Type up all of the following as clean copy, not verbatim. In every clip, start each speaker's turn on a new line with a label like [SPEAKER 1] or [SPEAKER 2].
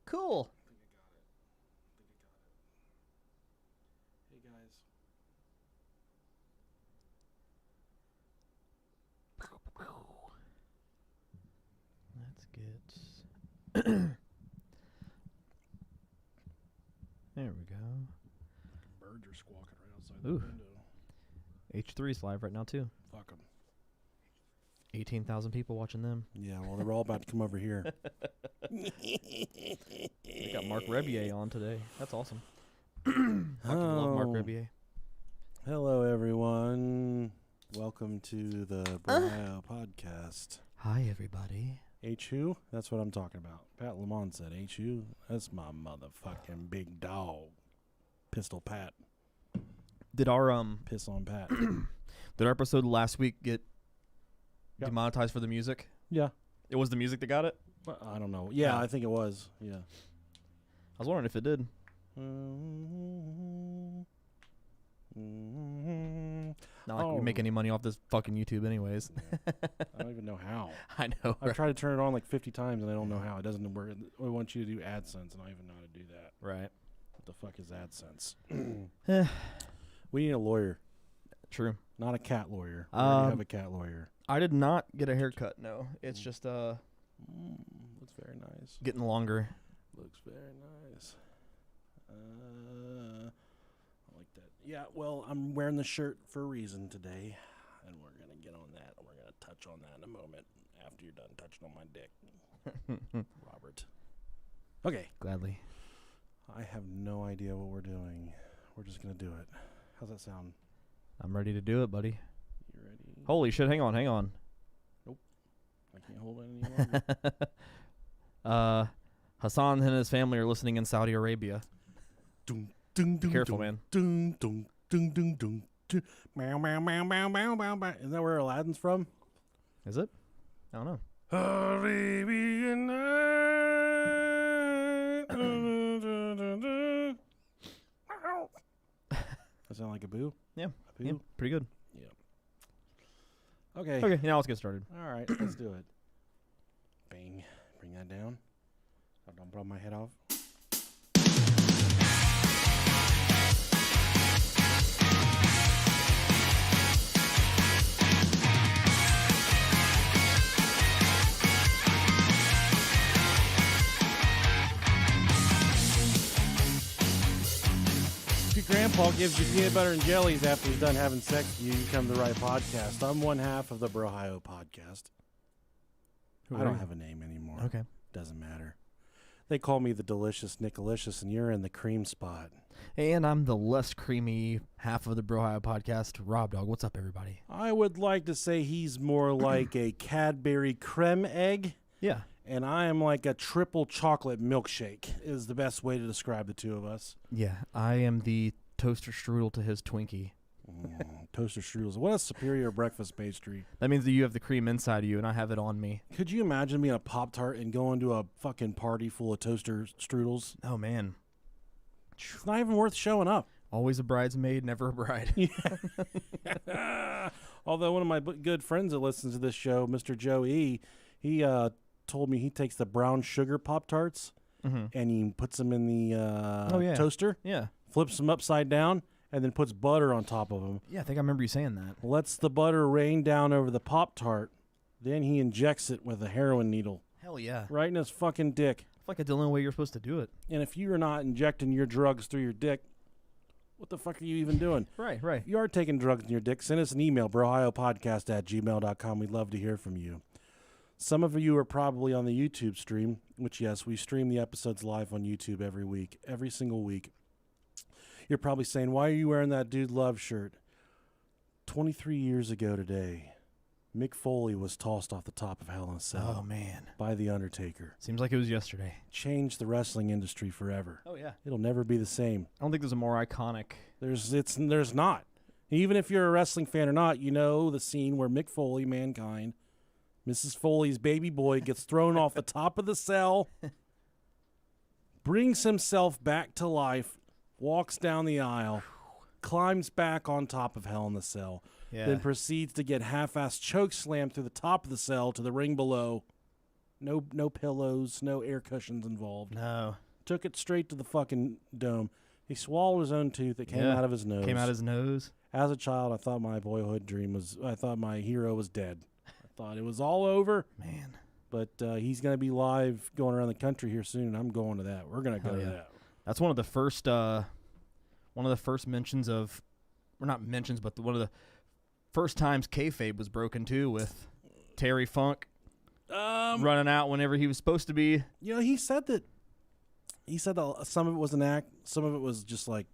[SPEAKER 1] cool.
[SPEAKER 2] I think I got it. Hey, guys.
[SPEAKER 1] Let's get... There we go.
[SPEAKER 2] Birds are squawking right outside the
[SPEAKER 1] Ooh.
[SPEAKER 2] window.
[SPEAKER 1] H3's live right now, too.
[SPEAKER 2] Fuck them.
[SPEAKER 1] 18,000 people watching them.
[SPEAKER 2] Yeah, well, they're all about to come over here.
[SPEAKER 1] They got Mark Rebier on today. That's awesome. Fucking love Mark Rebier.
[SPEAKER 2] Hello, everyone. Welcome to the Ohio podcast.
[SPEAKER 1] Hi, everybody.
[SPEAKER 2] H who? That's what I'm talking about. Pat Lamont said H who? That's my motherfucking big dog. Pistol Pat.
[SPEAKER 1] Did our
[SPEAKER 2] Piss on Pat.
[SPEAKER 1] did our episode last week get demonetized for the music?
[SPEAKER 2] Yeah.
[SPEAKER 1] It was the music that got it?
[SPEAKER 2] I don't know. Yeah, I think it was. Yeah.
[SPEAKER 1] I was wondering if it did. Not like we make any money off this fucking YouTube anyways.
[SPEAKER 2] Yeah. I don't even know how.
[SPEAKER 1] I know.
[SPEAKER 2] I've tried to turn it on like 50 times and I don't know how. It doesn't work. It wants you to do AdSense and I don't even know how to do that.
[SPEAKER 1] Right.
[SPEAKER 2] What the fuck is AdSense? We need a lawyer.
[SPEAKER 1] True.
[SPEAKER 2] Not a cat lawyer. We already have a cat lawyer.
[SPEAKER 1] I did not get a haircut, no. It's just
[SPEAKER 2] looks very nice.
[SPEAKER 1] getting longer.
[SPEAKER 2] Looks very nice. I like that. Yeah, well, I'm wearing the shirt for a reason today, and we're going to get on that. We're going to touch on that in a moment after you're done touching on my dick, Robert. Okay.
[SPEAKER 1] Gladly.
[SPEAKER 2] I have no idea what we're doing. We're just going to do it. How's that sound?
[SPEAKER 1] I'm ready to do it, buddy.
[SPEAKER 2] You ready?
[SPEAKER 1] Holy shit, hang on.
[SPEAKER 2] Nope. I can't hold it any longer.
[SPEAKER 1] Hassan and his family are listening in Saudi Arabia.
[SPEAKER 2] Dun, dun, dun,
[SPEAKER 1] Careful,
[SPEAKER 2] dun,
[SPEAKER 1] man.
[SPEAKER 2] Dun, dun, dun, dun, dun, dun. Meow, meow, meow, meow, meow, meow, meow. Isn't that where Aladdin's from?
[SPEAKER 1] Is it? I don't know.
[SPEAKER 2] Arabian Night. That sound like a boo?
[SPEAKER 1] Yeah.
[SPEAKER 2] A boo?
[SPEAKER 1] Yeah, pretty good.
[SPEAKER 2] Yeah. Okay.
[SPEAKER 1] Okay, now let's get started.
[SPEAKER 2] All right, let's do it. Bang. Bring that down. So don't blow my head off. If your grandpa gives you peanut butter and jellies after he's done having sex with you, you come to the right podcast. I'm one half of the Ohio podcast. I don't have a name anymore.
[SPEAKER 1] Okay.
[SPEAKER 2] Doesn't matter. They call me the Delicious Nicolicious, and you're in the cream spot.
[SPEAKER 1] And I'm the less creamy half of the Ohio podcast, Rob Dog. What's up, everybody?
[SPEAKER 2] I would like to say he's more like a Cadbury creme egg.
[SPEAKER 1] Yeah.
[SPEAKER 2] And I am like a triple chocolate milkshake is the best way to describe the two of us.
[SPEAKER 1] Yeah, I am the toaster strudel to his Twinkie.
[SPEAKER 2] Toaster strudels. What a superior breakfast pastry.
[SPEAKER 1] That means that you have the cream inside of you and I have it on me.
[SPEAKER 2] Could you imagine being a Pop-Tart and going to a fucking party full of toaster strudels?
[SPEAKER 1] Oh, man.
[SPEAKER 2] It's not even worth showing up.
[SPEAKER 1] Always a bridesmaid, never a bride.
[SPEAKER 2] Yeah. Although one of my good friends that listens to this show, Mr. Joe E., he told me he takes the brown sugar Pop-Tarts and he puts them in the toaster.
[SPEAKER 1] Yeah.
[SPEAKER 2] Flips them upside down. And then puts butter on top of them.
[SPEAKER 1] Yeah, I think I remember you saying that.
[SPEAKER 2] Lets the butter rain down over the Pop-Tart. Then he injects it with a heroin needle.
[SPEAKER 1] Hell yeah.
[SPEAKER 2] Right in his fucking dick.
[SPEAKER 1] I feel like the only way you're supposed to do it.
[SPEAKER 2] And if you're not injecting your drugs through your dick, what the fuck are you even doing?
[SPEAKER 1] Right.
[SPEAKER 2] If you are taking drugs in your dick, send us an email, brohiopodcast@gmail.com. We'd love to hear from you. Some of you are probably on the YouTube stream, which, yes, we stream the episodes live on YouTube every week, every single week. You're probably saying, why are you wearing that Dude Love shirt? 23 years ago today, Mick Foley was tossed off the top of Hell in a Cell.
[SPEAKER 1] Oh, man.
[SPEAKER 2] By The Undertaker.
[SPEAKER 1] Seems like it was yesterday.
[SPEAKER 2] Changed the wrestling industry forever.
[SPEAKER 1] Oh, yeah.
[SPEAKER 2] It'll never be the same.
[SPEAKER 1] I don't think there's a more iconic.
[SPEAKER 2] There's not. Even if you're a wrestling fan or not, you know the scene where Mick Foley, Mankind, Mrs. Foley's baby boy gets thrown off the top of the cell, brings himself back to life, walks down the aisle, climbs back on top of Hell in the Cell, then proceeds to get half-assed choke slammed through the top of the cell to the ring below, No pillows, no air cushions involved.
[SPEAKER 1] No.
[SPEAKER 2] Took it straight to the fucking dome. He swallowed his own tooth. It came out of his nose.
[SPEAKER 1] Came out his nose.
[SPEAKER 2] As a child, I thought my boyhood dream was, I thought my hero was dead. I thought it was all over.
[SPEAKER 1] Man.
[SPEAKER 2] But he's going to be live going around the country here soon, and I'm going to that. We're going to go to that.
[SPEAKER 1] That's one of the first mentions of, or not mentions, but one of the first times kayfabe was broken too, with Terry Funk running out whenever he was supposed to be.
[SPEAKER 2] You know, he said that some of it was an act, some of it was just like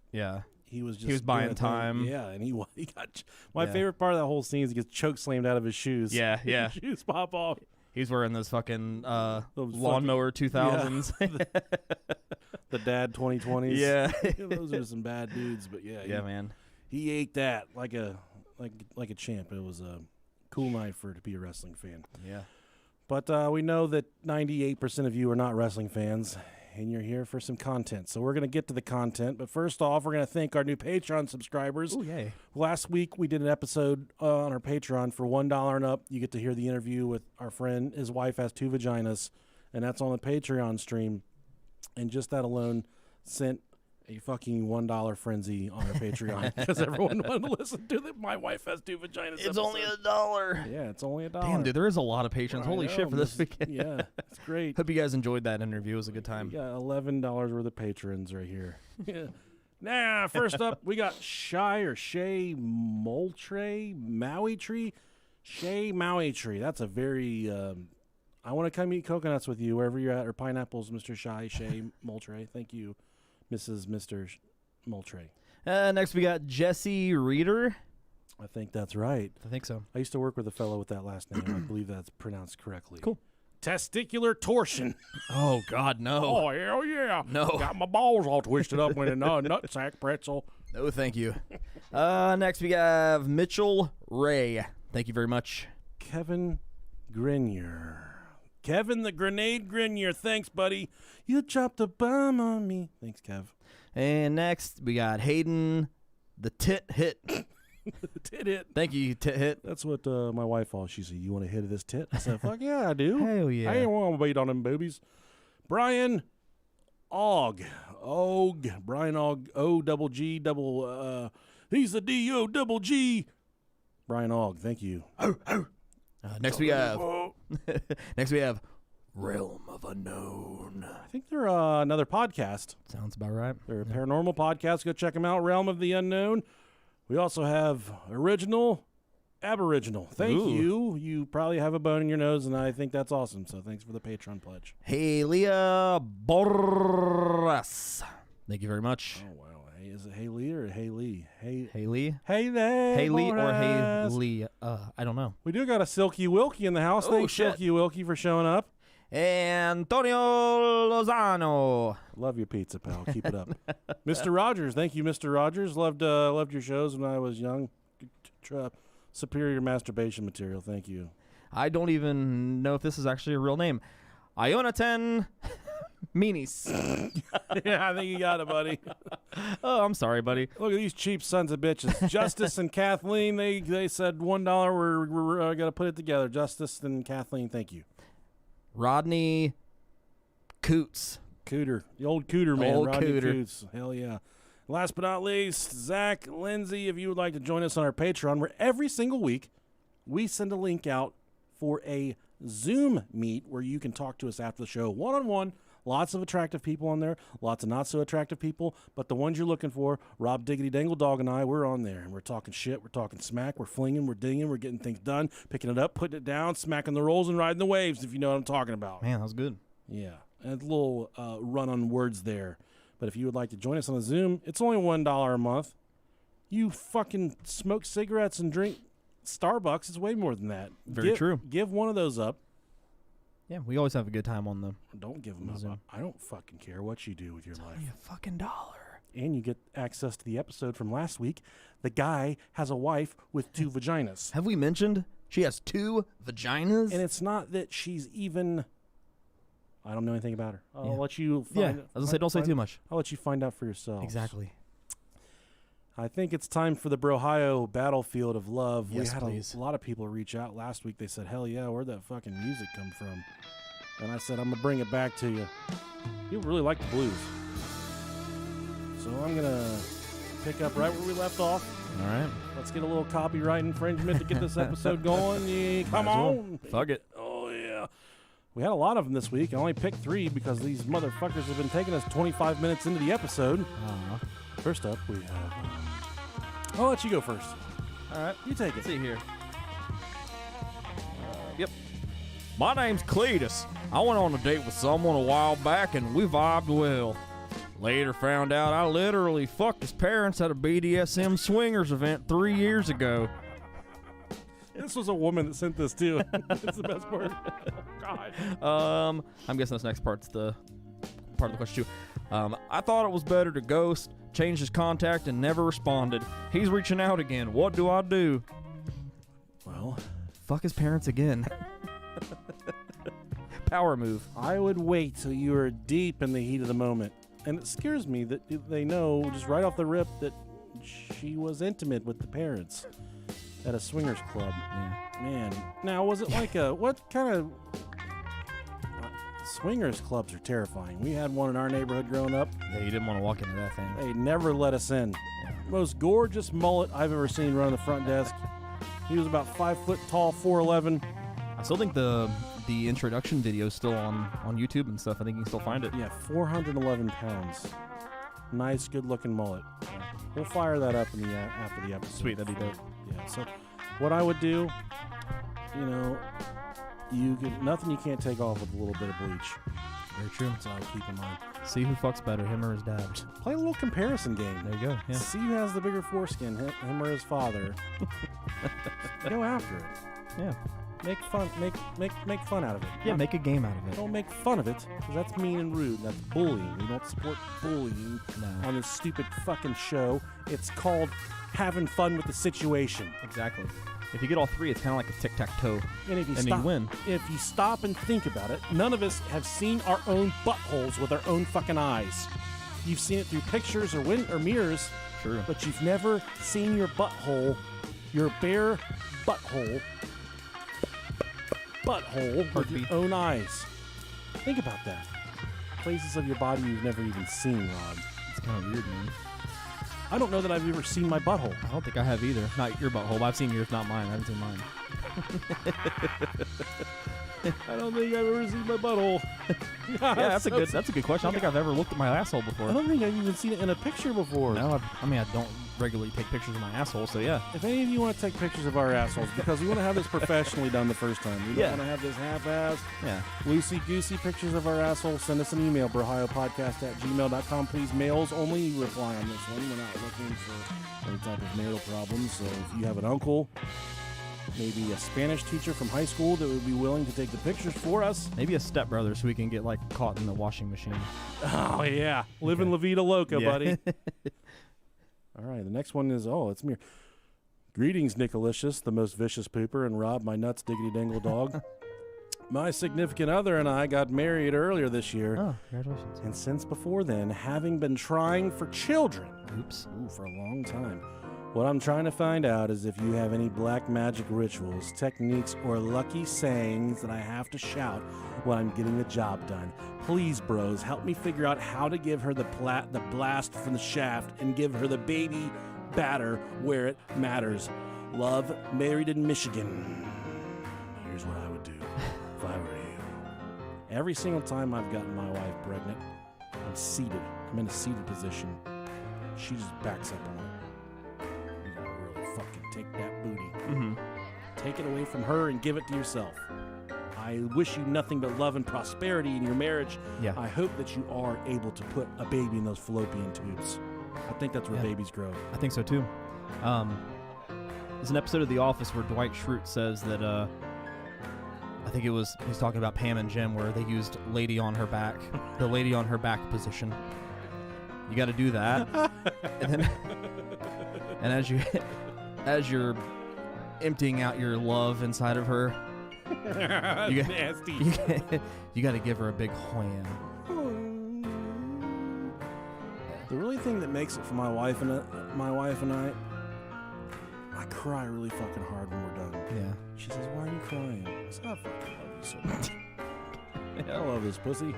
[SPEAKER 2] he was
[SPEAKER 1] buying time.
[SPEAKER 2] Yeah, and he got. My favorite part of that whole scene is he gets choke slammed out of his shoes.
[SPEAKER 1] Yeah.
[SPEAKER 2] Shoes pop off.
[SPEAKER 1] He's wearing those fucking lawnmower 2000s.
[SPEAKER 2] Yeah. The dad 2020s.
[SPEAKER 1] Yeah.
[SPEAKER 2] Those are some bad dudes, but yeah,
[SPEAKER 1] man.
[SPEAKER 2] He ate that like a champ. It was a cool night to be a wrestling fan.
[SPEAKER 1] Yeah.
[SPEAKER 2] But we know that 98% of you are not wrestling fans, and you're here for some content. So we're going to get to the content. But first off, we're going to thank our new Patreon subscribers.
[SPEAKER 1] Oh, yay.
[SPEAKER 2] Last week, we did an episode on our Patreon for $1 and up. You get to hear the interview with our friend. His wife has 2 vaginas, and that's on the Patreon stream. And just that alone sent a fucking $1 frenzy on our Patreon because everyone wanted to listen to that. My wife has 2 vaginas.
[SPEAKER 1] It's only $1.
[SPEAKER 2] Yeah, it's only $1.
[SPEAKER 1] Damn, dude, there is a lot of patrons. Holy shit for this weekend.
[SPEAKER 2] Yeah, it's great.
[SPEAKER 1] Hope you guys enjoyed that interview. It was a good time.
[SPEAKER 2] We got $11 worth of patrons right here. Yeah. Now, first up, we got Shay Moultrie, Maui Tree. Shay Maui Tree. That's a very... I want to come eat coconuts with you wherever you're at, or pineapples, Mr. Shay Moultrie. Thank you, Mr. Moultrie.
[SPEAKER 1] Next, we got Jesse Reeder.
[SPEAKER 2] I think that's right.
[SPEAKER 1] I think so.
[SPEAKER 2] I used to work with a fellow with that last name. I believe that's pronounced correctly.
[SPEAKER 1] Cool.
[SPEAKER 2] Testicular torsion.
[SPEAKER 1] Oh, God, no.
[SPEAKER 2] Oh, hell yeah.
[SPEAKER 1] No.
[SPEAKER 2] Got my balls all twisted up with a nutsack pretzel.
[SPEAKER 1] No, thank you. Next, we have Mitchell Ray. Thank you very much.
[SPEAKER 2] Kevin Grenier. Kevin the Grenade Grenier. Thanks, buddy. You dropped a bomb on me. Thanks, Kev.
[SPEAKER 1] And next, we got Hayden the Tit Hit.
[SPEAKER 2] Tit Hit.
[SPEAKER 1] Thank you, Tit Hit.
[SPEAKER 2] That's what my wife always, she said, you want to hit this tit? I said, fuck yeah, I do.
[SPEAKER 1] Hell yeah.
[SPEAKER 2] I ain't want to beat on them boobies. Brian Ogg. Brian Ogg. O-double-G, he's the D-O-double-G. Brian Ogg, thank you.
[SPEAKER 1] Next we have Realm of Unknown.
[SPEAKER 2] I think they're another podcast.
[SPEAKER 1] Sounds about right.
[SPEAKER 2] They're a paranormal podcast. Go check them out. Realm of the Unknown. We also have Original Aboriginal. Thank you. You probably have a bone in your nose, and I think that's awesome. So thanks for the Patreon pledge.
[SPEAKER 1] Halia Borras. Thank you very much.
[SPEAKER 2] Oh, wow. Hey, is it Haley or Haley?
[SPEAKER 1] Haley?
[SPEAKER 2] Haley
[SPEAKER 1] Or Haley? I don't know.
[SPEAKER 2] We do got a Silky Wilkie in the house. Thanks,
[SPEAKER 1] shit.
[SPEAKER 2] Silky Wilkie, for showing up.
[SPEAKER 1] Antonio Lozano.
[SPEAKER 2] Love your pizza, pal. Keep it up. Mr. Rogers. Thank you, Mr. Rogers. Loved your shows when I was young. Superior masturbation material. Thank you.
[SPEAKER 1] I don't even know if this is actually a real name. Ionatan Meanies.
[SPEAKER 2] Yeah, I think you got it, buddy.
[SPEAKER 1] Oh, I'm sorry, buddy.
[SPEAKER 2] Look at these cheap sons of bitches. Justice and Kathleen, they said $1. We're going to put it together. Justice and Kathleen, thank you.
[SPEAKER 1] Rodney Coots.
[SPEAKER 2] Cooter. The old Cooter, man.
[SPEAKER 1] Old
[SPEAKER 2] Rodney
[SPEAKER 1] Cooter.
[SPEAKER 2] Coots. Hell yeah. Last but not least, Zach Lindsay, if you would like to join us on our Patreon, where every single week we send a link out for a Zoom meet where you can talk to us after the show one-on-one. Lots of attractive people on there, lots of not so attractive people, but the ones you're looking for, Rob Diggity Dangle Dog and I, we're on there, and we're talking shit, we're talking smack, we're flinging, we're dinging, we're getting things done, picking it up, putting it down, smacking the rolls and riding the waves, if you know what I'm talking about.
[SPEAKER 1] Man, that was good.
[SPEAKER 2] Yeah, and a little run on words there. But if you would like to join us on a Zoom, it's only $1 a month. You fucking smoke cigarettes and drink Starbucks, it's way more than that.
[SPEAKER 1] Very true.
[SPEAKER 2] Give one of those up.
[SPEAKER 1] Yeah, we always have a good time on them.
[SPEAKER 2] Don't give them up. I don't fucking care what you do with your life.
[SPEAKER 1] Only a fucking $1.
[SPEAKER 2] And you get access to the episode from last week. The guy has a wife with 2 vaginas.
[SPEAKER 1] Have we mentioned she has 2 vaginas?
[SPEAKER 2] And it's not that she's even... I don't know anything about her. I'll
[SPEAKER 1] Yeah.
[SPEAKER 2] let you find...
[SPEAKER 1] Yeah, I was going to say, don't say too much.
[SPEAKER 2] I'll let you find out for yourself.
[SPEAKER 1] Exactly.
[SPEAKER 2] I think it's time for the Brohio Battlefield of Love.
[SPEAKER 1] Yes,
[SPEAKER 2] we had
[SPEAKER 1] please.
[SPEAKER 2] a lot of people reach out last week. They said, hell yeah, where'd that fucking music come from? And I said, I'm going to bring it back to you. People really like the blues. So I'm going to pick up right where we left off.
[SPEAKER 1] All right.
[SPEAKER 2] Let's get a little copyright infringement to get this episode going. Yeah, come on.
[SPEAKER 1] Fuck it.
[SPEAKER 2] Oh, yeah. We had a lot of them this week. I only picked 3 because these motherfuckers have been taking us 25 minutes into the episode. First up, we have... I'll let you go first.
[SPEAKER 1] All right.
[SPEAKER 2] You take it.
[SPEAKER 1] Let's see here. Yep. My name's Cletus. I went on a date with someone a while back and we vibed well. Later found out I literally fucked his parents at a BDSM swingers event 3 years ago.
[SPEAKER 2] This was a woman that sent this too. That's the best part. Oh, God.
[SPEAKER 1] I'm guessing this next part's the part of the question too. I thought it was better to ghost, changed his contact, and never responded. He's reaching out again. What do I do?
[SPEAKER 2] Well,
[SPEAKER 1] fuck his parents again. Power move.
[SPEAKER 2] I would wait till you are deep in the heat of the moment. And it scares me that they know just right off the rip that she was intimate with the parents at a swingers club.
[SPEAKER 1] Yeah.
[SPEAKER 2] Man. Now, was it like what kind of... swingers clubs are terrifying. We had one in our neighborhood growing up.
[SPEAKER 1] Yeah, you didn't want to walk into that thing.
[SPEAKER 2] They never let us in.
[SPEAKER 1] Yeah.
[SPEAKER 2] Most gorgeous mullet I've ever seen run the front desk. He was about 5 foot tall, 4'11".
[SPEAKER 1] I still think the introduction video is still on YouTube and stuff. I think you can still find it.
[SPEAKER 2] Yeah, 411 pounds. Nice, good-looking mullet. We'll fire that up after the episode.
[SPEAKER 1] Sweet, that'd be dope.
[SPEAKER 2] Yeah, so what I would do, nothing you can't take off with a little bit of bleach.
[SPEAKER 1] Very true.
[SPEAKER 2] That's all I keep in mind.
[SPEAKER 1] See who fucks better, him or his dad.
[SPEAKER 2] Play a little comparison game.
[SPEAKER 1] There you go. Yeah.
[SPEAKER 2] See who has the bigger foreskin, him or his father. Go after it.
[SPEAKER 1] Yeah.
[SPEAKER 2] Make fun out of it.
[SPEAKER 1] Yeah, make a game out of it.
[SPEAKER 2] Don't make fun of it, because that's mean and rude. That's bullying. We don't support bullying on this stupid fucking show. It's called having fun with the situation.
[SPEAKER 1] Exactly. If you get all 3, it's kind of like a tic-tac-toe.
[SPEAKER 2] And if you
[SPEAKER 1] you win.
[SPEAKER 2] If you stop and think about it, none of us have seen our own buttholes with our own fucking eyes. You've seen it through pictures or mirrors.
[SPEAKER 1] True.
[SPEAKER 2] But you've never seen your butthole, your bare butthole with your own eyes. Think about that. Places of your body you've never even seen, Rob.
[SPEAKER 1] It's kind of weird, man.
[SPEAKER 2] I don't know that I've ever seen my butthole.
[SPEAKER 1] I don't think I have either. Not your butthole, but I've seen yours, not mine. I haven't seen mine.
[SPEAKER 2] I don't think I've ever seen my butthole.
[SPEAKER 1] Yeah, that's a good question. I don't think I've ever looked at my asshole before.
[SPEAKER 2] I don't think I've even seen it in a picture before.
[SPEAKER 1] No, I don't regularly take pictures of my asshole, so yeah.
[SPEAKER 2] If any of you want to take pictures of our assholes, because we want to have this professionally done the first time. We don't want to have this half-assed, loosey-goosey pictures of our assholes. Send us an email, brohiopodcast@gmail.com. Please, males only reply on this one. We're not looking for any type of marital problems. So if you have an uncle, maybe a Spanish teacher from high school that would be willing to take the pictures for us.
[SPEAKER 1] Maybe a stepbrother so we can get caught in the washing machine.
[SPEAKER 2] Oh, yeah. Living La Vida Loca, buddy. All right, the next one is, it's me. Greetings, Nicolicious, the most vicious pooper, and Rob, my nuts diggity dangle dog. My significant other and I got married earlier this year.
[SPEAKER 1] Oh, congratulations.
[SPEAKER 2] And since before then, having been trying for children.
[SPEAKER 1] Oops.
[SPEAKER 2] For a long time. What I'm trying to find out is if you have any black magic rituals, techniques, or lucky sayings that I have to shout when I'm getting the job done. Please, bros, help me figure out how to give her the blast from the shaft and give her the baby batter where it matters. Love, married in Michigan. Here's what I would do if I were you. Every single time I've gotten my wife pregnant, I'm seated. I'm in a seated position. She just backs up on it. You gotta really fucking take that booty.
[SPEAKER 1] Mm-hmm.
[SPEAKER 2] Take it away from her and give it to yourself. I wish you nothing but love and prosperity in your marriage.
[SPEAKER 1] Yeah.
[SPEAKER 2] I hope that you are able to put a baby in those fallopian tubes. I think that's where babies grow.
[SPEAKER 1] I think so too. There's an episode of The Office where Dwight Schrute says that I think he's talking about Pam and Jim where they used lady on her back, the lady on her back position. You got to do that, and then as you're emptying out your love inside of her, you got to give her a big wham.
[SPEAKER 2] The really thing that makes it for my wife and I cry really fucking hard when we're done.
[SPEAKER 1] Yeah.
[SPEAKER 2] She says, "Why are you crying?" I said, "I fucking love you so much." I love this pussy.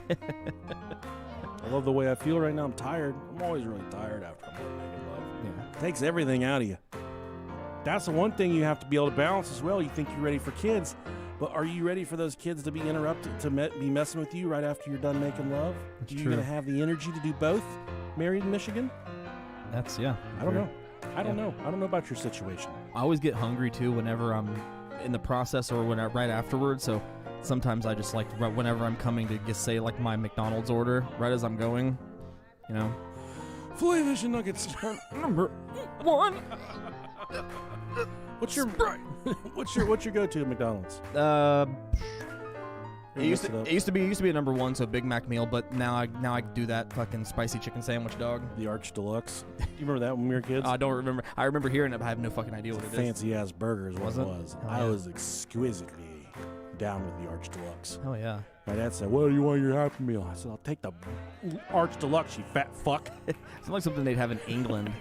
[SPEAKER 2] I love the way I feel right now. I'm tired. I'm always really tired after I'm done making love.
[SPEAKER 1] Yeah.
[SPEAKER 2] Takes everything out of you. That's the one thing you have to be able to balance as well. You think you're ready for kids, but are you ready for those kids to be interrupted, to be messing with you right after you're done making love?
[SPEAKER 1] That's
[SPEAKER 2] Are you
[SPEAKER 1] true.
[SPEAKER 2] going to have the energy to do both? Married in Michigan?
[SPEAKER 1] That's, yeah.
[SPEAKER 2] I don't know. I don't know about your situation.
[SPEAKER 1] I always get hungry too whenever I'm in the process or right afterwards. So sometimes I just like whenever I'm coming to just say like my McDonald's order right as I'm going, you know.
[SPEAKER 2] Filet fish and nuggets.
[SPEAKER 1] Number 1.
[SPEAKER 2] What's your go-to at McDonald's?
[SPEAKER 1] It used to be a number 1, so Big Mac meal, but now I do that fucking spicy chicken sandwich, dog.
[SPEAKER 2] The Arch Deluxe. You remember that when we were kids?
[SPEAKER 1] I don't remember. I remember hearing it, but I have no fucking idea what it is.
[SPEAKER 2] Fancy ass burger is what it was.
[SPEAKER 1] Oh,
[SPEAKER 2] I
[SPEAKER 1] yeah.
[SPEAKER 2] was exquisitely down with the Arch Deluxe.
[SPEAKER 1] Oh yeah.
[SPEAKER 2] My dad said, "What do you want in your Happy Meal?" I said, "I'll take the Arch Deluxe, you fat fuck."
[SPEAKER 1] It's like something they'd have in England.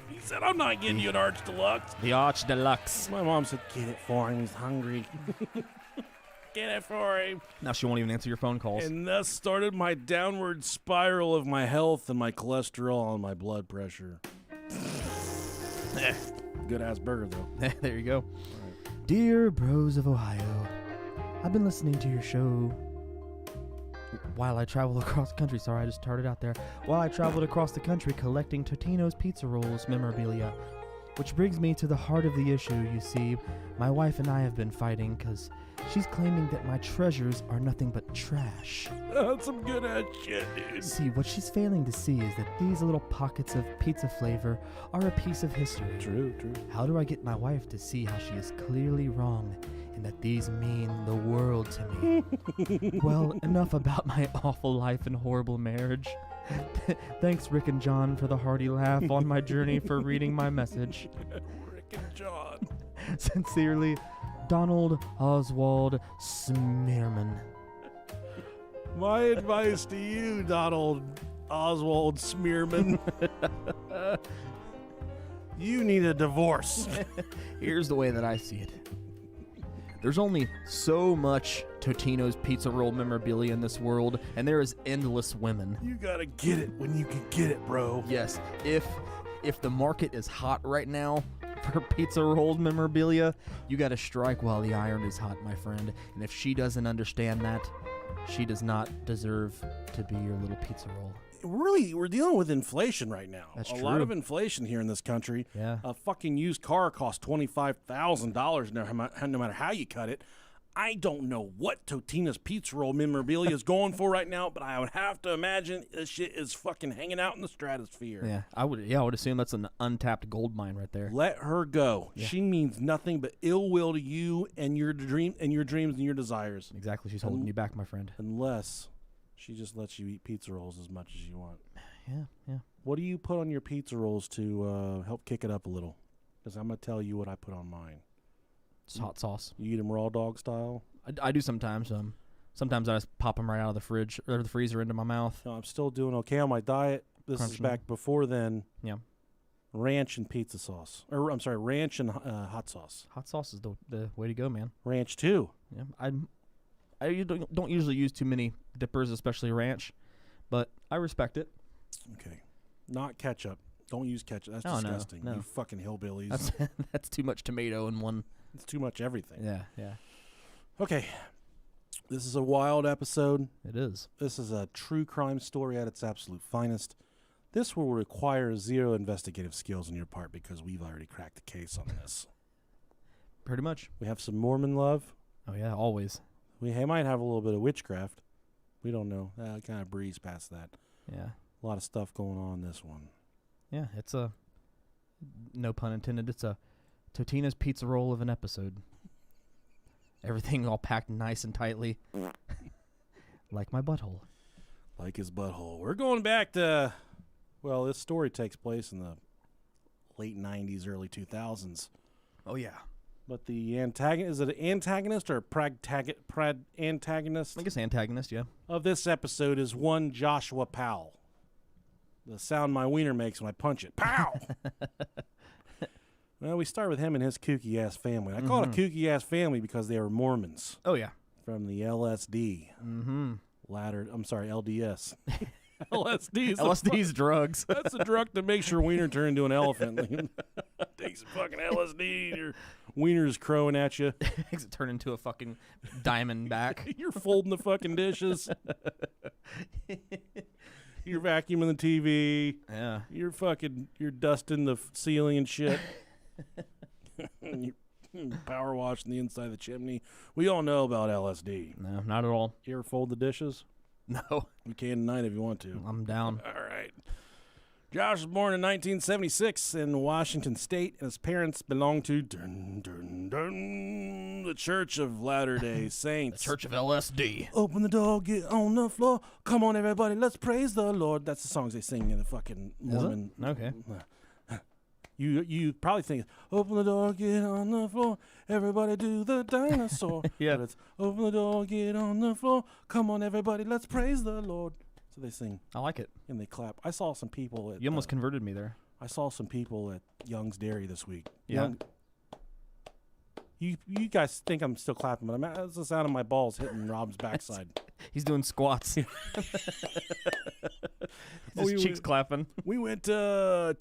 [SPEAKER 2] He said, "I'm not getting you an Arch Deluxe."
[SPEAKER 1] The Arch Deluxe.
[SPEAKER 2] My mom said, "Get it for him. He's hungry." Get it for him.
[SPEAKER 1] Now she won't even answer your phone calls.
[SPEAKER 2] And thus started my downward spiral of my health and my cholesterol and my blood pressure. Good ass burger though.
[SPEAKER 1] There you go. Dear Bros of Ohio, I've been listening to your show while I travel across the country. Sorry, I just started out there. While I traveled across the country collecting Totino's Pizza Rolls memorabilia. Which brings me to the heart of the issue, you see. My wife and I have been fighting because she's claiming that my treasures are nothing but trash.
[SPEAKER 2] That's some good ass shit, dude.
[SPEAKER 1] See, what she's failing to see is that these little pockets of pizza flavor are a piece of history.
[SPEAKER 2] True.
[SPEAKER 1] How do I get my wife to see how she is clearly wrong and that these mean the world to me? Well, enough about my awful life and horrible marriage. Thanks, Rick and John, for the hearty laugh on my journey for reading my message.
[SPEAKER 2] Rick and John.
[SPEAKER 1] Sincerely, Donald Oswald Smearman.
[SPEAKER 2] My advice to you, Donald Oswald Smearman. You need a divorce.
[SPEAKER 1] Here's the way that I see it. There's only so much Totino's Pizza Roll memorabilia in this world, and there is endless women.
[SPEAKER 2] You gotta get it when you can get it, bro.
[SPEAKER 1] Yes, if the market is hot right now for pizza roll memorabilia, you gotta strike while the iron is hot, my friend. And if she doesn't understand that, she does not deserve to be your little pizza roll.
[SPEAKER 2] Really, we're dealing with inflation right now.
[SPEAKER 1] That's
[SPEAKER 2] a
[SPEAKER 1] true.
[SPEAKER 2] lot of inflation here in this country.
[SPEAKER 1] Yeah.
[SPEAKER 2] A fucking used car costs $25,000 no matter how you cut it. I don't know what Totino's Pizza Roll memorabilia is going for right now, but I would have to imagine this shit is fucking hanging out in the stratosphere.
[SPEAKER 1] Yeah, I would assume that's an untapped gold mine right there.
[SPEAKER 2] Let her go.
[SPEAKER 1] Yeah.
[SPEAKER 2] She means nothing but ill will to you and your dreams and your desires.
[SPEAKER 1] Exactly, she's holding you back, my friend.
[SPEAKER 2] Unless she just lets you eat pizza rolls as much as you want.
[SPEAKER 1] Yeah.
[SPEAKER 2] What do you put on your pizza rolls to help kick it up a little? Because I'm going to tell you what I put on mine.
[SPEAKER 1] It's hot sauce.
[SPEAKER 2] You eat them raw dog style?
[SPEAKER 1] I do sometimes. Sometimes I just pop them right out of the fridge or the freezer into my mouth.
[SPEAKER 2] No, I'm still doing okay on my diet. This is
[SPEAKER 1] Crunching.
[SPEAKER 2] back before then.
[SPEAKER 1] Yeah.
[SPEAKER 2] Ranch and pizza sauce. Or, I'm sorry, ranch and hot sauce.
[SPEAKER 1] Hot sauce is the way to go, man.
[SPEAKER 2] Ranch too.
[SPEAKER 1] Yeah. I don't usually use too many dippers, especially ranch, but I respect it.
[SPEAKER 2] Okay. Not ketchup. Don't use ketchup. That's
[SPEAKER 1] Oh, no,
[SPEAKER 2] disgusting.
[SPEAKER 1] no.
[SPEAKER 2] You fucking hillbillies.
[SPEAKER 1] That's too much tomato in one.
[SPEAKER 2] It's too much everything.
[SPEAKER 1] Yeah.
[SPEAKER 2] Okay. This is a wild episode.
[SPEAKER 1] It is.
[SPEAKER 2] This is a true crime story at its absolute finest. This will require zero investigative skills on your part because we've already cracked the case on this.
[SPEAKER 1] Pretty much.
[SPEAKER 2] We have some Mormon love.
[SPEAKER 1] Oh yeah, always.
[SPEAKER 2] We might have a little bit of witchcraft. We don't know. Kind of breeze past that.
[SPEAKER 1] Yeah.
[SPEAKER 2] A lot of stuff going on in this one.
[SPEAKER 1] Yeah, it's a, no pun intended, it's a Totino's Pizza Roll of an episode. Everything all packed nice and tightly. Like my butthole.
[SPEAKER 2] Like his butthole. We're going back to, well, this story takes place in the late 90s, early 2000s.
[SPEAKER 1] Oh yeah.
[SPEAKER 2] But the antagonist, is it an antagonist or a antagonist
[SPEAKER 1] I guess antagonist, yeah.
[SPEAKER 2] of this episode is one Joshua Powell. The sound my wiener makes when I punch it. Pow! Well, we start with him and his kooky-ass family. I call it a kooky-ass family because they were Mormons.
[SPEAKER 1] Oh yeah.
[SPEAKER 2] from the LSD.
[SPEAKER 1] Mm-hmm.
[SPEAKER 2] LDS. LSD.
[SPEAKER 1] LSD's drugs.
[SPEAKER 2] That's the drug that makes your wiener turn into an elephant. Take some fucking LSD and your wiener's crowing at you.
[SPEAKER 1] Makes it turn into a fucking diamond back.
[SPEAKER 2] You're folding the fucking dishes. You're vacuuming the TV.
[SPEAKER 1] Yeah.
[SPEAKER 2] You're dusting the ceiling and shit. You're power washing the inside of the chimney. We all know about LSD.
[SPEAKER 1] No, not at all.
[SPEAKER 2] You ever fold the dishes?
[SPEAKER 1] No.
[SPEAKER 2] You can tonight if you want to.
[SPEAKER 1] I'm down.
[SPEAKER 2] All right. Josh was born in 1976 in Washington State, and his parents belonged to the Church of Latter-day Saints.
[SPEAKER 1] The Church of LSD.
[SPEAKER 2] Open the door, get on the floor. Come on, everybody, let's praise the Lord. That's the songs they sing in the fucking Mormon.
[SPEAKER 1] Okay.
[SPEAKER 2] You probably think, open the door, get on the floor. Everybody do the dinosaur.
[SPEAKER 1] Yeah.
[SPEAKER 2] But it's, open the door, get on the floor. Come on, everybody, let's praise the Lord. So they sing.
[SPEAKER 1] I like it.
[SPEAKER 2] And they clap. I saw some people at...
[SPEAKER 1] You almost converted me there.
[SPEAKER 2] I saw some people at Young's Dairy this week.
[SPEAKER 1] Yeah.
[SPEAKER 2] You guys think I'm still clapping, but that's the sound of my balls hitting Rob's backside.
[SPEAKER 1] He's doing squats. His cheeks clapping.
[SPEAKER 2] We went to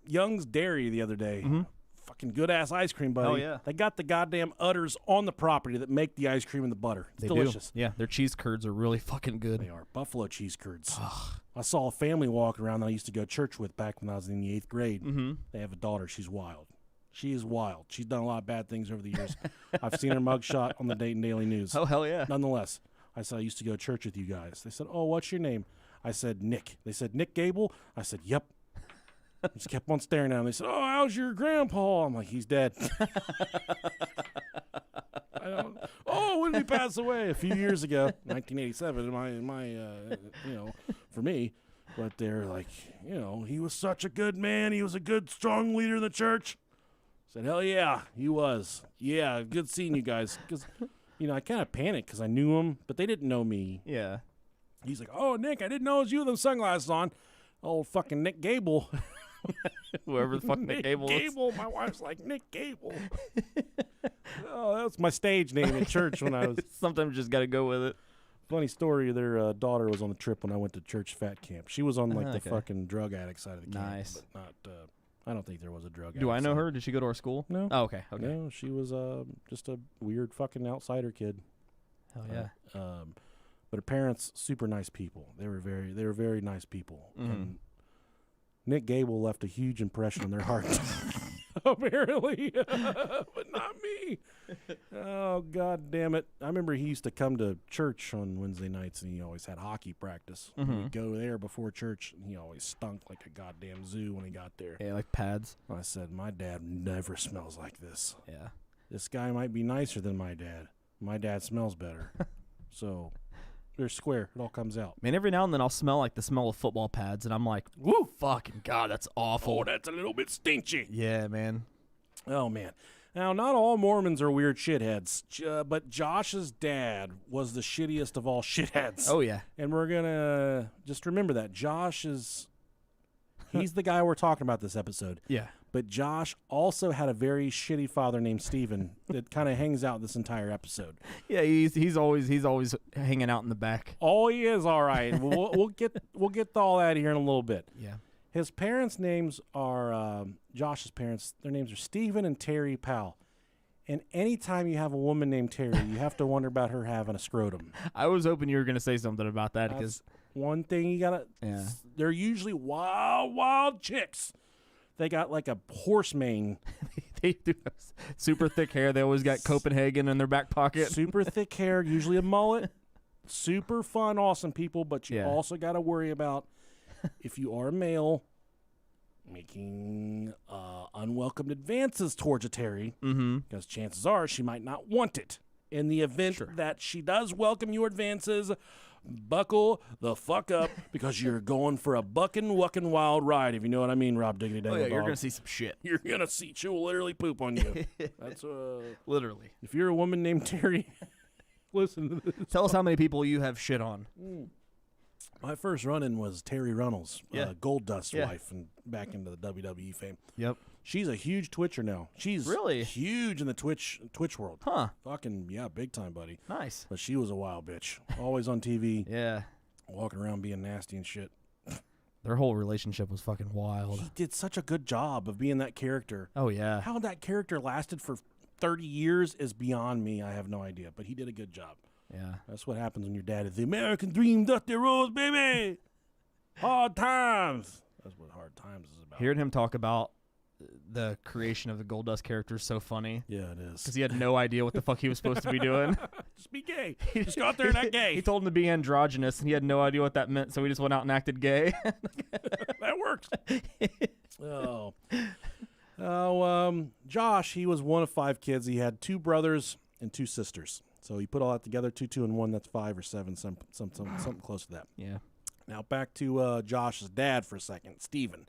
[SPEAKER 2] Young's Dairy the other day.
[SPEAKER 1] Mm-hmm.
[SPEAKER 2] Fucking good-ass ice cream, buddy.
[SPEAKER 1] Oh, yeah.
[SPEAKER 2] They got the goddamn udders on the property that make the ice cream and the butter. It's delicious.
[SPEAKER 1] Do. Yeah, their cheese curds are really fucking good.
[SPEAKER 2] They are. Buffalo cheese curds. I saw a family walking around that I used to go to church with back when I was in the 8th grade.
[SPEAKER 1] Mm-hmm.
[SPEAKER 2] They have a daughter. She's wild. She is wild. She's done a lot of bad things over the years. I've seen her mugshot on the Dayton Daily News.
[SPEAKER 1] Oh, hell yeah.
[SPEAKER 2] Nonetheless, I said, I used to go to church with you guys. They said, oh, what's your name? I said, Nick. They said, Nick Gable? I said, yep. I just kept on staring at him. They said, oh, how's your grandpa? I'm like, he's dead. When did he pass away? A few years ago, 1987, for me. But they're like, he was such a good man. He was a good, strong leader in the church. I said, hell yeah, he was. Yeah, good seeing you guys. Because, I kind of panicked because I knew him, but they didn't know me.
[SPEAKER 1] Yeah.
[SPEAKER 2] He's like, oh, Nick, I didn't know it was you with them sunglasses on. Old fucking Nick Gable.
[SPEAKER 1] Whoever the fuck Nick Gable is.
[SPEAKER 2] Gable. My wife's like, Nick Gable. Oh, that was my stage name at church when I was.
[SPEAKER 1] Sometimes you just got to go with it.
[SPEAKER 2] Funny story, their daughter was on the trip when I went to church fat camp. She was on the
[SPEAKER 1] Okay.
[SPEAKER 2] fucking drug addict side of the camp.
[SPEAKER 1] Nice.
[SPEAKER 2] But not, I don't think there was a drug addict.
[SPEAKER 1] Do I know
[SPEAKER 2] side.
[SPEAKER 1] her? Did she go to our school?
[SPEAKER 2] No.
[SPEAKER 1] Oh, okay. Okay.
[SPEAKER 2] No, she was just a weird fucking outsider kid.
[SPEAKER 1] Hell yeah.
[SPEAKER 2] But her parents, super nice people. They were very nice people.
[SPEAKER 1] Mm-hmm.
[SPEAKER 2] And Nick Gable left a huge impression on their heart. Apparently, but not me. Oh, God damn it. I remember he used to come to church on Wednesday nights, and he always had hockey practice.
[SPEAKER 1] Mm-hmm.
[SPEAKER 2] We'd go there before church, and he always stunk like a goddamn zoo when he got there.
[SPEAKER 1] Yeah, like pads.
[SPEAKER 2] I said, my dad never smells like this.
[SPEAKER 1] Yeah.
[SPEAKER 2] This guy might be nicer than my dad. My dad smells better. So they're square. It all comes out.
[SPEAKER 1] Man, every now and then I'll smell like the smell of football pads, and I'm like, woo, fucking God, that's awful.
[SPEAKER 2] Oh, that's a little bit stinky.
[SPEAKER 1] Yeah, man.
[SPEAKER 2] Oh, man. Now, not all Mormons are weird shitheads, but Josh's dad was the shittiest of all shitheads.
[SPEAKER 1] Oh, yeah.
[SPEAKER 2] And we're going to just remember that. He's the guy we're talking about this episode.
[SPEAKER 1] Yeah.
[SPEAKER 2] But Josh also had a very shitty father named Steven that kind of hangs out this entire episode.
[SPEAKER 1] Yeah, he's always hanging out in the back.
[SPEAKER 2] Oh, he is all right. we'll get to all that here in a little bit.
[SPEAKER 1] Yeah.
[SPEAKER 2] His parents' names are Josh's parents. Their names are Stephen and Terry Powell. And anytime you have a woman named Terry, you have to wonder about her having a scrotum.
[SPEAKER 1] I was hoping you were going to say something about that because
[SPEAKER 2] one thing you gotta.
[SPEAKER 1] Yeah.
[SPEAKER 2] They're usually wild chicks. They got like a horse mane.
[SPEAKER 1] they do have super thick hair. They always got Copenhagen in their back pocket.
[SPEAKER 2] Super thick hair, usually a mullet. Super fun, awesome people, but you also got to worry about if you are a male making unwelcomed advances towards a Terry, because chances are she might not want it. In the event that she does welcome your advances, buckle the fuck up because you're going for a wuckin' wild ride, if you know what I mean, Rob Diggity Dangle.
[SPEAKER 1] Oh, yeah,
[SPEAKER 2] Dog.
[SPEAKER 1] you're going to see some shit.
[SPEAKER 2] You're going to see, she will literally poop on you. That's
[SPEAKER 1] literally.
[SPEAKER 2] If you're a woman named Terry, listen to this.
[SPEAKER 1] Tell us how many people you have shit on.
[SPEAKER 2] My first run-in was Terry Runnels, Gold Dust's
[SPEAKER 1] Yeah.
[SPEAKER 2] wife, and back into the WWE fame.
[SPEAKER 1] Yep.
[SPEAKER 2] She's a huge Twitcher now. She's
[SPEAKER 1] Really
[SPEAKER 2] huge in the Twitch world.
[SPEAKER 1] Huh.
[SPEAKER 2] Fucking, yeah, big time, buddy.
[SPEAKER 1] Nice.
[SPEAKER 2] But she was a wild bitch. Always on TV,
[SPEAKER 1] Yeah.
[SPEAKER 2] walking around being nasty and shit.
[SPEAKER 1] Their whole relationship was fucking wild.
[SPEAKER 2] He did such a good job of being that character.
[SPEAKER 1] Oh, yeah.
[SPEAKER 2] How that character lasted for 30 years is beyond me. I have no idea, but he did a good job.
[SPEAKER 1] Yeah.
[SPEAKER 2] That's what happens when your dad is the American dream, Dusty Rhodes, baby. Hard times. That's what hard times is about.
[SPEAKER 1] Hearing him talk about the creation of the Goldust character is so funny.
[SPEAKER 2] Yeah, it is.
[SPEAKER 1] Because he had no idea what the fuck he was supposed to be doing.
[SPEAKER 2] Just be gay. Just go out there and act gay.
[SPEAKER 1] He told him to be androgynous, and he had no idea what that meant, so he just went out and acted gay.
[SPEAKER 2] That works. Josh, he was one of 5 kids. He had 2 brothers and 2 sisters. So he put all that together, 2, 2, and 1. That's 5 or 7, something close to that.
[SPEAKER 1] Yeah.
[SPEAKER 2] Now back to Josh's dad for a second, Steven.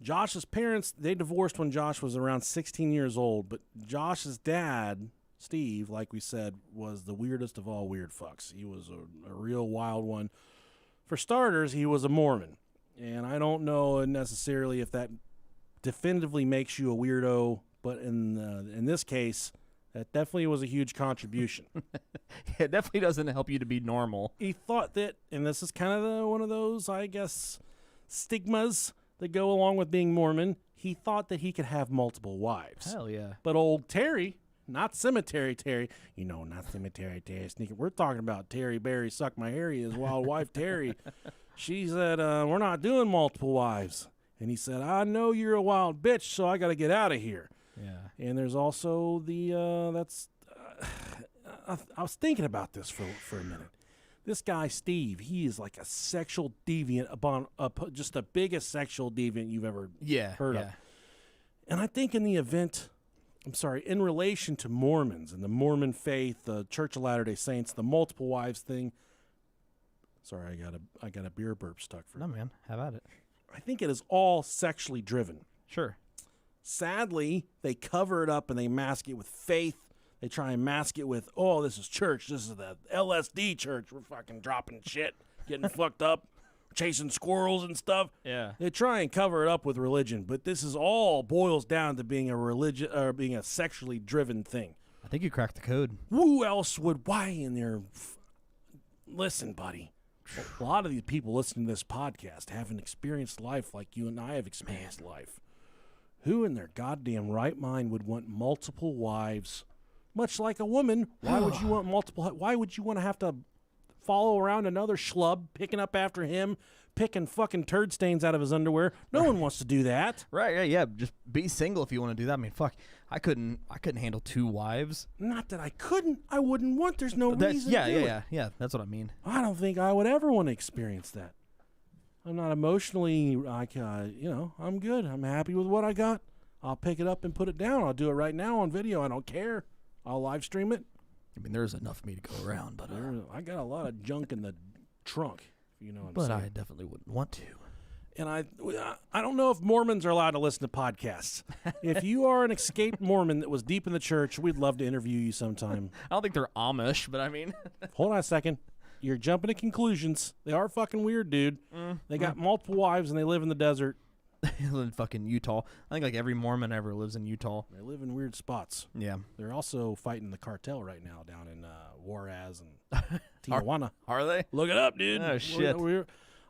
[SPEAKER 2] Josh's parents, they divorced when Josh was around 16 years old, but Josh's dad, Steve, like we said, was the weirdest of all weird fucks. He was a real wild one. For starters, he was a Mormon, and I don't know necessarily if that definitively makes you a weirdo, but in this case, that definitely was a huge contribution.
[SPEAKER 1] It definitely doesn't help you to be normal.
[SPEAKER 2] He thought that, and this is kind of one of those, I guess, stigmas that go along with being Mormon, he thought that he could have multiple wives.
[SPEAKER 1] Hell yeah.
[SPEAKER 2] But old Terry, not Cemetery Terry, not Cemetery Terry Sneaker. We're talking about Terry Berry, Suck My Harry, his wild wife Terry. She said, we're not doing multiple wives. And he said, I know you're a wild bitch, so I got to get out of here.
[SPEAKER 1] Yeah.
[SPEAKER 2] And there's also the, I was thinking about this for a minute. This guy, Steve, he is like a sexual deviant, just the biggest sexual deviant you've ever heard of. And I think in relation to Mormons and the Mormon faith, the Church of Latter-day Saints, the multiple wives thing. Sorry, I got a beer burp stuck for
[SPEAKER 1] No, man. Have at it.
[SPEAKER 2] I think it is all sexually driven.
[SPEAKER 1] Sure.
[SPEAKER 2] Sadly, they cover it up and they mask it with faith. They try and mask it with, oh, this is church. This is the LSD church. We're fucking dropping shit, getting fucked up, chasing squirrels and stuff.
[SPEAKER 1] Yeah.
[SPEAKER 2] They try and cover it up with religion, but this is all boils down to being a religion or being a sexually driven thing.
[SPEAKER 1] I think you cracked the code.
[SPEAKER 2] Who else would? Why in there? Listen, buddy. A lot of these people listening to this podcast haven't experienced life like you and I have experienced life. Who in their goddamn right mind would want multiple wives? Much like a woman, why would you want multiple? Why would you want to have to follow around another schlub, picking up after him, picking fucking turd stains out of his underwear? No one wants to do that.
[SPEAKER 1] Right, yeah. Just be single if you want to do that. I mean, fuck. I couldn't handle 2 wives.
[SPEAKER 2] Not that I couldn't. I wouldn't want. There's no reason to do it.
[SPEAKER 1] Yeah. That's what I mean.
[SPEAKER 2] I don't think I would ever want to experience that. I'm not emotionally, I'm good. I'm happy with what I got. I'll pick it up and put it down. I'll do it right now on video. I don't care. I'll live stream it.
[SPEAKER 1] I mean, there's enough for me to go around, but
[SPEAKER 2] I got a lot of junk in the trunk, you know what I'm saying.
[SPEAKER 1] I definitely wouldn't want to.
[SPEAKER 2] And I don't know if Mormons are allowed to listen to podcasts. If you are an escaped Mormon that was deep in the church, we'd love to interview you sometime.
[SPEAKER 1] I don't think they're Amish, but I mean.
[SPEAKER 2] Hold on a second. You're jumping to conclusions. They are fucking weird, dude. They got multiple wives and they live in the desert.
[SPEAKER 1] They live in fucking Utah. I think like every Mormon ever lives in Utah.
[SPEAKER 2] They live in weird spots.
[SPEAKER 1] Yeah.
[SPEAKER 2] They're also fighting the cartel right now down in Juarez and Tijuana.
[SPEAKER 1] Are they?
[SPEAKER 2] Look it up, dude.
[SPEAKER 1] Oh, shit.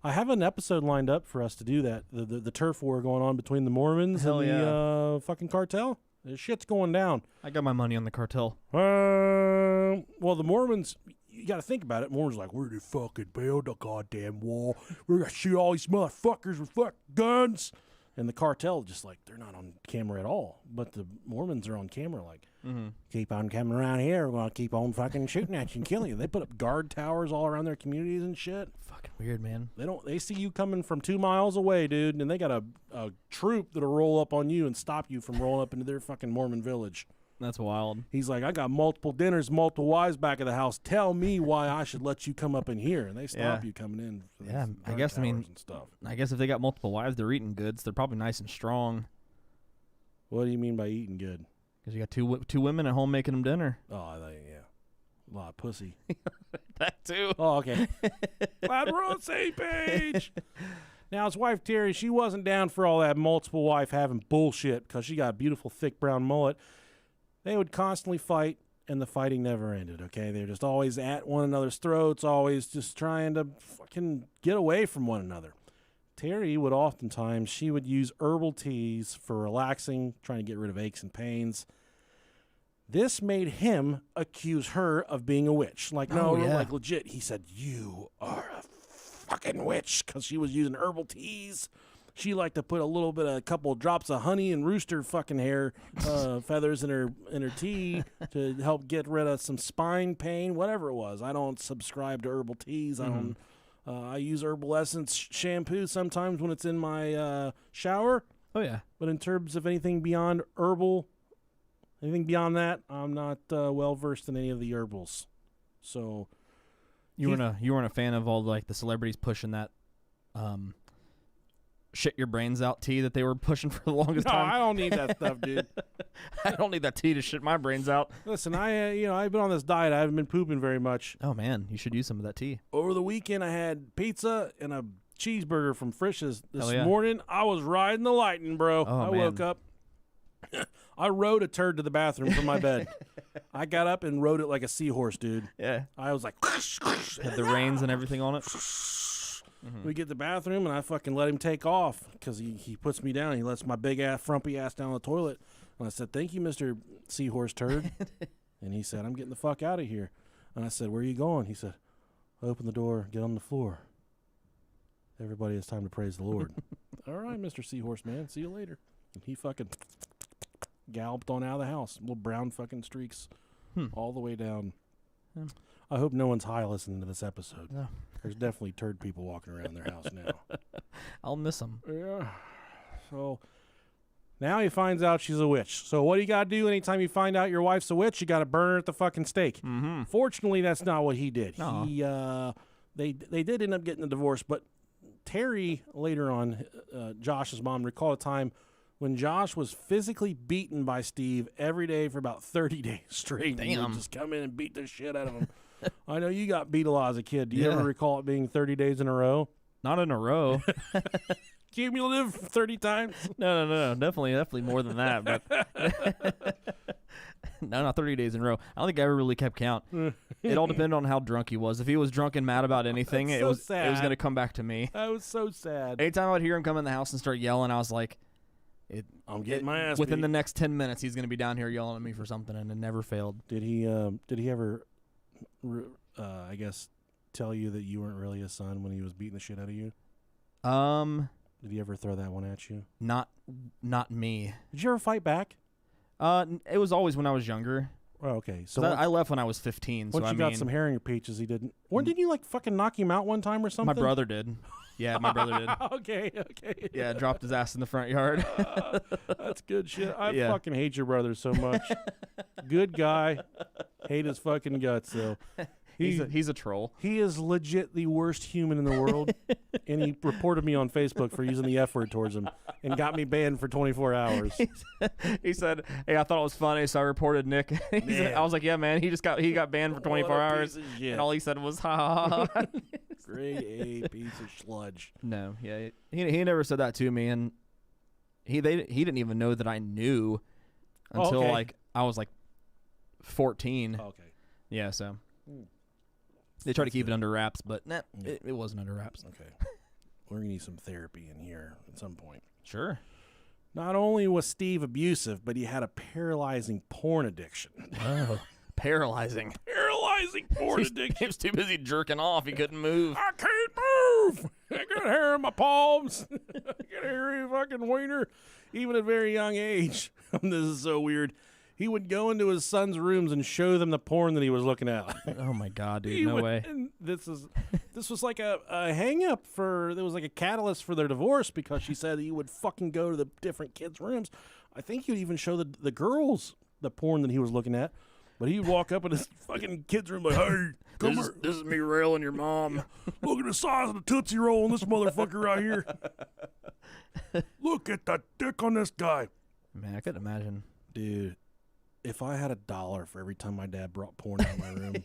[SPEAKER 2] I have an episode lined up for us to do that. The turf war going on between the Mormons and the fucking cartel. This shit's going down.
[SPEAKER 1] I got my money on the cartel.
[SPEAKER 2] Well, the Mormons, you got to think about it. Mormons like, we're the fucking build the goddamn wall. We're going to shoot all these motherfuckers with fucking guns. And the cartel just like, they're not on camera at all. But the Mormons are on camera like, keep on coming around here. We're going to keep on fucking shooting at you and killing you. They put up guard towers all around their communities and shit.
[SPEAKER 1] Fucking weird, man.
[SPEAKER 2] They see you coming from 2 miles away, dude, and they got a troop that'll roll up on you and stop you from rolling up into their fucking Mormon village.
[SPEAKER 1] That's wild.
[SPEAKER 2] He's like, I got multiple dinners, multiple wives back at the house. Tell me why I should let you come up in here. And they stop you coming in.
[SPEAKER 1] Yeah, I guess, and
[SPEAKER 2] stuff.
[SPEAKER 1] I guess if they got multiple wives, they're eating good, so they're probably nice and strong.
[SPEAKER 2] What do you mean by eating good?
[SPEAKER 1] Because you got two women at home making them dinner.
[SPEAKER 2] Oh, yeah. A lot of pussy.
[SPEAKER 1] That too.
[SPEAKER 2] Oh, okay. Glad we're on the same page. Now, his wife, Terry, she wasn't down for all that multiple wife having bullshit because she got a beautiful, thick brown mullet. They would constantly fight, and the fighting never ended, okay? They're just always at one another's throats, always just trying to fucking get away from one another. Terry would oftentimes, she would use herbal teas for relaxing, trying to get rid of aches and pains. This made him accuse her of being a witch. Like, no, like legit. He said, you are a fucking witch, because she was using herbal teas. She liked to put a couple of drops of honey and rooster fucking hair feathers in her tea to help get rid of some spine pain, whatever it was. I don't subscribe to herbal teas. I use herbal essence shampoo sometimes when it's in my shower.
[SPEAKER 1] Oh yeah. But
[SPEAKER 2] in terms of anything beyond herbal, anything beyond that, I'm not well versed in any of the herbals. So
[SPEAKER 1] you weren't a fan of all like the celebrities pushing that shit your brains out tea that they were pushing for the longest time.
[SPEAKER 2] No, I don't need that stuff, dude.
[SPEAKER 1] I don't need that tea to shit my brains out.
[SPEAKER 2] Listen, I've been on this diet. I haven't been pooping very much.
[SPEAKER 1] Oh man, you should use some of that tea.
[SPEAKER 2] Over the weekend, I had pizza and a cheeseburger from Frisch's. This
[SPEAKER 1] yeah.
[SPEAKER 2] morning, I was riding the lightning, bro.
[SPEAKER 1] Oh,
[SPEAKER 2] I
[SPEAKER 1] man.
[SPEAKER 2] woke up. I rode a turd to the bathroom from my bed. I got up and rode it like a seahorse, dude.
[SPEAKER 1] Yeah.
[SPEAKER 2] I was like,
[SPEAKER 1] had the reins and everything on it.
[SPEAKER 2] We get to the bathroom, and I fucking let him take off because he puts me down. He lets my big ass, frumpy ass down the toilet. And I said, thank you, Mr. Seahorse Turd. And he said, I'm getting the fuck out of here. And I said, where are you going? He said, open the door, get on the floor. Everybody, it's time to praise the Lord. All right, Mr. Seahorse Man, see you later. And he fucking galloped on out of the house. Little brown fucking streaks all the way down. I hope no one's high listening to this episode.
[SPEAKER 1] No.
[SPEAKER 2] There's definitely turd people walking around their house now.
[SPEAKER 1] I'll miss them.
[SPEAKER 2] Yeah. So now he finds out she's a witch. So what do you got to do anytime you find out your wife's a witch? You got to burn her at the fucking stake.
[SPEAKER 1] Mm-hmm.
[SPEAKER 2] Fortunately, that's not what he did.
[SPEAKER 1] No.
[SPEAKER 2] They did end up getting a divorce, but Terry, later on, Josh's mom, recalled a time when Josh was physically beaten by Steve every day for about 30 days straight. He would just come in and beat the shit out of him. I know you got beat a lot as a kid. Do you ever recall it being 30 days in a row?
[SPEAKER 1] Not in a row.
[SPEAKER 2] Cumulative 30 times?
[SPEAKER 1] No. Definitely more than that. But no, not 30 days in a row. I don't think I ever really kept count. It all depended on how drunk he was. If he was drunk and mad about anything, it was going to come back to me.
[SPEAKER 2] That was so sad.
[SPEAKER 1] Anytime I'd hear him come in the house and start yelling, I was like,
[SPEAKER 2] I'm getting my ass
[SPEAKER 1] within
[SPEAKER 2] beat.
[SPEAKER 1] the next 10 minutes, he's going to be down here yelling at me for something, and it never failed.
[SPEAKER 2] Did he ever, I guess, tell you that you weren't really his son when he was beating the shit out of you? Did he ever throw that one at you?
[SPEAKER 1] Not me.
[SPEAKER 2] Did you ever fight back?
[SPEAKER 1] It was always when I was younger.
[SPEAKER 2] Oh, okay. So
[SPEAKER 1] I left when I was 15.
[SPEAKER 2] Once
[SPEAKER 1] so
[SPEAKER 2] you got some hair in your peaches, he didn't. Or didn't you like fucking knock him out one time or something?
[SPEAKER 1] My brother did. Yeah, my brother did.
[SPEAKER 2] Okay.
[SPEAKER 1] Yeah, dropped his ass in the front yard.
[SPEAKER 2] That's good shit. I fucking hate your brother so much. Good guy. Hate his fucking guts, though.
[SPEAKER 1] He's a troll.
[SPEAKER 2] He is legit the worst human in the world. And he reported me on Facebook for using the F word towards him and got me banned for 24 hours.
[SPEAKER 1] He said, hey, I thought it was funny, so I reported Nick. I was like, yeah, man, he got banned for 24 hours. And all he said was, ha ha ha.
[SPEAKER 2] Grade A piece of sludge.
[SPEAKER 1] No, yeah. He never said that to me, and he didn't even know that I knew until I was like 14.
[SPEAKER 2] Okay.
[SPEAKER 1] Yeah, so they try to keep it under wraps, but it wasn't under wraps.
[SPEAKER 2] Okay. We're going to need some therapy in here at some point.
[SPEAKER 1] Sure.
[SPEAKER 2] Not only was Steve abusive, but he had a paralyzing porn addiction.
[SPEAKER 1] Oh, paralyzing
[SPEAKER 2] porn addiction.
[SPEAKER 1] He was too busy jerking off. He couldn't move.
[SPEAKER 2] I can't move. I got hair in my palms. I got hair in my fucking wiener. Even at a very young age. This is so weird. He would go into his son's rooms and show them the porn that he was looking at.
[SPEAKER 1] Oh my God, dude! No way.
[SPEAKER 2] And this was like a hang up there was like a catalyst for their divorce because she said he would fucking go to the different kids' rooms. I think he would even show the girls the porn that he was looking at. But he would walk up in his fucking kid's room like, hey, come here.
[SPEAKER 1] This is me railing your mom.
[SPEAKER 2] Look at the size of the Tootsie Roll on this motherfucker right here. Look at the dick on this guy.
[SPEAKER 1] Man, I couldn't imagine.
[SPEAKER 2] Dude, if I had $1 for every time my dad brought porn out of my room,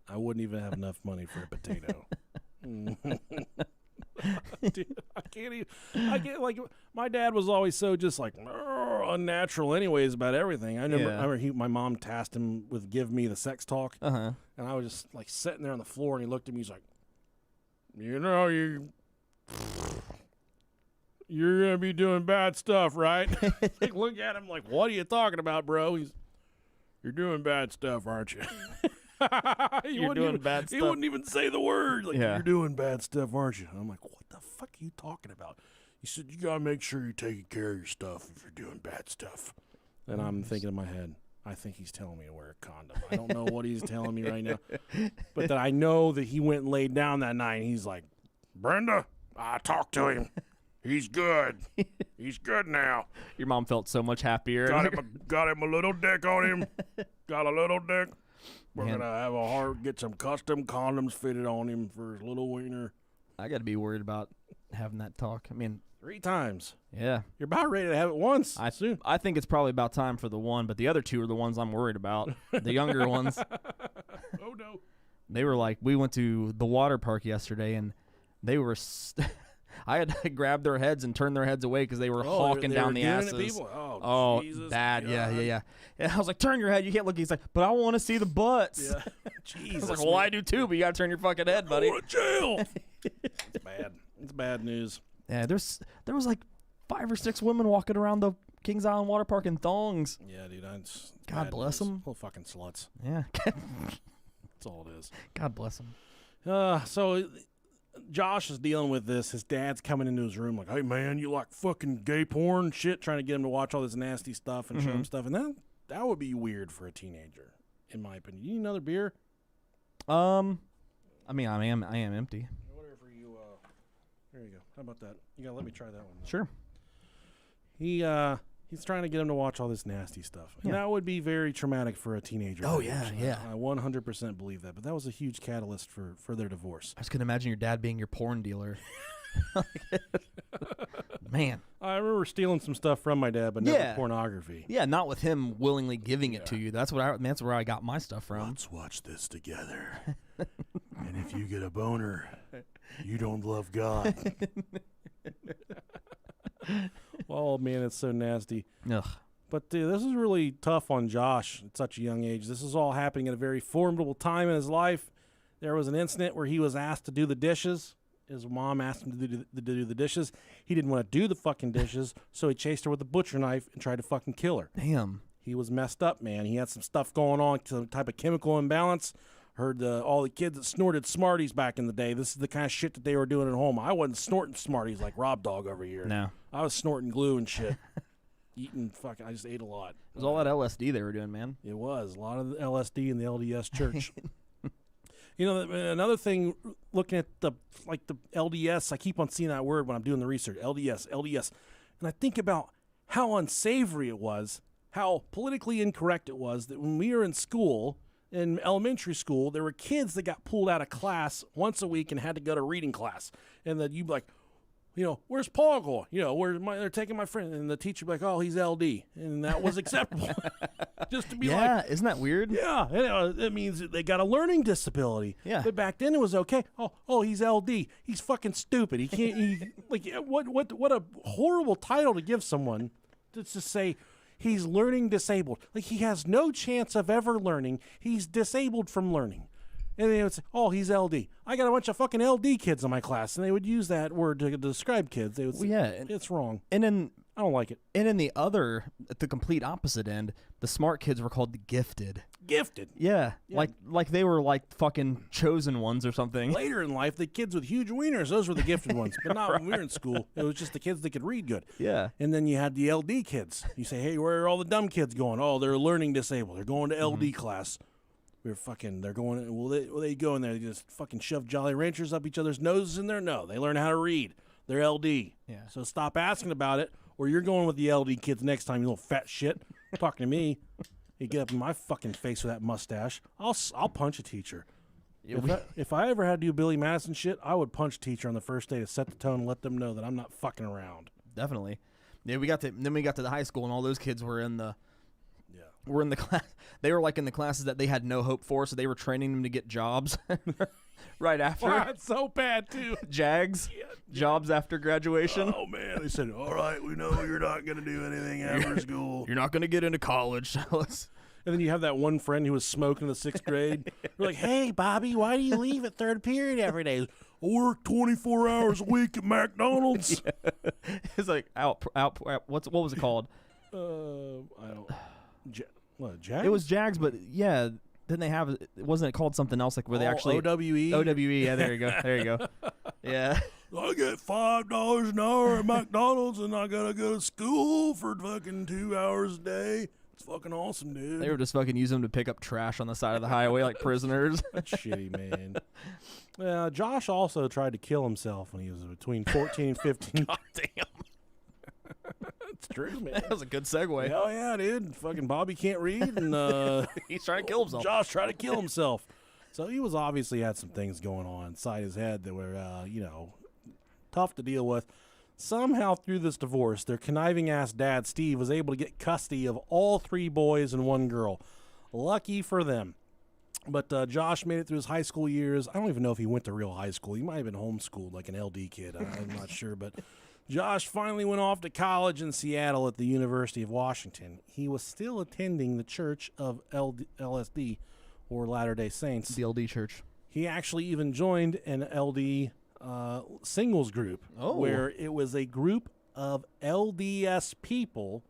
[SPEAKER 2] I wouldn't even have enough money for a potato. Dude, I can't like my dad was always so just like unnatural anyways about everything. I remember my mom tasked him with give me the sex talk, and I was just like sitting there on the floor, and he looked at me, he's like, you know, you're gonna be doing bad stuff, right? Like, look at him like, what are you talking about, bro? You're doing bad stuff, aren't you?
[SPEAKER 1] You're doing bad stuff.
[SPEAKER 2] He wouldn't even say the word. Like, you're doing bad stuff, aren't you? And I'm like, what the fuck are you talking about? He said, you gotta make sure you're taking care of your stuff if you're doing bad stuff. And I'm thinking in my head, I think he's telling me to wear a condom. I don't know what he's telling me right now. But that I know that he went and laid down that night, and he's like, Brenda, I talked to him. He's good. He's good now.
[SPEAKER 1] Your mom felt so much happier.
[SPEAKER 2] Got him a little dick on him. Got a little dick. We're going to get some custom condoms fitted on him for his little wiener.
[SPEAKER 1] I got to be worried about having that talk. I mean,
[SPEAKER 2] 3 times.
[SPEAKER 1] Yeah.
[SPEAKER 2] You're about ready to have it once.
[SPEAKER 1] I think it's probably about time for the one, but the other 2 are the ones I'm worried about. The younger ones.
[SPEAKER 2] Oh, no.
[SPEAKER 1] They were like, we went to the water park yesterday, and they were... I had to grab their heads and turn their heads away because they were hawking down the asses.
[SPEAKER 2] Oh, Jesus
[SPEAKER 1] bad.
[SPEAKER 2] God.
[SPEAKER 1] Yeah. And I was like, turn your head. You can't look. He's like, but I want to see the butts.
[SPEAKER 2] Yeah. Jesus.
[SPEAKER 1] I was like, well, I do too, but you got to turn your fucking head, buddy.
[SPEAKER 2] I'm going to jail. It's bad. It's bad news.
[SPEAKER 1] Yeah, there was like 5 or 6 women walking around the Kings Island Water Park in thongs.
[SPEAKER 2] Yeah, dude. It's
[SPEAKER 1] God bless them.
[SPEAKER 2] Little fucking sluts.
[SPEAKER 1] Yeah.
[SPEAKER 2] That's all it is.
[SPEAKER 1] God bless them.
[SPEAKER 2] So... Josh is dealing with this. His dad's coming into his room like, hey, man, you like fucking gay porn shit, trying to get him to watch all this nasty stuff and show him stuff. And that would be weird for a teenager, in my opinion. You need another beer?
[SPEAKER 1] I mean, I am empty.
[SPEAKER 2] Whatever you, there you go. How about that? You got to let me try that one.
[SPEAKER 1] Sure.
[SPEAKER 2] He's trying to get him to watch all this nasty stuff. And that would be very traumatic for a teenager.
[SPEAKER 1] Oh, yeah.
[SPEAKER 2] I 100% believe that. But that was a huge catalyst for their divorce.
[SPEAKER 1] I just can imagine your dad being your porn dealer. Man.
[SPEAKER 2] I remember stealing some stuff from my dad, but never pornography.
[SPEAKER 1] Yeah, not with him willingly giving it to you. That's where I got my stuff from.
[SPEAKER 2] Let's watch this together. And if you get a boner, you don't love God. Oh, man, it's so nasty.
[SPEAKER 1] Ugh.
[SPEAKER 2] But this is really tough on Josh at such a young age. This is all happening at a very formidable time in his life. There was an incident where he was asked to do the dishes. His mom asked him to do the dishes. He didn't want to do the fucking dishes, so he chased her with a butcher knife and tried to fucking kill her.
[SPEAKER 1] Damn.
[SPEAKER 2] He was messed up, man. He had some stuff going on, some type of chemical imbalance. Heard all the kids that snorted Smarties back in the day. This is the kind of shit that they were doing at home. I wasn't snorting Smarties like Rob Dog over here.
[SPEAKER 1] No.
[SPEAKER 2] I was snorting glue and shit. I just ate a lot.
[SPEAKER 1] It was all that LSD they were doing, man.
[SPEAKER 2] It was. A lot of the LSD in the LDS church. You know, another thing, looking at the LDS, I keep on seeing that word when I'm doing the research, LDS. And I think about how unsavory it was, how politically incorrect it was that when we were in school, in elementary school, there were kids that got pulled out of class once a week and had to go to reading class. And then you'd be like, you know, where's Paul going? You know, they're taking my friend. And the teacher would be like, oh, he's LD. And that was acceptable. Just to be like.
[SPEAKER 1] Yeah, isn't that weird?
[SPEAKER 2] Yeah, it means that they got a learning disability.
[SPEAKER 1] Yeah.
[SPEAKER 2] But back then it was okay. Oh, he's LD. He's fucking stupid. He can't, what a horrible title to give someone to just say, he's learning disabled. Like, he has no chance of ever learning. He's disabled from learning. And they would say, oh, he's LD. I got a bunch of fucking LD kids in my class. And they would use that word to describe kids. They would say, it's wrong.
[SPEAKER 1] And then
[SPEAKER 2] I don't like it.
[SPEAKER 1] And in at the complete opposite end, the smart kids were called the gifted.
[SPEAKER 2] Gifted?
[SPEAKER 1] Yeah. Like they were like fucking chosen ones or something.
[SPEAKER 2] Later in life, the kids with huge wieners, those were the gifted ones. But not when we were in school. It was just the kids that could read good.
[SPEAKER 1] Yeah.
[SPEAKER 2] And then you had the LD kids. You say, hey, where are all the dumb kids going? Oh, they're learning disabled. They're going to LD class. They're going, will they go in there? They just fucking shove Jolly Ranchers up each other's noses in there? No, they learn how to read. They're LD.
[SPEAKER 1] Yeah.
[SPEAKER 2] So stop asking about it, or you're going with the LD kids next time, you little fat shit. Talking to me. You get up in my fucking face with that mustache. I'll punch a teacher. If I ever had to do Billy Madison shit, I would punch a teacher on the first day to set the tone and let them know that I'm not fucking around.
[SPEAKER 1] Definitely. Yeah, we got to the high school, and all those kids were in the were in the class. They were like in the classes that they had no hope for, so they were training them to get jobs right after.
[SPEAKER 2] Wow, that's so bad too.
[SPEAKER 1] Jags, jobs after graduation.
[SPEAKER 2] Oh man, they said, "All right, we know you're not going to do anything after school.
[SPEAKER 1] You're not going to get into college, so let's."
[SPEAKER 2] And then you have that one friend who was smoking in the 6th grade. You're like, "Hey, Bobby, why do you leave at 3rd period every day?" I work 24 hours a week at McDonald's.
[SPEAKER 1] Yeah. It's like out. What was it called?
[SPEAKER 2] I don't. What, Jags?
[SPEAKER 1] It was Jags, but yeah. Didn't they have? Wasn't it called something else? Like where they actually
[SPEAKER 2] OWE.
[SPEAKER 1] OWE. Yeah, there you go. There you go. Yeah.
[SPEAKER 2] I get $5 an hour at McDonald's, and I gotta go to school for fucking 2 hours a day. It's fucking awesome, dude.
[SPEAKER 1] They were just fucking using them to pick up trash on the side of the highway like prisoners.
[SPEAKER 2] That's shitty, man. Josh also tried to kill himself when he was between 14 and 15.
[SPEAKER 1] God damn.
[SPEAKER 2] It's true, man.
[SPEAKER 1] That was a good segue.
[SPEAKER 2] Hell yeah, dude. Fucking Bobby can't read, and
[SPEAKER 1] He's trying to kill himself.
[SPEAKER 2] Josh tried to kill himself. So he was obviously had some things going on inside his head that were, tough to deal with. Somehow through this divorce, their conniving-ass dad, Steve, was able to get custody of all 3 boys and 1 girl. Lucky for them. But Josh made it through his high school years. I don't even know if he went to real high school. He might have been homeschooled like an LD kid. I'm not sure. But Josh finally went off to college in Seattle at the University of Washington. He was still attending the Church of LSD, or Latter-day Saints.
[SPEAKER 1] The LD church.
[SPEAKER 2] He actually even joined an LD singles group, where it was a group of LDS people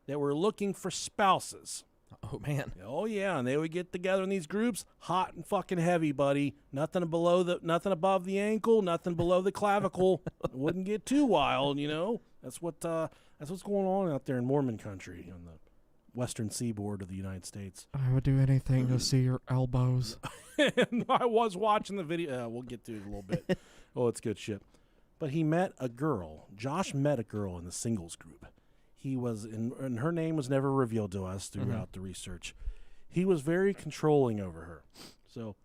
[SPEAKER 2] that were looking for spouses.
[SPEAKER 1] Oh, man.
[SPEAKER 2] Oh, yeah, and they would get together in these groups, hot and fucking heavy, buddy. Nothing above the ankle, nothing below the clavicle. It wouldn't get too wild, That's what's going on out there in Mormon country on the western seaboard of the United States.
[SPEAKER 1] I would do anything to see your elbows.
[SPEAKER 2] And I was watching the video. We'll get to it a little bit. Oh, it's good shit. But he met a girl. Josh met a girl in the singles group. He was and her name was never revealed to us throughout the research. He was very controlling over her. So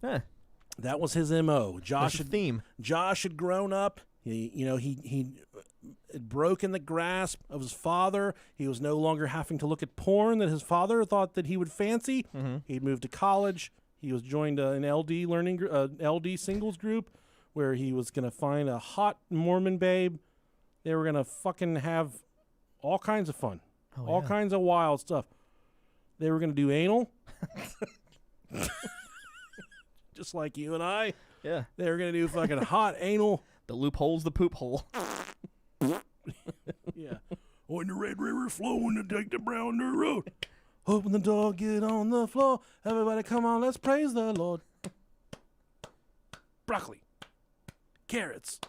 [SPEAKER 2] that was his MO. Josh had grown up. He had broken the grasp of his father. He was no longer having to look at porn that his father thought that he would fancy. He'd moved to college. He was joined an LD singles group where he was going to find a hot Mormon babe. They were going to fucking have all kinds of fun, all kinds of wild stuff. They were going to do anal, just like you and I.
[SPEAKER 1] Yeah.
[SPEAKER 2] They were going to do fucking hot anal.
[SPEAKER 1] The loophole's the poop hole.
[SPEAKER 2] Yeah. When the Red River flowing to take the brown dirt road. Open the door, get on the floor. Everybody come on, let's praise the Lord. Broccoli. Carrots.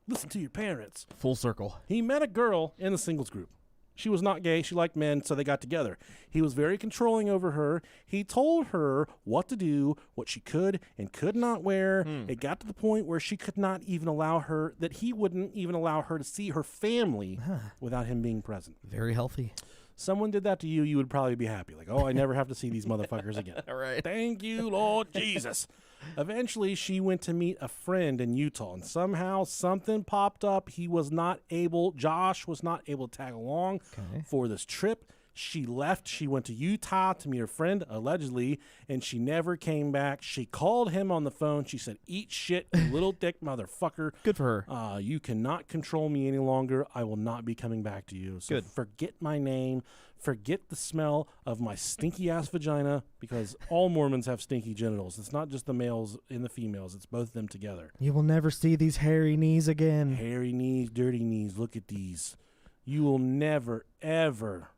[SPEAKER 2] Listen to your parents.
[SPEAKER 1] Full circle.
[SPEAKER 2] He met a girl in the singles group. She was not gay. She liked men, so they got together. He was very controlling over her. He told her what to do, what she could and could not wear. It got to the point where she could not even allow her, that he wouldn't even allow her to see her family without him being present.
[SPEAKER 1] Very healthy.
[SPEAKER 2] Someone did that to you, you would probably be happy. Like, oh, I never have to see these motherfuckers again.
[SPEAKER 1] All right.
[SPEAKER 2] Thank you, Lord Jesus. Eventually, she went to meet a friend in Utah, and somehow something popped up. Josh was not able to tag along for this trip. She left. She went to Utah to meet her friend, allegedly, and she never came back. She called him on the phone. She said, "Eat shit, you little dick motherfucker.
[SPEAKER 1] Good for her.
[SPEAKER 2] You cannot control me any longer. I will not be coming back to you. So forget my name. Forget the smell of my stinky-ass vagina," because all Mormons have stinky genitals. It's not just the males and the females. It's both of them together.
[SPEAKER 1] You will never see these hairy knees again.
[SPEAKER 2] Hairy knees, dirty knees. Look at these. You will never, ever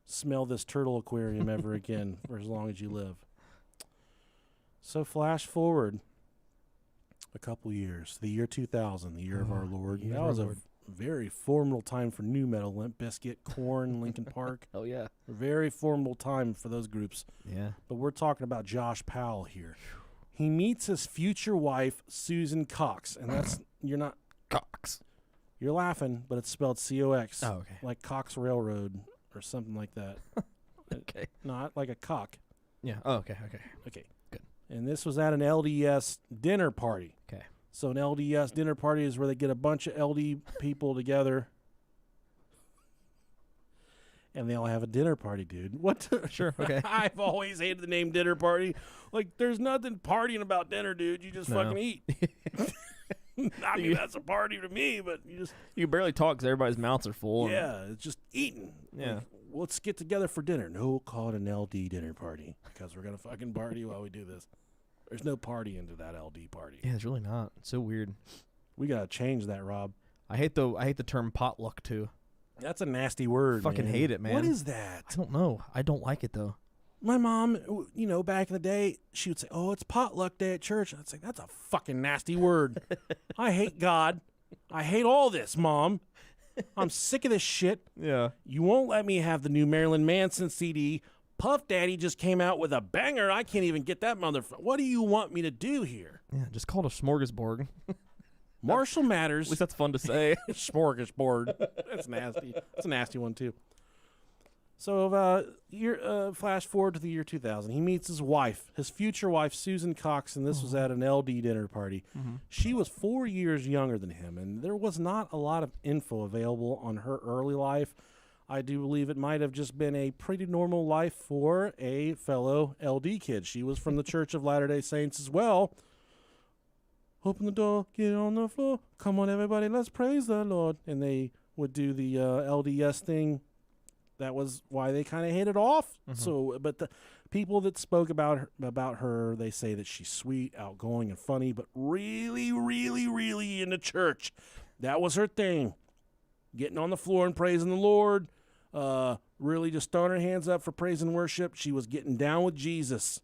[SPEAKER 2] smell this turtle aquarium ever again for as long as you live. So flash forward a couple years, the year 2000, the year of our Lord. That was a very formidable time for nu metal, Limp Bizkit, Korn, Linkin Park.
[SPEAKER 1] Oh, yeah.
[SPEAKER 2] A very formidable time for those groups.
[SPEAKER 1] Yeah.
[SPEAKER 2] But we're talking about Josh Powell here. He meets his future wife, Susan Cox, and that's, you're not...
[SPEAKER 1] Cox.
[SPEAKER 2] You're laughing, but it's spelled C-O-X.
[SPEAKER 1] Oh, okay.
[SPEAKER 2] Like Cox Railroad or something like that.
[SPEAKER 1] Okay.
[SPEAKER 2] Not like a cock.
[SPEAKER 1] Yeah. Oh, okay.
[SPEAKER 2] Okay.
[SPEAKER 1] Good.
[SPEAKER 2] And this was at an LDS dinner party.
[SPEAKER 1] Okay.
[SPEAKER 2] So an LDS dinner party is where they get a bunch of LD people together. and they all have a dinner party, dude. What?
[SPEAKER 1] Sure, okay.
[SPEAKER 2] I've always hated the name dinner party. Like, there's nothing partying about dinner, dude. You just fucking eat. I mean, that's a party to me, but you
[SPEAKER 1] can barely talk because everybody's mouths are full.
[SPEAKER 2] Yeah, it's just eating.
[SPEAKER 1] Yeah.
[SPEAKER 2] Like, let's get together for dinner. No, we'll call it an LD dinner party because we're going to fucking party while we do this. There's no party into that LD party.
[SPEAKER 1] Yeah, it's really not. It's so weird.
[SPEAKER 2] We got to change that, Rob.
[SPEAKER 1] I hate the term potluck, too.
[SPEAKER 2] That's a nasty word,
[SPEAKER 1] Fucking hate it, man.
[SPEAKER 2] What is that?
[SPEAKER 1] I don't know. I don't like it, though.
[SPEAKER 2] My mom, you know, back in the day, she would say, oh, it's potluck day at church. I'd say, that's a fucking nasty word. I hate God. I hate all this, Mom. I'm sick of this shit.
[SPEAKER 1] Yeah.
[SPEAKER 2] You won't let me have the new Marilyn Manson CD. Puff Daddy just came out with a banger. I can't even get that motherfucker. What do you want me to do here?
[SPEAKER 1] Yeah, just call it a smorgasbord.
[SPEAKER 2] Marshall Matters.
[SPEAKER 1] At least that's fun to say.
[SPEAKER 2] Smorgasbord. That's nasty. That's a nasty one, too. So, flash forward to the year 2000. He meets his wife, his future wife, Susan Cox, and this was at an LD dinner party. Mm-hmm. She was 4 years younger than him, and there was not a lot of info available on her early life. I do believe it might have just been a pretty normal life for a fellow LD kid. She was from the Church of Latter-day Saints as well. Open the door, get on the floor. Come on, everybody, let's praise the Lord. And they would do the LDS thing. That was why they kind of hit it off. Mm-hmm. So, but the people that spoke about her, they say that she's sweet, outgoing, and funny, but really, really, really into church. That was her thing. Getting on the floor and praising the Lord. Really just throwing her hands up for praise and worship. She was getting down with Jesus.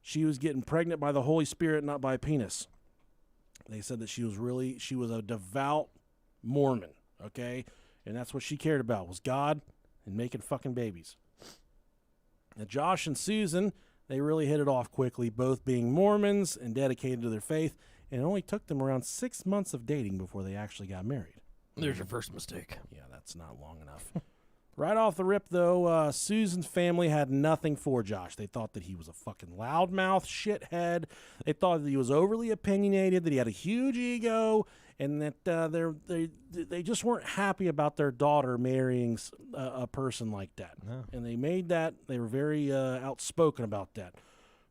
[SPEAKER 2] She was getting pregnant by the Holy Spirit, not by a penis. They said that she was a devout Mormon, okay? And that's what she cared about, was God and making fucking babies. Now, Josh and Susan, they really hit it off quickly, both being Mormons and dedicated to their faith, and it only took them around 6 months of dating before they actually got married.
[SPEAKER 1] There's your first mistake.
[SPEAKER 2] Yeah, that's not long enough. Right off the rip, though, Susan's family had nothing for Josh. They thought that he was a fucking loudmouth shithead. They thought that he was overly opinionated, that he had a huge ego, and that they just weren't happy about their daughter marrying a person like that. No. And they were very outspoken about that.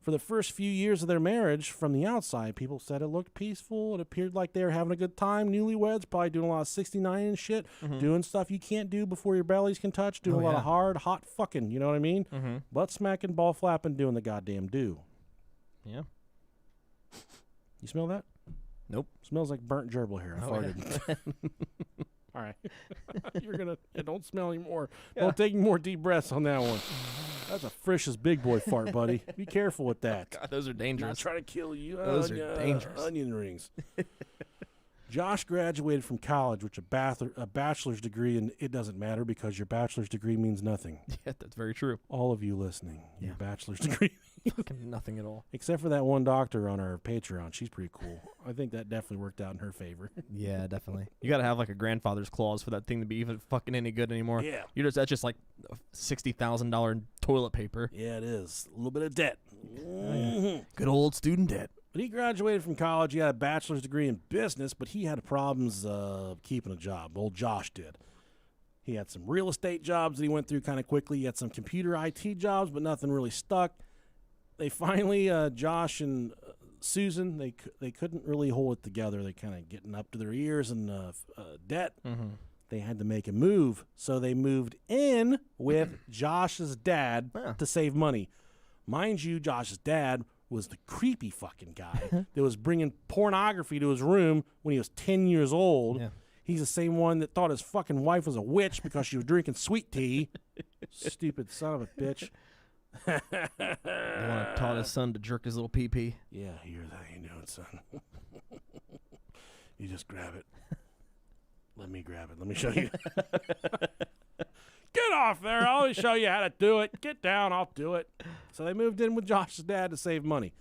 [SPEAKER 2] For the first few years of their marriage, from the outside, people said it looked peaceful. It appeared like they were having a good time. Newlyweds, probably doing a lot of 69 and shit, doing stuff you can't do before your bellies can touch, doing a lot of hard, hot fucking, you know what I mean? Mm-hmm. Butt smacking, ball flapping, doing the goddamn do.
[SPEAKER 1] Yeah.
[SPEAKER 2] You smell that?
[SPEAKER 1] Nope.
[SPEAKER 2] Smells like burnt gerbil hair. I farted. Yeah. All right. You're going to... don't smell anymore. Yeah. Don't take any more deep breaths on that one. That's a fresh as big boy fart, buddy. Be careful with that.
[SPEAKER 1] God, those are dangerous.
[SPEAKER 2] Not trying to kill you.
[SPEAKER 1] Those are dangerous.
[SPEAKER 2] Onion rings. Josh graduated from college with a bachelor's degree, and it doesn't matter because your bachelor's degree means nothing.
[SPEAKER 1] Yeah, that's very true.
[SPEAKER 2] All of you listening, your bachelor's degree.
[SPEAKER 1] Fucking nothing at all.
[SPEAKER 2] Except for that one doctor on our Patreon. She's pretty cool. I think that definitely worked out in her favor.
[SPEAKER 1] Yeah, definitely. You got to have like a grandfather's clause for that thing to be even fucking any good anymore.
[SPEAKER 2] Yeah.
[SPEAKER 1] That's just like $60,000 toilet paper.
[SPEAKER 2] Yeah, it is. A little bit of debt.
[SPEAKER 1] Mm-hmm. Good old student debt.
[SPEAKER 2] But he graduated from college. He had a bachelor's degree in business, but he had problems keeping a job. Old Josh did. He had some real estate jobs that he went through kind of quickly. He had some computer IT jobs, but nothing really stuck. They finally, Josh and Susan, they couldn't really hold it together. They kind of getting up to their ears in debt. Mm-hmm. They had to make a move, so they moved in with Josh's dad to save money. Mind you, Josh's dad was the creepy fucking guy that was bringing pornography to his room when he was 10 years old. Yeah. He's the same one that thought his fucking wife was a witch because she was drinking sweet tea. Stupid son of a bitch.
[SPEAKER 1] You want to taught his son to jerk his little pee-pee?
[SPEAKER 2] Yeah, here's how you doing, son. You just grab it. Let me grab it. Let me show you. Get off there. I'll show you how to do it. Get down. I'll do it. So they moved in with Josh's dad to save money.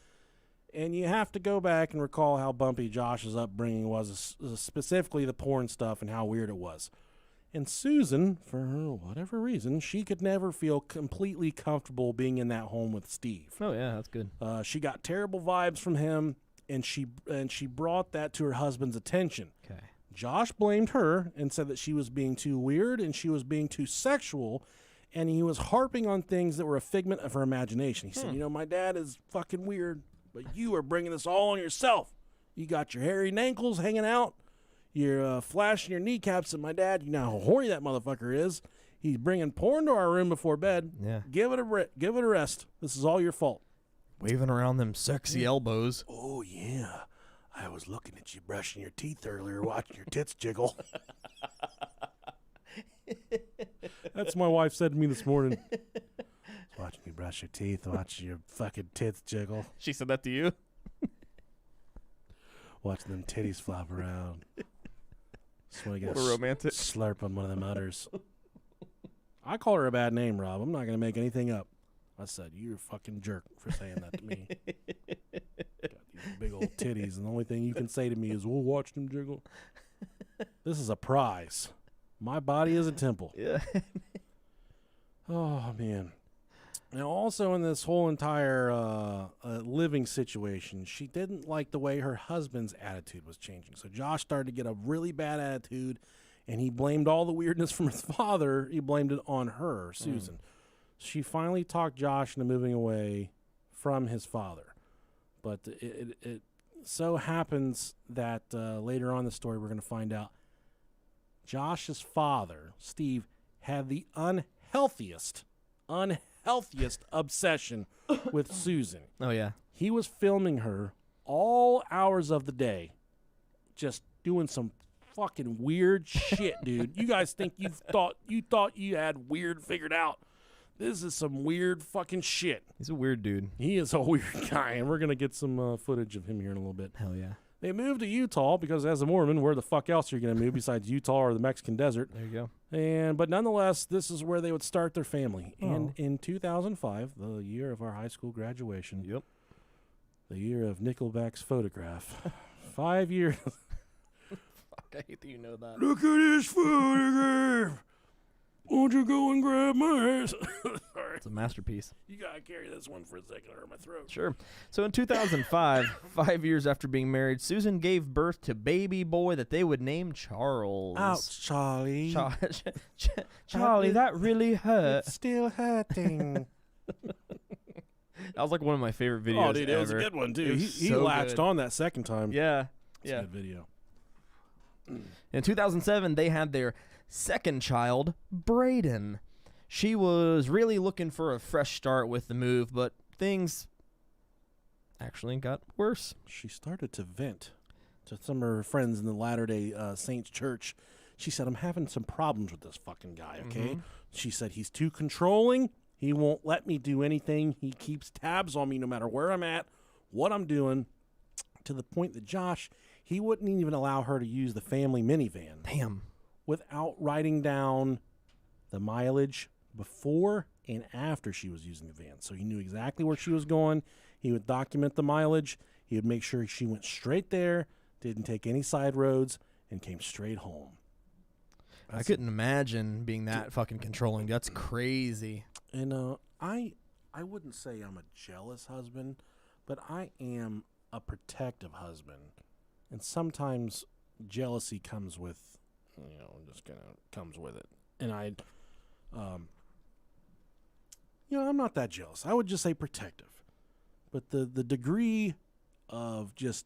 [SPEAKER 2] And you have to go back and recall how bumpy Josh's upbringing was, specifically the porn stuff and how weird it was. And Susan, for whatever reason, she could never feel completely comfortable being in that home with Steve.
[SPEAKER 1] Oh, yeah, that's good.
[SPEAKER 2] She got terrible vibes from him, and she brought that to her husband's attention.
[SPEAKER 1] Okay.
[SPEAKER 2] Josh blamed her and said that she was being too weird and she was being too sexual, and he was harping on things that were a figment of her imagination. He said, my dad is fucking weird, but you are bringing this all on yourself. You got your hairy ankles hanging out. You're flashing your kneecaps at my dad. You know how horny that motherfucker is. He's bringing porn to our room before bed.
[SPEAKER 1] Yeah.
[SPEAKER 2] Give it a rest. This is all your fault.
[SPEAKER 1] Waving around them sexy elbows.
[SPEAKER 2] Oh, yeah. I was looking at you brushing your teeth earlier, watching your tits jiggle. That's what my wife said to me this morning. Watching you brush your teeth, watching your fucking tits jiggle.
[SPEAKER 1] She said that to you?
[SPEAKER 2] Watching them titties flop around.
[SPEAKER 1] What a romantic.
[SPEAKER 2] Slurp on one of them udders. I call her a bad name, Rob. I'm not going to make anything up. I said, you're a fucking jerk for saying that to me. Got these big old titties, and the only thing you can say to me is, we'll watch them jiggle. This is a prize. My body is a temple.
[SPEAKER 1] Yeah.
[SPEAKER 2] Oh, man. Now, also in this whole entire living situation, she didn't like the way her husband's attitude was changing. So Josh started to get a really bad attitude, and he blamed all the weirdness from his father. He blamed it on her, Susan. She finally talked Josh into moving away from his father. But it so happens that later on in the story, we're going to find out Josh's father, Steve, had the unhealthiest obsession with Susan.
[SPEAKER 1] Oh, yeah.
[SPEAKER 2] He was filming her all hours of the day, just doing some fucking weird shit, dude. You guys think you thought you had weird figured out. This is some weird fucking shit.
[SPEAKER 1] He's a weird dude.
[SPEAKER 2] He is a weird guy, and we're going to get some footage of him here in a little bit.
[SPEAKER 1] Hell yeah.
[SPEAKER 2] They moved to Utah because as a Mormon, where the fuck else are you going to move besides Utah or the Mexican desert?
[SPEAKER 1] There you
[SPEAKER 2] go. But nonetheless, this is where they would start their family. Oh. And in 2005, the year of our high school graduation,
[SPEAKER 1] yep,
[SPEAKER 2] the year of Nickelback's Photograph, 5 years.
[SPEAKER 1] Fuck, I hate that you know that.
[SPEAKER 2] Look at this photograph. Won't you go and grab my ass?
[SPEAKER 1] It's a masterpiece.
[SPEAKER 2] You got to carry this one for a second. It hurt my throat.
[SPEAKER 1] Sure. So in 2005, 5 years after being married, Susan gave birth to baby boy that they would name Charles.
[SPEAKER 2] Ouch, Charlie.
[SPEAKER 1] Charlie, that really hurt.
[SPEAKER 2] It's still hurting.
[SPEAKER 1] That was like one of my favorite videos
[SPEAKER 2] Oh, dude,
[SPEAKER 1] ever.
[SPEAKER 2] it was a good one, too. He
[SPEAKER 1] so
[SPEAKER 2] latched
[SPEAKER 1] good.
[SPEAKER 2] on that second time.
[SPEAKER 1] Yeah.
[SPEAKER 2] It's a good video.
[SPEAKER 1] In 2007, they had their second child, Brayden. She was really looking for a fresh start with the move, but things actually got worse.
[SPEAKER 2] She started to vent to some of her friends in the Latter-day Saints church. She said, I'm having some problems with this fucking guy, okay? Mm-hmm. She said, he's too controlling. He won't let me do anything. He keeps tabs on me no matter where I'm at, what I'm doing, to the point that Josh, he wouldn't even allow her to use the family minivan.
[SPEAKER 1] Damn.
[SPEAKER 2] Without writing down the mileage before and after she was using the van. So he knew exactly where she was going. He would document the mileage. He would make sure she went straight there, didn't take any side roads, and came straight home.
[SPEAKER 1] I couldn't imagine being that fucking controlling. That's crazy.
[SPEAKER 2] And I wouldn't say I'm a jealous husband, but I am a protective husband. And sometimes jealousy comes with, just kind of comes with it. And I'm not that jealous. I would just say protective. But the degree of just,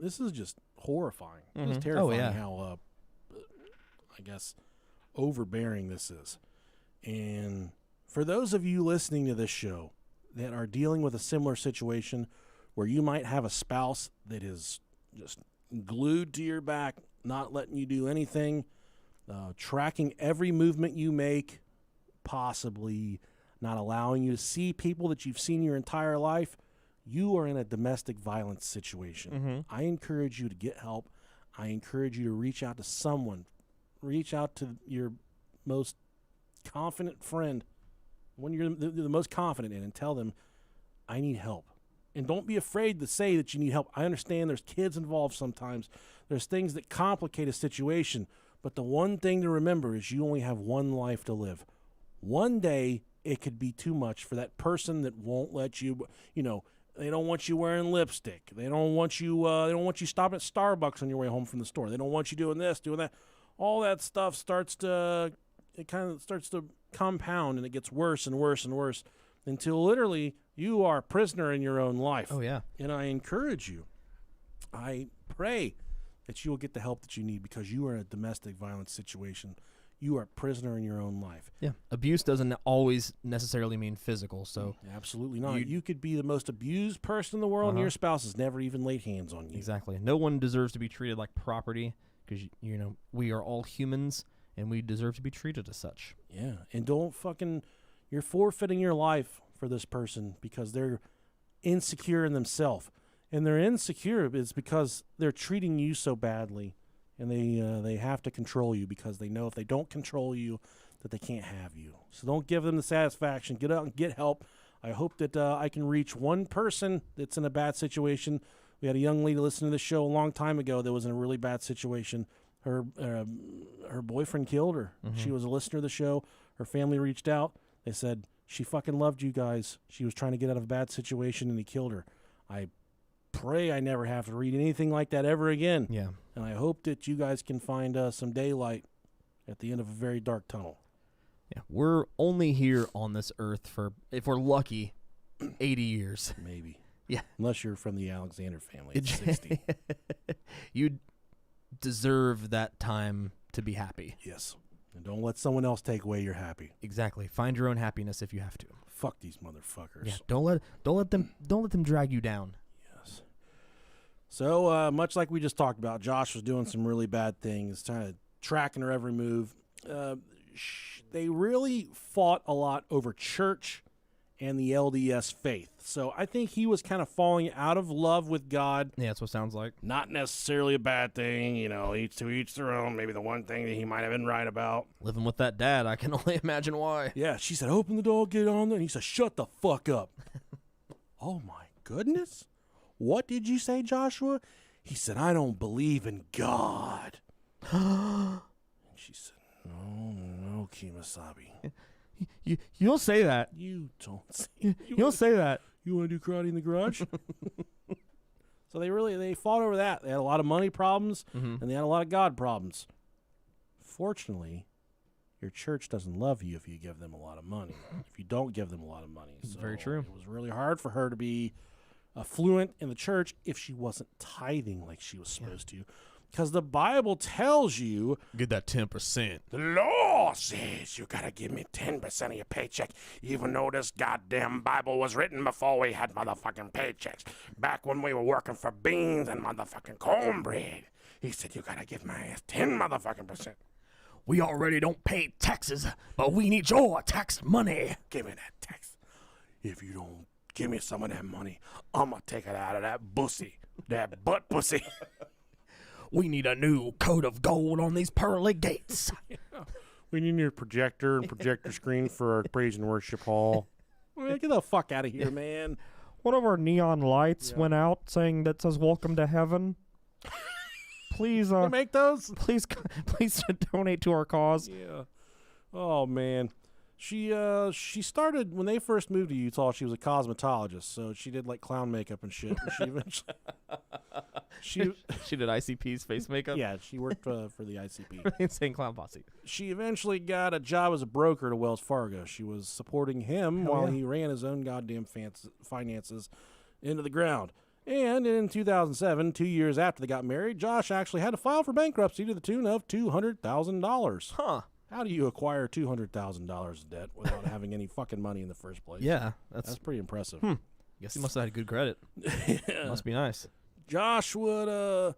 [SPEAKER 2] this is just horrifying.
[SPEAKER 1] Mm-hmm.
[SPEAKER 2] It's terrifying how, I guess, overbearing this is. And for those of you listening to this show that are dealing with a similar situation where you might have a spouse that is just glued to your back, not letting you do anything, tracking every movement you make, possibly not allowing you to see people that you've seen your entire life, you are in a domestic violence situation.
[SPEAKER 1] Mm-hmm.
[SPEAKER 2] I encourage you to get help. I encourage you to reach out to someone. Reach out to your most confident friend, when you're the most confident in, and tell them, I need help. And don't be afraid to say that you need help. I understand there's kids involved sometimes. There's things that complicate a situation. But the one thing to remember is you only have one life to live. One day, it could be too much for that person that won't let you, They don't want you wearing lipstick. They don't want you. They don't want you stopping at Starbucks on your way home from the store. They don't want you doing this, doing that. All that stuff starts to compound, and it gets worse and worse and worse until literally you are a prisoner in your own life.
[SPEAKER 1] Oh yeah.
[SPEAKER 2] And I encourage you. I pray that you will get the help that you need, because you are in a domestic violence situation. You are a prisoner in your own life.
[SPEAKER 1] Yeah. Abuse doesn't always necessarily mean physical, so.
[SPEAKER 2] Absolutely not. You could be the most abused person in the world, and your spouse has never even laid hands on you.
[SPEAKER 1] Exactly. No one deserves to be treated like property, because, we are all humans, and we deserve to be treated as such.
[SPEAKER 2] Yeah. And you're forfeiting your life for this person because they're insecure in themselves. And they're insecure is because they're treating you so badly, and they have to control you because they know if they don't control you, that they can't have you. So don't give them the satisfaction. Get out and get help. I hope that I can reach one person that's in a bad situation. We had a young lady listen to the show a long time ago that was in a really bad situation. Her boyfriend killed her. Mm-hmm. She was a listener to the show. Her family reached out. They said she fucking loved you guys. She was trying to get out of a bad situation, and he killed her. I pray I never have to read anything like that ever again.
[SPEAKER 1] Yeah.
[SPEAKER 2] And I hope that you guys can find some daylight at the end of a very dark tunnel.
[SPEAKER 1] Yeah. We're only here on this earth for, if we're lucky, 80 years.
[SPEAKER 2] Maybe.
[SPEAKER 1] Yeah.
[SPEAKER 2] Unless you're from the Alexander family at 60.
[SPEAKER 1] You deserve that time to be happy.
[SPEAKER 2] Yes. And don't let someone else take away your happy.
[SPEAKER 1] Exactly. Find your own happiness if you have to.
[SPEAKER 2] Fuck these motherfuckers.
[SPEAKER 1] Yeah. Don't let them drag you down.
[SPEAKER 2] So, much like we just talked about, Josh was doing some really bad things, trying to tracking her every move. They really fought a lot over church and the LDS faith. So I think he was kind of falling out of love with God.
[SPEAKER 1] Yeah, that's what it sounds like.
[SPEAKER 2] Not necessarily a bad thing, each to each their own. Maybe the one thing that he might have been right about.
[SPEAKER 1] Living with that dad, I can only imagine why.
[SPEAKER 2] Yeah, she said, open the door, get on there. And he said, shut the fuck up. Oh, my goodness. What did you say, Joshua? He said, I don't believe in God. And she said, no, Kimasabi.
[SPEAKER 1] You don't say that.
[SPEAKER 2] You don't say
[SPEAKER 1] You don't say that.
[SPEAKER 2] You want to do karate in the garage? So they fought over that. They had a lot of money problems, and they had a lot of God problems. Fortunately, your church doesn't love you if you give them a lot of money, if you don't give them a lot of money. So
[SPEAKER 1] very true.
[SPEAKER 2] It was really hard for her to be fluent in the church if she wasn't tithing like she was supposed to. Because the Bible tells you,
[SPEAKER 1] get that 10%.
[SPEAKER 2] The law says you got to give me 10% of your paycheck, even though this goddamn Bible was written before we had motherfucking paychecks. Back when we were working for beans and motherfucking cornbread. He said, you got to give my ass 10 motherfucking percent.
[SPEAKER 1] We already don't pay taxes, but we need your tax money.
[SPEAKER 2] Give me that tax. If you don't give me some of that money, I'm going to take it out of that pussy, that butt pussy.
[SPEAKER 1] We need a new coat of gold on these pearly gates.
[SPEAKER 2] Yeah. We need a projector and projector screen for our praise and worship hall. Man, get the fuck out of here, man.
[SPEAKER 1] One of our neon lights went out saying that says welcome to heaven. Please
[SPEAKER 2] make those?
[SPEAKER 1] Please donate to our cause.
[SPEAKER 2] Yeah. Oh man. She started when they first moved to Utah. She was a cosmetologist, so she did like clown makeup and shit. And she eventually
[SPEAKER 1] she did ICP's face makeup.
[SPEAKER 2] Yeah, she worked for the ICP.
[SPEAKER 1] Insane Clown Posse.
[SPEAKER 2] She eventually got a job as a broker to Wells Fargo. She was supporting him while he ran his own goddamn finances into the ground. And in 2007, 2 years after they got married, Josh actually had to file for bankruptcy to the tune of $200,000.
[SPEAKER 1] Huh.
[SPEAKER 2] How do you acquire $200,000 in debt without having any fucking money in the first place?
[SPEAKER 1] Yeah,
[SPEAKER 2] that's pretty impressive.
[SPEAKER 1] Guess he must have had good credit. Yeah. Must be nice.
[SPEAKER 2] Josh would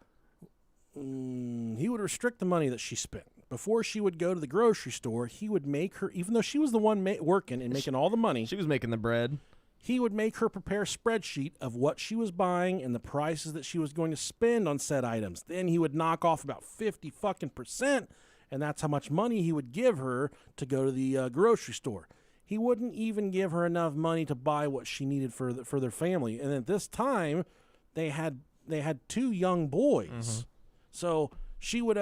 [SPEAKER 2] he would restrict the money that she spent. Before she would go to the grocery store, he would make her, even though she was the one working and making all the money.
[SPEAKER 1] She was making the bread.
[SPEAKER 2] He would make her prepare a spreadsheet of what she was buying and the prices that she was going to spend on said items. Then he would knock off about 50%, and that's how much money he would give her to go to the grocery store. He wouldn't even give her enough money to buy what she needed for their family. And at this time, they had 2 young boys. So she would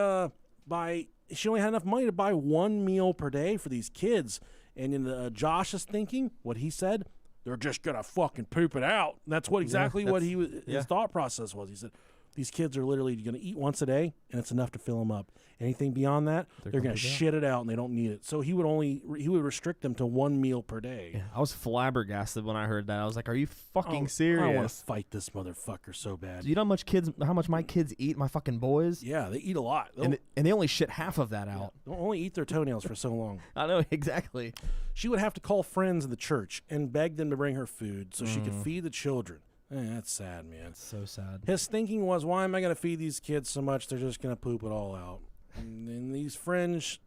[SPEAKER 2] she only had enough money to buy 1 meal per day for these kids. And in Josh's thinking, what he said, they're just gonna fucking poop it out. And that's what exactly what his thought process was. He said, these kids are literally going to eat once a day, and it's enough to fill them up. Anything beyond that, they're going to shit it out, and they don't need it. So he would restrict them to 1 meal per day.
[SPEAKER 1] Yeah, I was flabbergasted when I heard that. I was like, "Are you fucking serious?"
[SPEAKER 2] I want to fight this motherfucker so bad.
[SPEAKER 1] Do you know how much my kids eat? My fucking boys.
[SPEAKER 2] Yeah, they eat a lot,
[SPEAKER 1] and they only shit half of that out.
[SPEAKER 2] They'll only eat their toenails for so long.
[SPEAKER 1] I know exactly.
[SPEAKER 2] She would have to call friends in the church and beg them to bring her food so she could feed the children. That's sad, man.
[SPEAKER 1] It's so sad.
[SPEAKER 2] His thinking was, why am I going to feed these kids so much they're just going to poop it all out? And these friends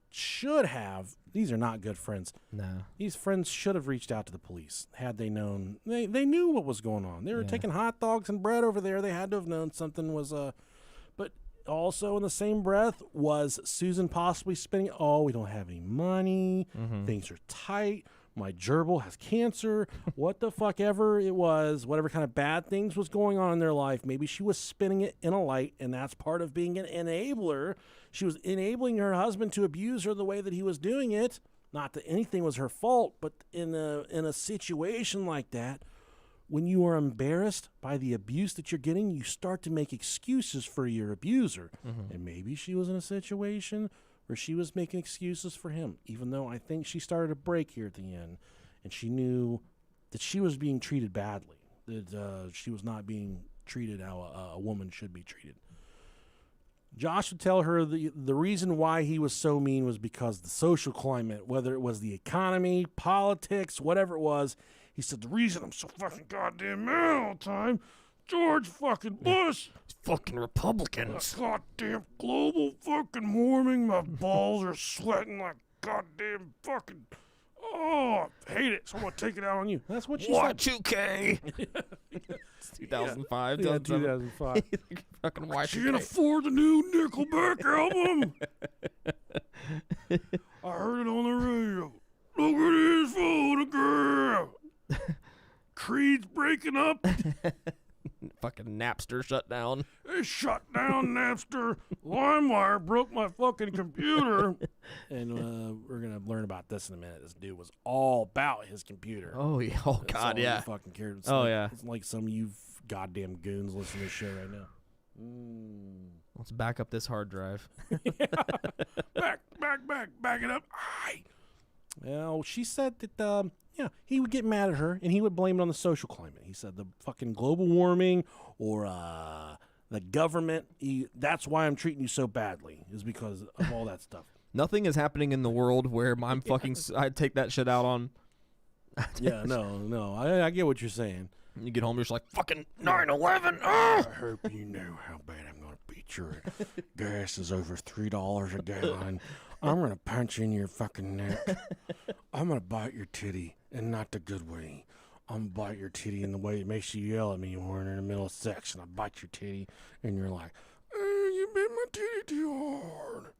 [SPEAKER 2] should have. These are not good friends.
[SPEAKER 1] No.
[SPEAKER 2] These friends should have reached out to the police had they known. They knew what was going on. They were taking hot dogs and bread over there. They had to have known something was But also in the same breath, was Susan possibly spending, we don't have any money. Things are tight. My gerbil has cancer, what the fuck ever it was, whatever kind of bad things was going on in their life. Maybe she was spinning it in a light, and that's part of being an enabler. She was enabling her husband to abuse her the way that he was doing it. Not that anything was her fault, but in a situation like that, when you are embarrassed by the abuse that you're getting, you start to make excuses for your abuser. And maybe she was in a situation where she was making excuses for him, even though I think she started to break here at the end, and she knew that she was being treated badly, that she was not being treated how a woman should be treated. Josh would tell her the reason why he was so mean was because the social climate, whether it was the economy, politics, whatever it was. He said, the reason I'm so fucking goddamn mad all the time, George fucking Bush.
[SPEAKER 1] Fucking Republicans.
[SPEAKER 2] Goddamn global fucking warming. My balls are sweating like goddamn fucking. I hate it. So I'm going to take it out on you. That's what she said.
[SPEAKER 1] Y2K. It's 2005.
[SPEAKER 2] Yeah, 2005.
[SPEAKER 1] Fucking Y2K.
[SPEAKER 2] Can't afford the new Nickelback album. I heard it on the radio. Look at his photograph. Creed's breaking up.
[SPEAKER 1] Fucking Napster shut down.
[SPEAKER 2] They shut down Napster. LimeWire broke my fucking computer. And we're going to learn about this in a minute. This dude was all about his computer.
[SPEAKER 1] Oh, yeah. Oh,
[SPEAKER 2] That's
[SPEAKER 1] God,
[SPEAKER 2] all
[SPEAKER 1] yeah.
[SPEAKER 2] He fucking cared. It's It's like some of you goddamn goons listening to this show right now.
[SPEAKER 1] Let's back up this hard drive.
[SPEAKER 2] Back it up. Aye. Well, she said that, he would get mad at her, and he would blame it on the social climate. He said the fucking global warming or the government, that's why I'm treating you so badly, is because of all that stuff.
[SPEAKER 1] Nothing is happening in the world where I'm fucking, I take that shit out on.
[SPEAKER 2] I get what you're saying.
[SPEAKER 1] You get home, you're just like, fucking 9/11.
[SPEAKER 2] I hope you know how bad I'm going to beat your gas is over $3 a gallon. I'm going to punch you in your fucking neck. I'm going to bite your titty, and not the good way. I'm going to bite your titty in the way it makes you yell at me when we're in the middle of sex, and I bite your titty, and you're like, you bit my titty too hard.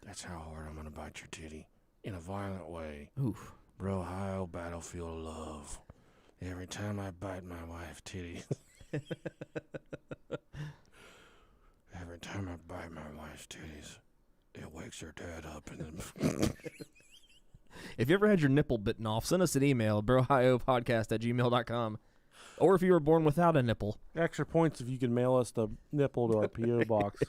[SPEAKER 2] That's how hard I'm going to bite your titty, in a violent way.
[SPEAKER 1] Oof.
[SPEAKER 2] Bro, Ohio battlefield of love. Every time I bite my wife's titties. Every time I bite my wife's titties, it wakes her dad up. And then
[SPEAKER 1] If you ever had your nipple bitten off, send us an email, brohiopodcast@gmail.com. Or if you were born without a nipple.
[SPEAKER 2] Extra points if you can mail us the nipple to our P.O. box.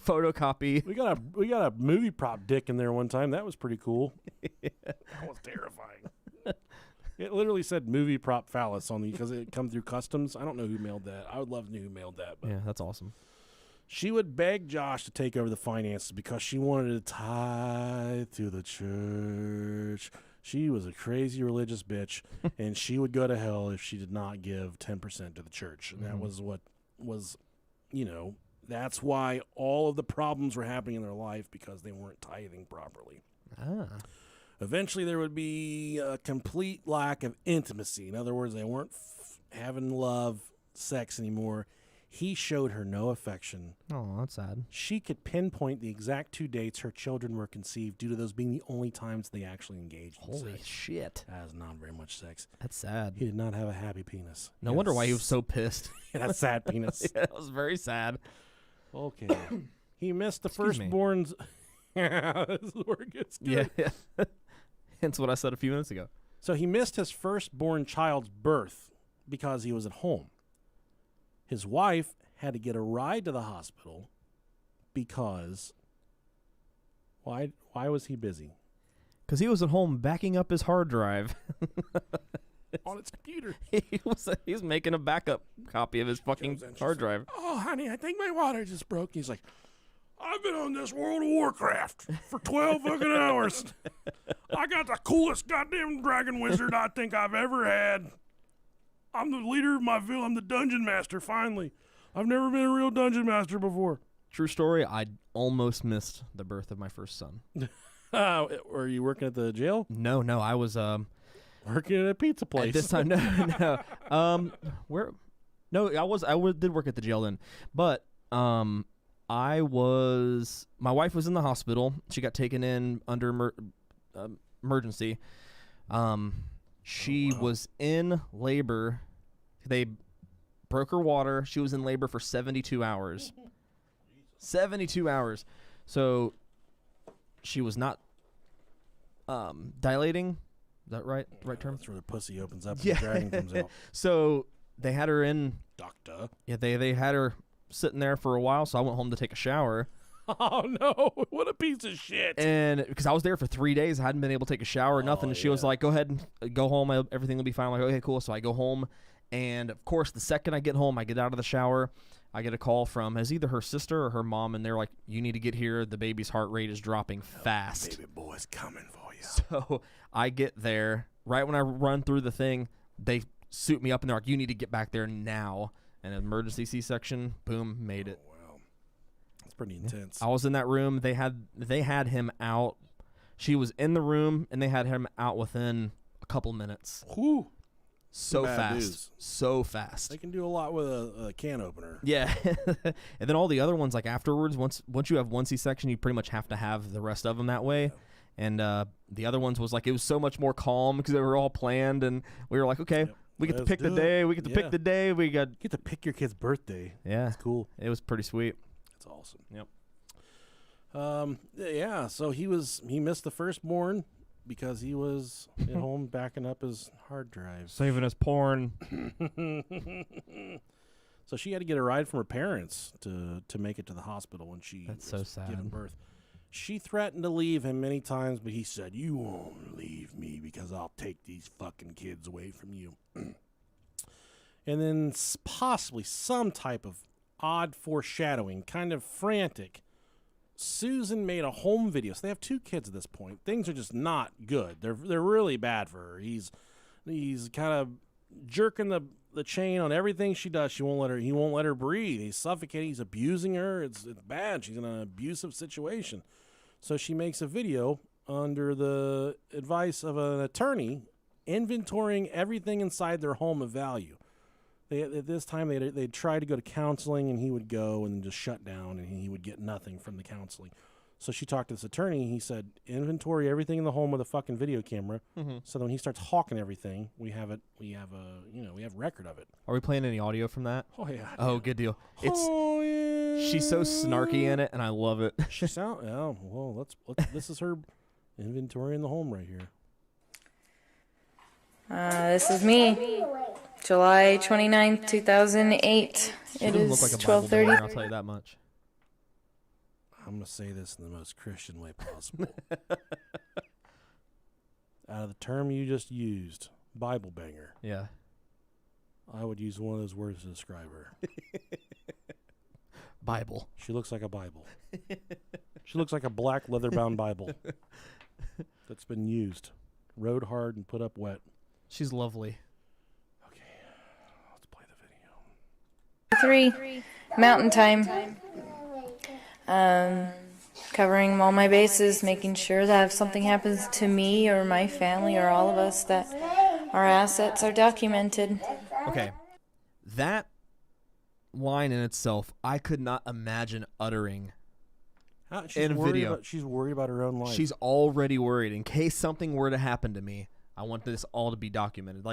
[SPEAKER 1] Photocopy.
[SPEAKER 2] We got a movie prop dick in there one time. That was pretty cool. That was terrifying. It literally said movie prop phallus on the, because it come through customs. I don't know who mailed that. I would love to know who mailed that. But
[SPEAKER 1] Yeah, that's awesome.
[SPEAKER 2] she would beg Josh to take over the finances because she wanted to tithe to the church. She was a crazy religious bitch, and she would go to hell if she did not give 10% to the church. And that was what was, that's why all of the problems were happening in their life, because they weren't tithing properly. Eventually, there would be a complete lack of intimacy. In other words, they weren't having love, sex anymore. He showed her no affection.
[SPEAKER 1] Oh, that's sad.
[SPEAKER 2] She could pinpoint the exact 2 dates her children were conceived, due to those being the only times they actually engaged in
[SPEAKER 1] Holy
[SPEAKER 2] sex.
[SPEAKER 1] shit.
[SPEAKER 2] That is not very much sex.
[SPEAKER 1] That's sad.
[SPEAKER 2] He did not have a happy penis.
[SPEAKER 1] No wonder why he was so pissed.
[SPEAKER 2] He had a sad penis.
[SPEAKER 1] Yeah, that was very sad.
[SPEAKER 2] Okay. He missed the firstborn's. This is where it gets good.
[SPEAKER 1] Yeah. Hence what I said a few minutes ago.
[SPEAKER 2] So he missed his firstborn child's birth because he was at home. His wife had to get a ride to the hospital because why was he busy?
[SPEAKER 1] Because he was at home backing up his hard drive.
[SPEAKER 2] On its computer.
[SPEAKER 1] He was making a backup copy of his fucking hard drive.
[SPEAKER 2] Oh, honey, I think my water just broke. He's like, I've been on this World of Warcraft for 12 fucking hours. I got the coolest goddamn dragon wizard I think I've ever had. I'm the leader of my village. I'm the dungeon master, finally. I've never been a real dungeon master before.
[SPEAKER 1] True story, I almost missed the birth of my first son.
[SPEAKER 2] Were you working at the jail?
[SPEAKER 1] No, I was
[SPEAKER 2] working at a pizza place.
[SPEAKER 1] At this time, no. Where? No, I did work at the jail then, but my wife was in the hospital. She got taken in under emergency. She was in labor. They broke her water. She was in labor for 72 hours. 72 hours. So she was not dilating. Is that right? Right term?
[SPEAKER 2] That's where the pussy opens up and the dragon comes out.
[SPEAKER 1] So they had her in.
[SPEAKER 2] Doctor.
[SPEAKER 1] Yeah, they had her sitting there for a while, so I went home to take a shower.
[SPEAKER 2] Oh, no. What a piece of shit.
[SPEAKER 1] And because I was there for 3 days, I hadn't been able to take a shower or nothing. And she was like, go ahead and go home. Everything will be fine. I'm like, okay, cool. So I go home. And, of course, the second I get home, I get out of the shower. I get a call from either her sister or her mom, and they're like, you need to get here. The baby's heart rate is dropping fast.
[SPEAKER 2] Baby boy's coming for you.
[SPEAKER 1] So I get there. Right when I run through the thing, they suit me up, and they're like, you need to get back there now. And an emergency C-section, boom, made it.
[SPEAKER 2] Wow. That's pretty intense.
[SPEAKER 1] I was in that room. They had him out. She was in the room, and they had him out within a couple minutes.
[SPEAKER 2] Whew.
[SPEAKER 1] So
[SPEAKER 2] Bad
[SPEAKER 1] fast.
[SPEAKER 2] news.
[SPEAKER 1] So fast.
[SPEAKER 2] They can do a lot with a can opener.
[SPEAKER 1] Yeah. And then all the other ones, like afterwards, once you have one C-section, you pretty much have to have the rest of them that way. Yeah. And the other ones was like, it was so much more calm because they were all planned, and we were like, okay, we get to pick the day. We get to pick the day. We get
[SPEAKER 2] to pick your kid's birthday.
[SPEAKER 1] Yeah.
[SPEAKER 2] That's cool.
[SPEAKER 1] It was pretty sweet.
[SPEAKER 2] That's awesome.
[SPEAKER 1] Yep.
[SPEAKER 2] Yeah, so he missed the firstborn because he was at home backing up his hard drive.
[SPEAKER 1] Saving his porn.
[SPEAKER 2] So she had to get a ride from her parents to make it to the hospital when she was giving birth. She threatened to leave him many times, but he said, you won't leave me because I'll take these fucking kids away from you. And then possibly some type of odd foreshadowing, kind of frantic, Susan made a home video. So they have 2 kids at this point. Things are just not good. They're really bad for her. He's kind of jerking the chain on everything she does. He won't let her breathe. He's suffocating. He's abusing her. It's bad. She's in an abusive situation. So she makes a video under the advice of an attorney inventorying everything inside their home of value. At this time, they'd try to go to counseling, and he would go and just shut down, and he would get nothing from the counseling. So she talked to this attorney. He said, inventory everything in the home with a fucking video camera. Mm-hmm. So that when he starts hawking everything, we have record of it.
[SPEAKER 1] Are we playing any audio from that?
[SPEAKER 2] Oh, yeah.
[SPEAKER 1] Oh, good deal.
[SPEAKER 2] Yeah.
[SPEAKER 1] She's so snarky in it, and I love it.
[SPEAKER 2] This is her inventory in the home right here.
[SPEAKER 3] This is me. July 29th, 2008. It is 12:30.
[SPEAKER 1] I'll tell you that much.
[SPEAKER 2] I'm going to say this in the most Christian way possible. Out of the term you just used, Bible banger.
[SPEAKER 1] Yeah.
[SPEAKER 2] I would use one of those words to describe her.
[SPEAKER 1] Bible.
[SPEAKER 2] She looks like a Bible. She looks like a black leather-bound Bible that's been used, rode hard and put up wet.
[SPEAKER 1] She's lovely.
[SPEAKER 2] Okay, let's play the video.
[SPEAKER 3] 3, mountain time. Covering all my bases, making sure that if something happens to me or my family or all of us, that our assets are documented.
[SPEAKER 1] Okay, that line in itself, I could not imagine uttering in a video.
[SPEAKER 2] She's worried about her own life.
[SPEAKER 1] She's already worried in case something were to happen to me. I want this all to be documented.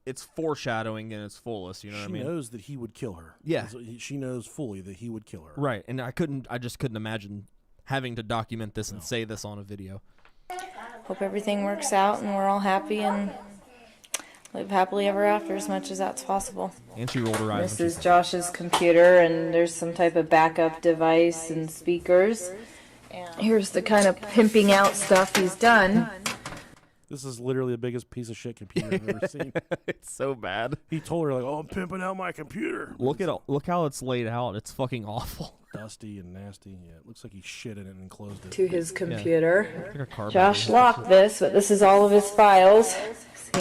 [SPEAKER 1] It's foreshadowing in its fullest. You know what I mean?
[SPEAKER 2] She knows that he would kill her.
[SPEAKER 1] Yeah,
[SPEAKER 2] she knows fully that he would kill her.
[SPEAKER 1] Right, and I just couldn't imagine having to document this and say this on a video.
[SPEAKER 3] hope everything works out and we're all happy and live happily ever after as much as that's possible.
[SPEAKER 1] And she rolled her eyes.
[SPEAKER 3] This is Josh's computer, and there's some type of backup device and speakers. Here's the kind of pimping out stuff he's done.
[SPEAKER 2] This is literally the biggest piece of shit computer I've ever seen.
[SPEAKER 1] It's so bad.
[SPEAKER 2] He told her, like, "Oh, I'm pimping out my computer."
[SPEAKER 1] Look how it's laid out. It's fucking awful.
[SPEAKER 2] Dusty and nasty. Yeah, it looks like he shit in it and closed it.
[SPEAKER 3] To his computer.
[SPEAKER 1] Like
[SPEAKER 3] Josh locked this, but this is all of his files. See?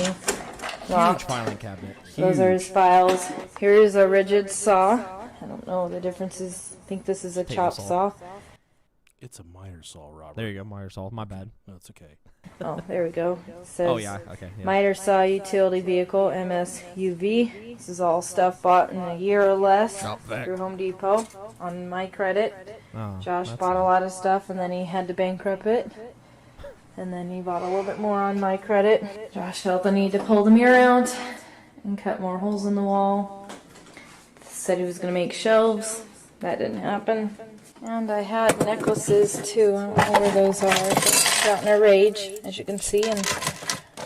[SPEAKER 3] Locked.
[SPEAKER 1] Huge filing cabinet.
[SPEAKER 3] Those are his files. Here is a rigid saw. I don't know the differences. I think this is a chop saw.
[SPEAKER 2] It's a miter saw, Robert.
[SPEAKER 1] There you go, miter saw. My bad.
[SPEAKER 2] No, it's okay.
[SPEAKER 3] Oh, there we go. It says
[SPEAKER 1] Oh yeah, okay. Yeah.
[SPEAKER 3] miter saw utility vehicle MSUV. This is all stuff bought in a year or less through Home Depot on my credit.
[SPEAKER 1] Oh,
[SPEAKER 3] Josh bought a lot of stuff and then he had to bankrupt it. And then he bought a little bit more on my credit. Josh felt the need to pull the mirror out and cut more holes in the wall. Said he was going to make shelves. That didn't happen. And I had necklaces too. I don't know where those are. Just out in a rage, as you can see, and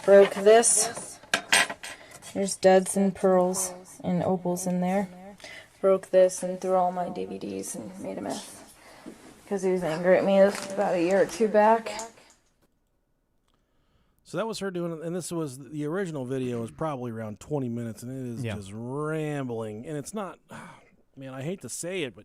[SPEAKER 3] broke this. There's studs and pearls and opals in there. Broke this and threw all my DVDs and made a mess. Because he was angry at me about a year or two back.
[SPEAKER 2] So that was her doing it, and this was the original video was probably around 20 minutes, and it is just rambling. And it's not, man, I hate to say it, but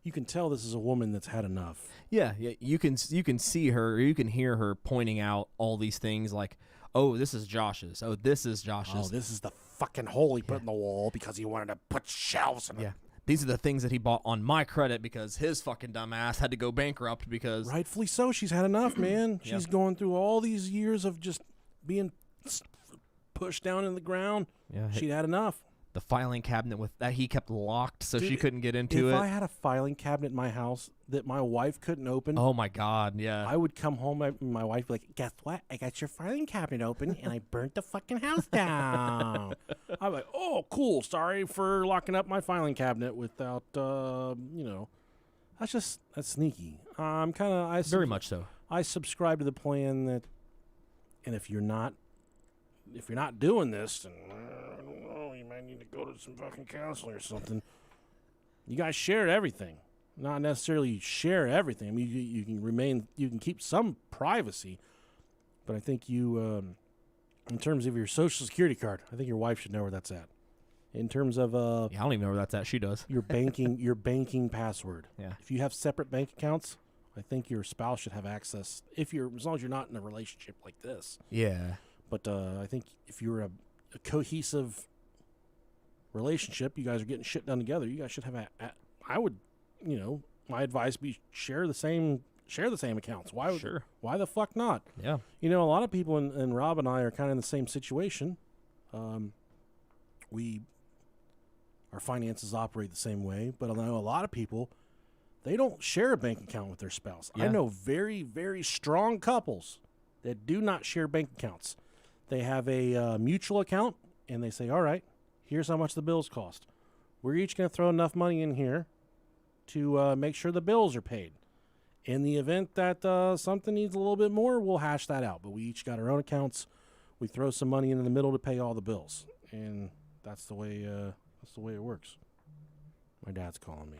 [SPEAKER 2] you can tell this is a woman that's had enough.
[SPEAKER 1] Yeah, you can see her, or you can hear her pointing out all these things like, oh, this is Josh's. Oh, this is Josh's.
[SPEAKER 2] Oh, this is the fucking hole he put in the wall because he wanted to put shelves in it.
[SPEAKER 1] Yeah. These are the things that he bought on my credit because his fucking dumbass had to go bankrupt because...
[SPEAKER 2] Rightfully so. She's had enough, man.
[SPEAKER 1] Yeah.
[SPEAKER 2] She's going through all these years of just being pushed down in the ground.
[SPEAKER 1] Yeah,
[SPEAKER 2] She'd had enough.
[SPEAKER 1] The filing cabinet with that he kept locked so
[SPEAKER 2] Dude,
[SPEAKER 1] she couldn't get into
[SPEAKER 2] if
[SPEAKER 1] it.
[SPEAKER 2] I had a filing cabinet in my house that my wife couldn't open...
[SPEAKER 1] Oh, my God, yeah.
[SPEAKER 2] I would come home and my wife would be like, guess what? I got your filing cabinet open and I burnt the fucking house down. I'm like, oh, cool. Sorry for locking up my filing cabinet without, that's sneaky. I'm kind of...
[SPEAKER 1] Very much so.
[SPEAKER 2] I subscribe to the plan that, and if you're not doing this, then, I don't know, you might need to go to some fucking counseling or something. You guys share everything. Not necessarily share everything. I mean, you can keep some privacy, but I think you, in terms of your social security card, I think your wife should know where that's at. In terms of
[SPEAKER 1] yeah, I don't even know where that's at. She does.
[SPEAKER 2] your banking password.
[SPEAKER 1] Yeah.
[SPEAKER 2] If you have separate bank accounts, I think your spouse should have access. As long as you're not in a relationship like this.
[SPEAKER 1] Yeah.
[SPEAKER 2] But I think if you're a cohesive relationship, you guys are getting shit done together. You guys should have I would, my advice be share the same accounts. Why the fuck not?
[SPEAKER 1] Yeah.
[SPEAKER 2] A lot of people and Rob and I are kind of in the same situation. Our finances operate the same way, but I know a lot of people, they don't share a bank account with their spouse.
[SPEAKER 1] Yeah.
[SPEAKER 2] I know very, very strong couples that do not share bank accounts. They have a mutual account, and they say, all right, here's how much the bills cost. We're each going to throw enough money in here to make sure the bills are paid. In the event that something needs a little bit more, we'll hash that out. But we each got our own accounts. We throw some money in the middle to pay all the bills. And that's the way it works. My dad's calling me.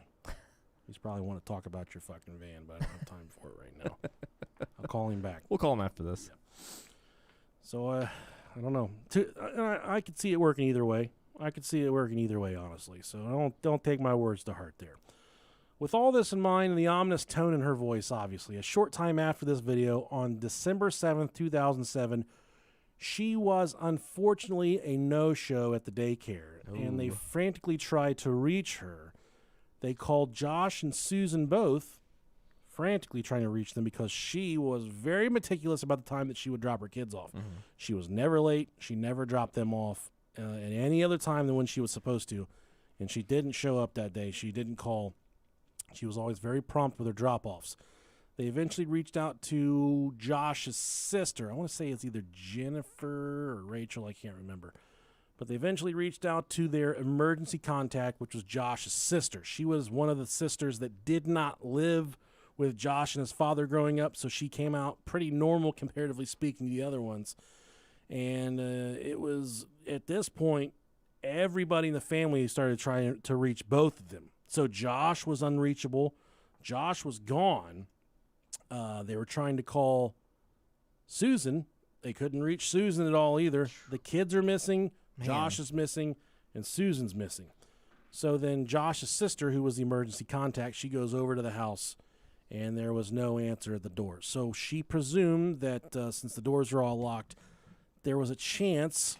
[SPEAKER 2] He's probably want to talk about your fucking van, but I don't have time for it right now. I'll call him back.
[SPEAKER 1] We'll call him after this.
[SPEAKER 2] Yeah. So, I don't know. I could see it working either way. Honestly. So don't take my words to heart there. With all this in mind and the ominous tone in her voice, obviously, a short time after this video, on December 7th, 2007, she was unfortunately a no-show at the daycare, and they frantically tried to reach her. They called Josh and Susan both, frantically trying to reach them because she was very meticulous about the time that she would drop her kids off. Mm-hmm. She was never late. She never dropped them off at any other time than when she was supposed to, and she didn't show up that day. She didn't call. She was always very prompt with her drop-offs. They eventually reached out to Josh's sister. I want to say it's either Jennifer or Rachel. I can't remember. But they eventually reached out to their emergency contact, which was Josh's sister. She was one of the sisters that did not live with Josh and his father growing up, so she came out pretty normal, comparatively speaking, to the other ones. And it was, at this point, everybody in the family started trying to reach both of them. So Josh was unreachable. Josh was gone. They were trying to call Susan. They couldn't reach Susan at all either. The kids are missing.
[SPEAKER 1] Man.
[SPEAKER 2] Josh is missing. And Susan's missing. So then Josh's sister, who was the emergency contact, she goes over to the house, and there was no answer at the door. So she presumed that since the doors were all locked, there was a chance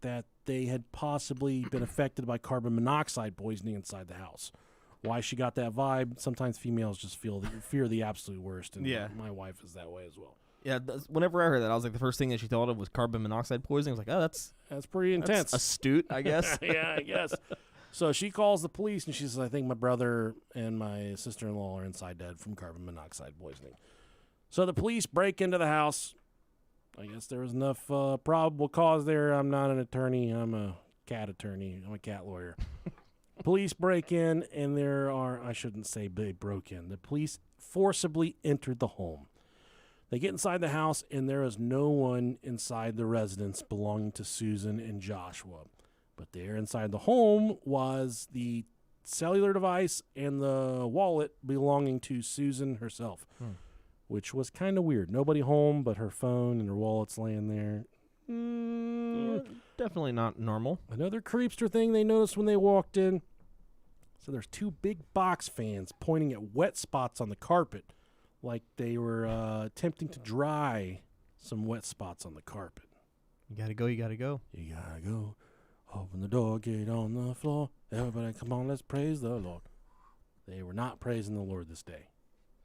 [SPEAKER 2] that they had possibly been affected by carbon monoxide poisoning inside the house. Why she got that vibe, sometimes females just fear the absolute worst, and my wife is that way as well.
[SPEAKER 1] Yeah, whenever I heard that, I was like, the first thing that she thought of was carbon monoxide poisoning. I was like, oh,
[SPEAKER 2] that's pretty intense.
[SPEAKER 1] That's astute, I guess.
[SPEAKER 2] Yeah, I guess. So she calls the police, and she says, I think my brother and my sister-in-law are inside dead from carbon monoxide poisoning. So the police break into the house. I guess there was enough probable cause there. I'm not an attorney. I'm a cat attorney. I'm a cat lawyer. Police break in, and I shouldn't say they broke in. The police forcibly entered the home. They get inside the house, and there is no one inside the residence belonging to Susan and Joshua. But there inside the home was the cellular device and the wallet belonging to Susan herself, which was kind of weird. Nobody home, but her phone and her wallet's laying there.
[SPEAKER 1] Definitely not normal.
[SPEAKER 2] Another creepster thing they noticed when they walked in. So there's two big box fans pointing at wet spots on the carpet, like they were attempting to dry some wet spots on the carpet.
[SPEAKER 1] You gotta go, you gotta go.
[SPEAKER 2] You gotta go. Open the door, get on the floor. Everybody come on, let's praise the Lord. They were not praising the Lord this day.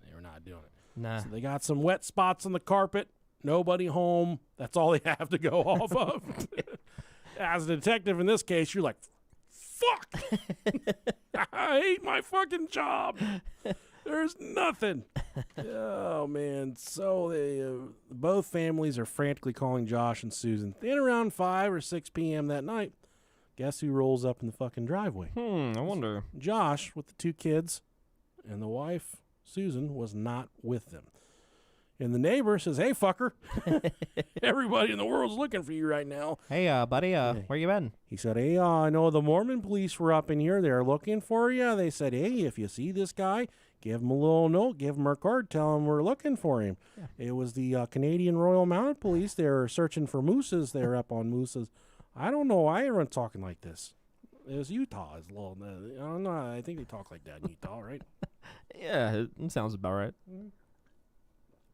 [SPEAKER 2] They were not doing it.
[SPEAKER 1] Nah.
[SPEAKER 2] So they got some wet spots on the carpet. Nobody home. That's all they have to go off of. As a detective in this case, you're like, fuck. I hate my fucking job. There's nothing. Oh, man. So they, both families are frantically calling Josh and Susan. Then around 5 or 6 p.m. that night, guess who rolls up in the fucking driveway?
[SPEAKER 1] I wonder.
[SPEAKER 2] Josh with the 2 kids, and the wife, Susan, was not with them. And the neighbor says, hey, fucker, everybody in the world's looking for you right now.
[SPEAKER 1] Hey, buddy, where you been?
[SPEAKER 2] He said, hey, I know the Mormon police were up in here. They're looking for you. They said, hey, if you see this guy, give him a little note, give him our card, tell him we're looking for him. Yeah. It was the Canadian Royal Mounted Police. They were searching for mooses. They're up on mooses. I don't know why everyone's talking like this. It was Utah. I don't know. I think they talk like that in Utah, right?
[SPEAKER 1] Yeah, it sounds about right.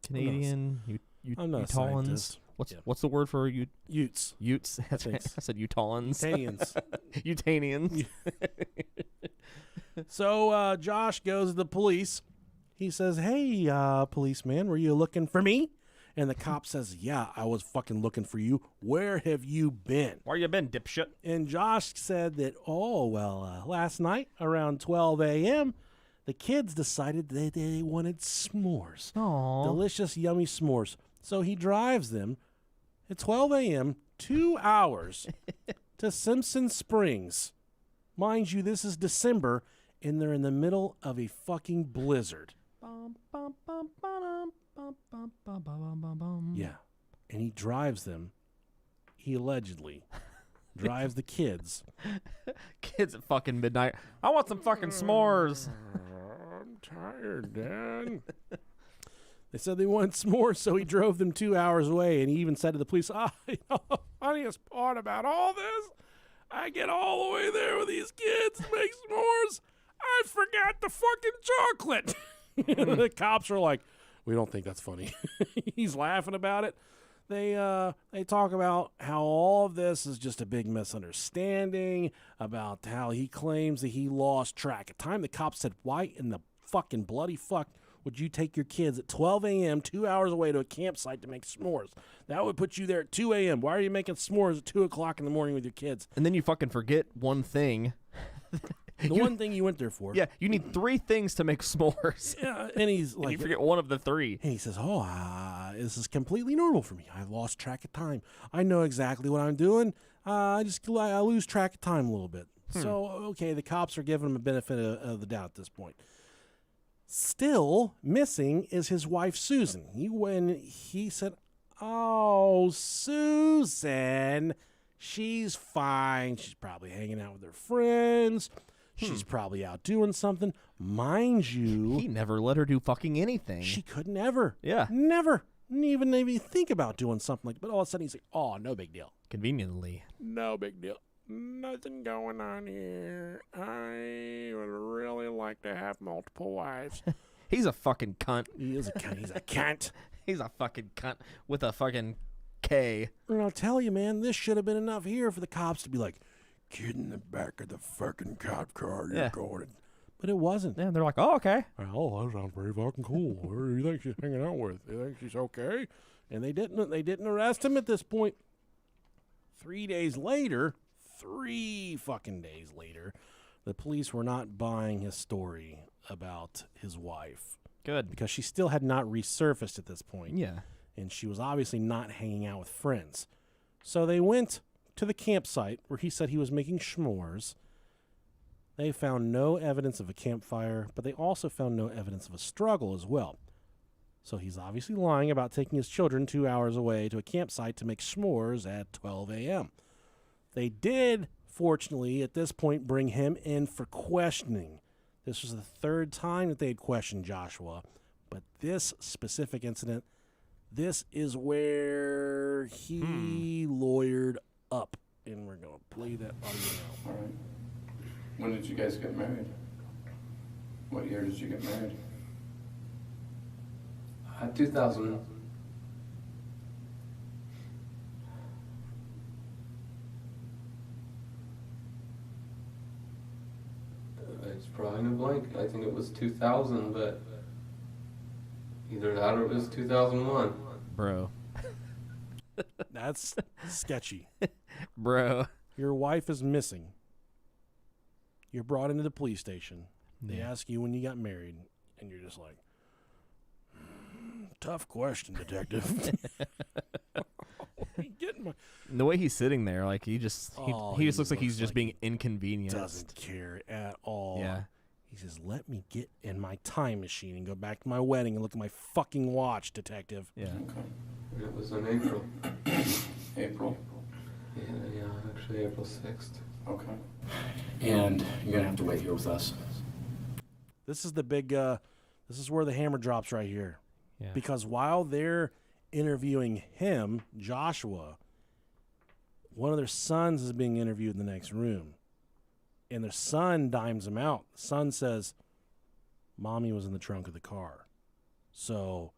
[SPEAKER 1] Canadian, Utahans. What's the word for
[SPEAKER 2] Utes?
[SPEAKER 1] Utes. I said Utahans.
[SPEAKER 2] Utanians.
[SPEAKER 1] Utanians.
[SPEAKER 2] So Josh goes to the police. He says, hey, policeman, were you looking for me? And the cop says, yeah, I was fucking looking for you. Where have you been?
[SPEAKER 1] Where you been, dipshit?
[SPEAKER 2] And Josh said that, last night around 12 a.m., the kids decided that they wanted s'mores.
[SPEAKER 1] Aww.
[SPEAKER 2] Delicious, yummy s'mores. So he drives them at 12 a.m., 2 hours, to Simpson Springs. Mind you, this is December, and they're in the middle of a fucking blizzard. Yeah. And he drives them. He allegedly drives the kids.
[SPEAKER 1] Kids at fucking midnight. I want some fucking s'mores.
[SPEAKER 2] I'm tired, Dad. They said they wanted s'mores, so he drove them 2 hours away, and he even said to the police, the funniest part about all this, I get all the way there with these kids to make s'mores. I forgot the fucking chocolate. The cops are like, we don't think that's funny. He's laughing about it. They talk about how all of this is just a big misunderstanding, about how he claims that he lost track of time. The cops said, why in the fucking bloody fuck would you take your kids at 12 a.m., 2 hours away to a campsite to make s'mores? That would put you there at 2 a.m. Why are you making s'mores at 2 o'clock in the morning with your kids?
[SPEAKER 1] And then you fucking forget one thing.
[SPEAKER 2] One thing you went there for.
[SPEAKER 1] Yeah, you need 3 things to make s'mores.
[SPEAKER 2] Yeah, and he's like,
[SPEAKER 1] and you forget one of the 3.
[SPEAKER 2] And he says, this is completely normal for me. I've lost track of time. I know exactly what I'm doing. I lose track of time a little bit. So, okay, the cops are giving him a benefit of the doubt at this point. Still missing is his wife, Susan. He said, "Oh, Susan, she's fine. She's probably hanging out with her friends. She's probably out doing something." Mind you,
[SPEAKER 1] He never let her do fucking anything.
[SPEAKER 2] she could never.
[SPEAKER 1] Yeah.
[SPEAKER 2] Never. Even maybe think about doing something like that. But all of a sudden he's like, "Oh, no big deal.
[SPEAKER 1] Conveniently.
[SPEAKER 2] No big deal. Nothing going on here. I would really like to have multiple wives."
[SPEAKER 1] He's a fucking cunt.
[SPEAKER 2] He is a cunt. He's a cunt.
[SPEAKER 1] He's a fucking cunt with a fucking K.
[SPEAKER 2] And I'll tell you, man, this should have been enough here for the cops to be like, "Get in the back of the fucking cop car. You're
[SPEAKER 1] Yeah.
[SPEAKER 2] going." But it wasn't.
[SPEAKER 1] Yeah, they're like, oh, okay.
[SPEAKER 2] "Oh, that sounds pretty fucking cool. Who do you think she's hanging out with? You think she's okay?" And they didn't arrest him at this point. 3 days later, 3 fucking days later, the police were not buying his story about his wife
[SPEAKER 1] Good.
[SPEAKER 2] because she still had not resurfaced at this point.
[SPEAKER 1] Yeah.
[SPEAKER 2] And she was obviously not hanging out with friends. So they went to the campsite where he said he was making s'mores. They found no evidence of a campfire, but they also found no evidence of a struggle as well. So he's obviously lying about taking his children 2 hours away to a campsite to make s'mores at 12 a.m. They did, fortunately, at this point, bring him in for questioning. This was the 3rd time that they had questioned Joshua, but this specific incident, this is where he lawyered up, and we're going to play that audio now.
[SPEAKER 4] All right. When did you guys get married? What year did you get married?
[SPEAKER 5] 2000. It's probably in a blank. I think it was 2000, but either that or it was 2001.
[SPEAKER 1] Bro.
[SPEAKER 2] That's sketchy.
[SPEAKER 1] Bro.
[SPEAKER 2] Your wife is missing. You're brought into the police station. They
[SPEAKER 1] Yeah.
[SPEAKER 2] ask you when you got married, and you're just like, tough question, detective. Getting my
[SPEAKER 1] And the way he's sitting there, like, he just
[SPEAKER 2] Oh,
[SPEAKER 1] he just
[SPEAKER 2] he
[SPEAKER 1] looks like he's
[SPEAKER 2] looks
[SPEAKER 1] just
[SPEAKER 2] like
[SPEAKER 1] being inconvenienced.
[SPEAKER 2] doesn't care at all.
[SPEAKER 1] Yeah.
[SPEAKER 2] He says, "Let me get in my time machine and go back to my wedding and look at my fucking watch, detective."
[SPEAKER 1] Yeah.
[SPEAKER 4] Okay.
[SPEAKER 5] It was in April.
[SPEAKER 4] April?
[SPEAKER 5] Yeah, actually April 6th.
[SPEAKER 4] Okay.
[SPEAKER 6] And you're going to have to wait here with us.
[SPEAKER 2] This is the big, this is where the hammer drops right here.
[SPEAKER 1] Yeah.
[SPEAKER 2] Because while they're interviewing him, Joshua, one of their sons is being interviewed in the next room. And their son dimes him out. The son says, "Mommy was in the trunk of the car." So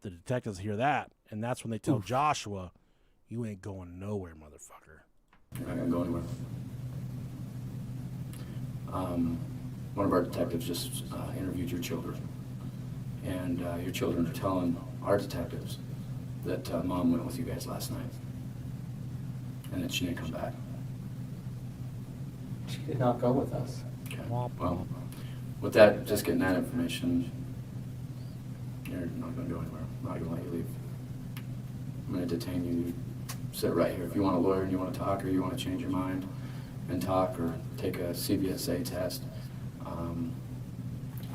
[SPEAKER 2] the detectives hear that, and that's when they tell Joshua, "You ain't going nowhere, motherfucker."
[SPEAKER 6] You're not going to go anywhere. One of our detectives just interviewed your children. And your children are telling our detectives that Mom went with you guys last night. And that she didn't come back.
[SPEAKER 5] She did not go with us.
[SPEAKER 6] Okay. Well, with that, just getting that information, you're not going to go anywhere. I'm not going to let you leave. I'm going to detain you. You sit right here. If you want a lawyer and you want to talk, or you want to change your mind and talk, or take a CVSA test,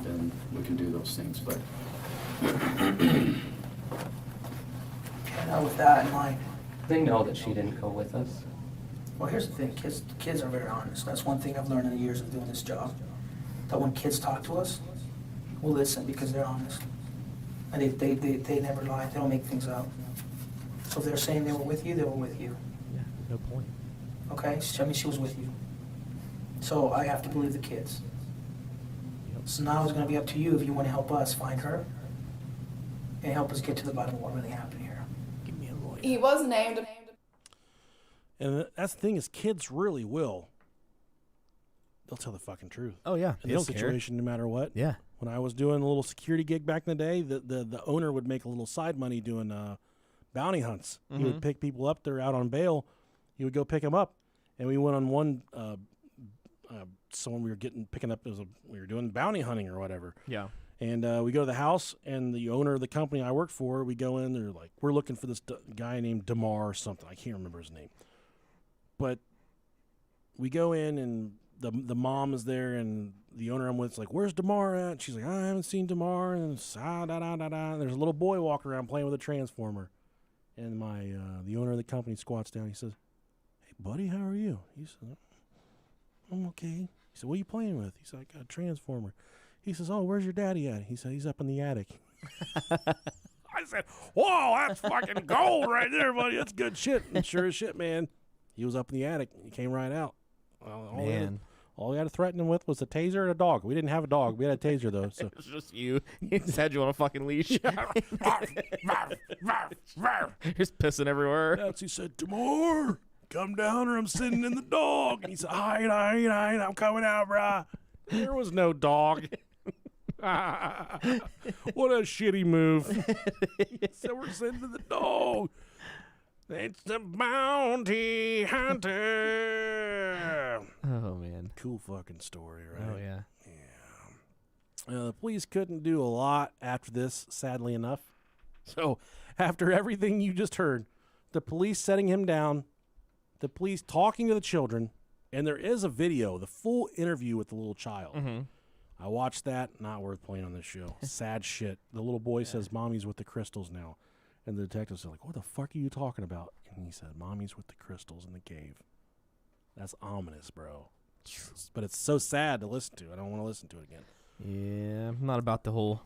[SPEAKER 6] then we can do those things. But
[SPEAKER 7] Now with that in mind,
[SPEAKER 5] They know that she didn't go with us.
[SPEAKER 7] well, here's the thing, kids are very honest. That's one thing I've learned in the years of doing this job. That when kids talk to us, we'll listen because they're honest. And they never lie, they don't make things up. So if they're saying they were with you, they were with you,
[SPEAKER 1] Yeah. No point.
[SPEAKER 7] okay? I mean, she was with you. So I have to believe the kids. So now it's gonna be up to you if you wanna help us find her and help us get to the bottom of what really happened here.
[SPEAKER 1] Give me a lawyer.
[SPEAKER 8] He was named.
[SPEAKER 2] And that's the thing is, kids really will. They'll tell the fucking truth.
[SPEAKER 1] Oh yeah.
[SPEAKER 2] In
[SPEAKER 1] They
[SPEAKER 2] this
[SPEAKER 1] don't care.
[SPEAKER 2] situation, no matter what.
[SPEAKER 1] Yeah.
[SPEAKER 2] When I was doing a little security gig back in the day, the owner would make a little side money doing bounty hunts. He would pick people up. They're out on bail. He would go pick them up. And we went on one, someone we were picking up, we were doing bounty hunting or whatever.
[SPEAKER 1] Yeah.
[SPEAKER 2] And we go to the house, and the owner of the company I work for, we go in, they're like, we're looking for this guy named DeMar or something. I can't remember his name. But we go in, and the mom is there, and the owner I'm with is like, "Where's Damar at?" And she's like, "I haven't seen Damar." And it's, and there's a little boy walking around playing with a transformer, and the owner of the company squats down. He says, "Hey, buddy, how are you?" He said, "I'm okay." He said, "What are you playing with?" He's like, "A transformer." He says, "Oh, where's your daddy at?" He said, "He's up in the attic." I said, "Whoa, that's fucking gold right there, buddy. That's good shit." And sure as shit, man, he was up in the attic. He came right out.
[SPEAKER 1] Man.
[SPEAKER 2] All we had to threaten him with was a taser and a dog. We didn't have a dog. We had a taser, though. So.
[SPEAKER 1] It was just you. He said you on a fucking leash. Just pissing everywhere.
[SPEAKER 2] Yes, he said, "Damar, come down or I'm sitting in the dog." And he said, I ain't, I'm coming out, brah. There was no dog. What a shitty move. So we're sitting in the dog. It's the bounty hunter.
[SPEAKER 1] Oh, man.
[SPEAKER 2] Cool fucking story, right?
[SPEAKER 1] Oh, yeah.
[SPEAKER 2] The police couldn't do a lot after this, sadly enough. So, after everything you just heard, the police setting him down, the police talking to the children, and there is a video, the full interview with the little child.
[SPEAKER 1] Mm-hmm.
[SPEAKER 2] I watched that. Not worth playing on this show. Sad shit. The little boy says, "Mommy's with the crystals now." And the detectives are like, "What the fuck are you talking about?" And he said, "Mommy's with the crystals in the cave." That's ominous, bro. But it's so sad to listen to. I don't want to listen to it again.
[SPEAKER 1] Yeah, I'm not about the whole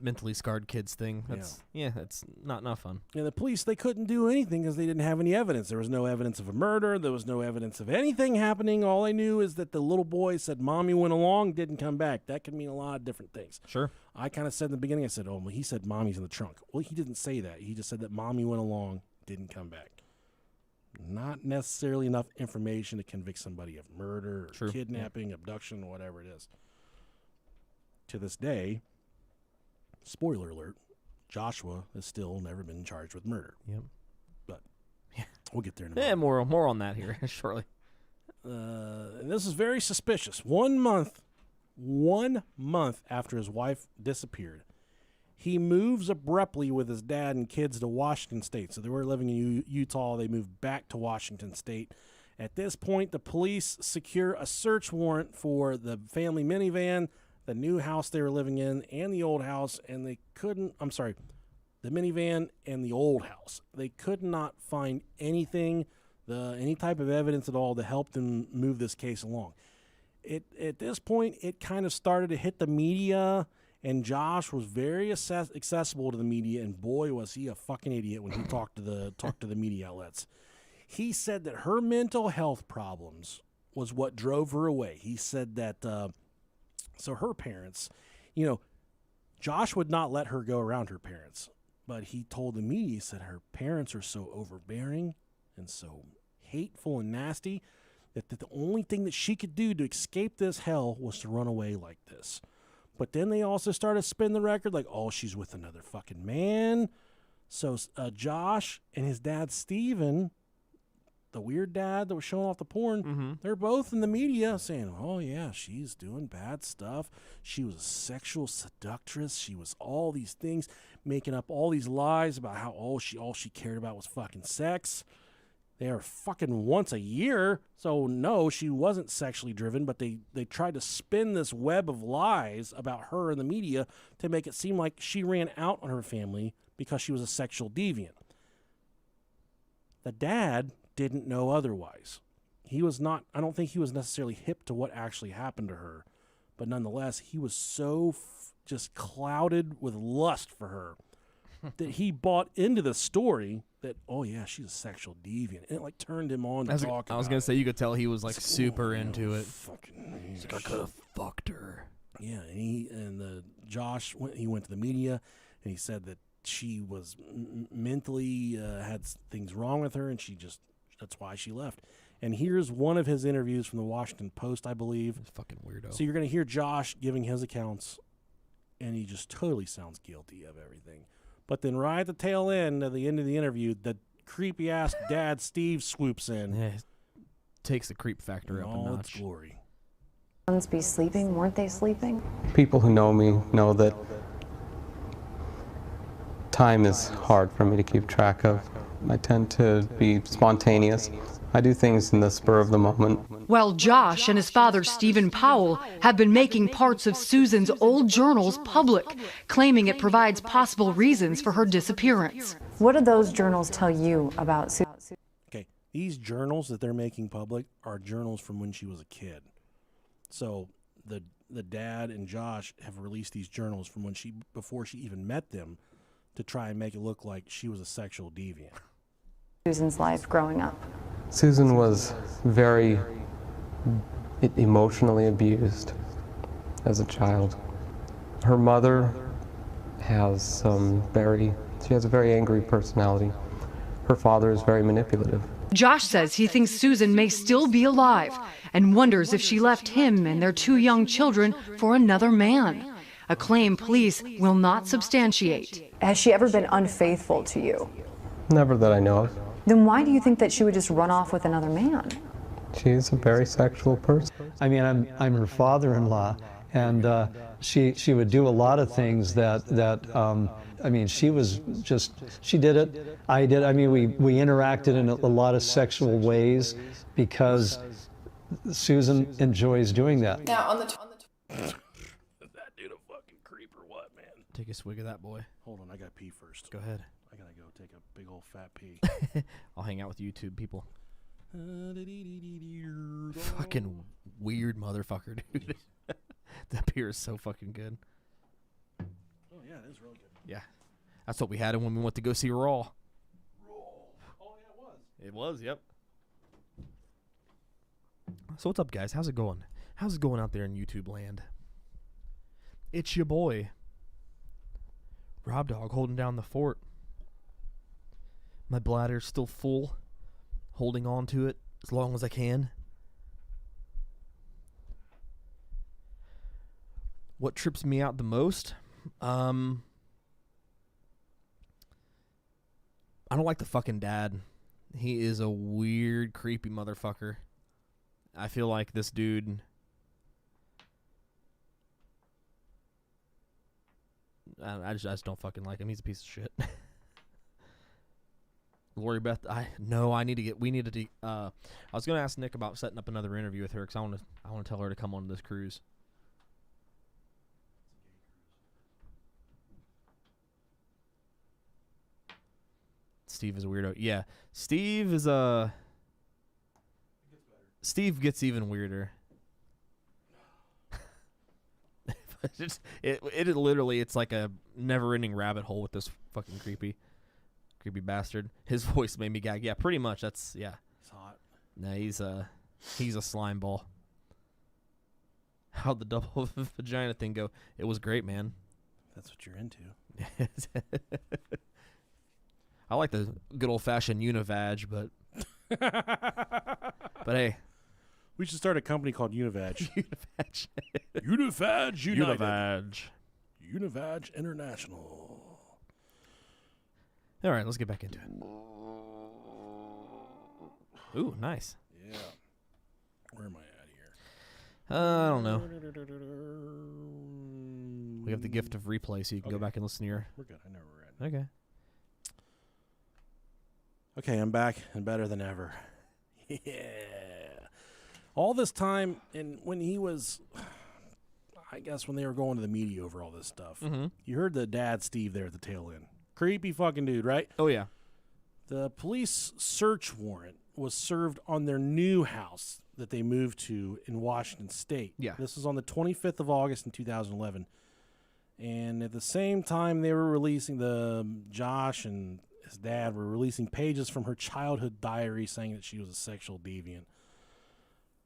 [SPEAKER 1] mentally scarred kids thing. That's that's not fun.
[SPEAKER 2] Yeah, the police, they couldn't do anything because they didn't have any evidence. There was no evidence of a murder. There was no evidence of anything happening. All they knew is that the little boy said Mommy went along, didn't come back. That could mean a lot of different things.
[SPEAKER 1] Sure.
[SPEAKER 2] I kind of said in the beginning, I said, "Oh, well, he said Mommy's in the trunk." Well, he didn't say that. He just said that Mommy went along, didn't come back. Not necessarily enough information to convict somebody of murder or kidnapping, abduction, whatever it is. To this day, spoiler alert, Joshua has still never been charged with murder.
[SPEAKER 1] Yep.
[SPEAKER 2] But we'll get there in a minute.
[SPEAKER 1] Yeah, more on that here shortly.
[SPEAKER 2] And this is very suspicious. 1 month after his wife disappeared, he moves abruptly with his dad and kids to Washington State. So they were living in Utah. They moved back to Washington State. At this point, the police secure a search warrant for the family minivan, the new house they were living in, and the old house. And the minivan and the old house. They could not find anything, any type of evidence at all to help them move this case along. At this point, it kind of started to hit the media. And Josh was very accessible to the media, and boy, was he a fucking idiot when he talked to the media outlets. He said that her mental health problems was what drove her away. He said that, so her parents, Josh would not let her go around her parents, but he told the media, he said her parents are so overbearing and so hateful and nasty that the only thing that she could do to escape this hell was to run away like this. But then they also started spinning the record like, oh, she's with another fucking man. So Josh and his dad, Steven, the weird dad that was showing off the porn, they're both in the media saying, oh, yeah, she's doing bad stuff. She was a sexual seductress. She was all these things, making up all these lies about how all she cared about was fucking sex. They are fucking once a year. So, no, she wasn't sexually driven, but they tried to spin this web of lies about her in the media to make it seem like she ran out on her family because she was a sexual deviant. The dad didn't know otherwise. He was not, I don't think he was necessarily hip to what actually happened to her, but nonetheless, he was so just clouded with lust for her that he bought into the story that, oh yeah, she's a sexual deviant. And it like turned him on to talk about it.
[SPEAKER 1] I was going to say, you could tell he was like super into it.
[SPEAKER 2] He's
[SPEAKER 1] like, I could have fucked her.
[SPEAKER 2] Yeah, and Josh went to the media and he said that she was mentally had things wrong with her, and that's why she left. And here's one of his interviews from the Washington Post, I believe.
[SPEAKER 1] Fucking weirdo.
[SPEAKER 2] So you're going to hear Josh giving his accounts, and he just totally sounds guilty of everything. But then right at the tail end of the interview, the creepy-ass dad, Steve, swoops in.
[SPEAKER 1] Yeah, takes the creep factor up a notch.
[SPEAKER 2] All its glory.
[SPEAKER 8] Be sleeping? Weren't they sleeping?
[SPEAKER 5] People who know me know that time is hard for me to keep track of. I tend to be spontaneous. I do things in the spur of the moment.
[SPEAKER 9] while Josh and his father, Stephen Powell, have been making parts of Susan's old journals public, claiming it provides possible reasons for her disappearance.
[SPEAKER 8] What do those journals tell you about Susan?
[SPEAKER 2] Okay, these journals that they're making public are journals from when she was a kid. So the dad and Josh have released these journals from before she even met them, to try and make it look like she was a sexual deviant.
[SPEAKER 8] Susan's life growing up.
[SPEAKER 5] Susan was very emotionally abused as a child. Her mother has she has a very angry personality. Her father is very manipulative.
[SPEAKER 9] Josh says he thinks Susan may still be alive and wonders if she left him and their 2 young children for another man, a claim police will not substantiate.
[SPEAKER 8] Has she ever been unfaithful to you?
[SPEAKER 5] Never that I know of.
[SPEAKER 8] Then why do you think that she would just run off with another man?
[SPEAKER 5] She's a very sexual person.
[SPEAKER 10] I mean, I'm her father-in-law, and she would do a lot of things that I mean, she did it, I did. I mean, we interacted in a lot of sexual ways because Susan enjoys doing that.
[SPEAKER 3] Now, on the
[SPEAKER 2] That dude a fucking creep or what, man?
[SPEAKER 1] Take a swig of that, boy.
[SPEAKER 2] Hold on, I gotta pee first.
[SPEAKER 1] Go ahead.
[SPEAKER 2] I gotta go take a big old fat pee.
[SPEAKER 1] I'll hang out with YouTube people. Fucking weird motherfucker, dude. That beer is so fucking good.
[SPEAKER 2] Oh yeah, it is really good.
[SPEAKER 1] Yeah. That's what we had when we went to go see Raw.
[SPEAKER 2] Oh yeah, it was.
[SPEAKER 1] It was, yep. So what's up, guys? How's it going? How's it going out there in YouTube land? It's your boy, Rob Dog, holding down the fort. My bladder's still full, holding on to it as long as I can. What trips me out the most? I don't like the fucking dad. He is a weird, creepy motherfucker. I feel like this dude... I just don't fucking like him. He's a piece of shit. Lori Beth, I was gonna ask Nick about setting up another interview with her because I want to tell her to come on this cruise. Steve is a weirdo. Yeah, Steve is Steve gets even weirder. It literally, it's like a never-ending rabbit hole with this fucking creepy bastard. His voice made me gag. Yeah, pretty much. That's yeah.
[SPEAKER 2] He's hot.
[SPEAKER 1] Nah, he's a slime ball. How'd the double vagina thing go? It was great, man.
[SPEAKER 2] That's what you're into.
[SPEAKER 1] I like the good old-fashioned univag, but hey.
[SPEAKER 2] We should start a company called Univag.
[SPEAKER 1] Univag.
[SPEAKER 2] Univag United.
[SPEAKER 1] Univag.
[SPEAKER 2] Univag International.
[SPEAKER 1] All right, let's get back into it. Ooh, nice.
[SPEAKER 2] Yeah. Where am I at here?
[SPEAKER 1] I don't know. We have the gift of replay, so you can go back and listen to your...
[SPEAKER 2] We're good. I know where we're at.
[SPEAKER 1] Okay.
[SPEAKER 2] Okay, I'm back and better than ever. Yeah. All this time, and when he was, I guess when they were going to the media over all this stuff, you heard the dad, Steve, there at the tail end. Creepy fucking dude, right?
[SPEAKER 1] Oh, yeah.
[SPEAKER 2] The police search warrant was served on their new house that they moved to in Washington State.
[SPEAKER 1] Yeah.
[SPEAKER 2] This was on the 25th of August in 2011. And at the same time they were releasing, Josh and his dad were releasing pages from her childhood diary saying that she was a sexual deviant.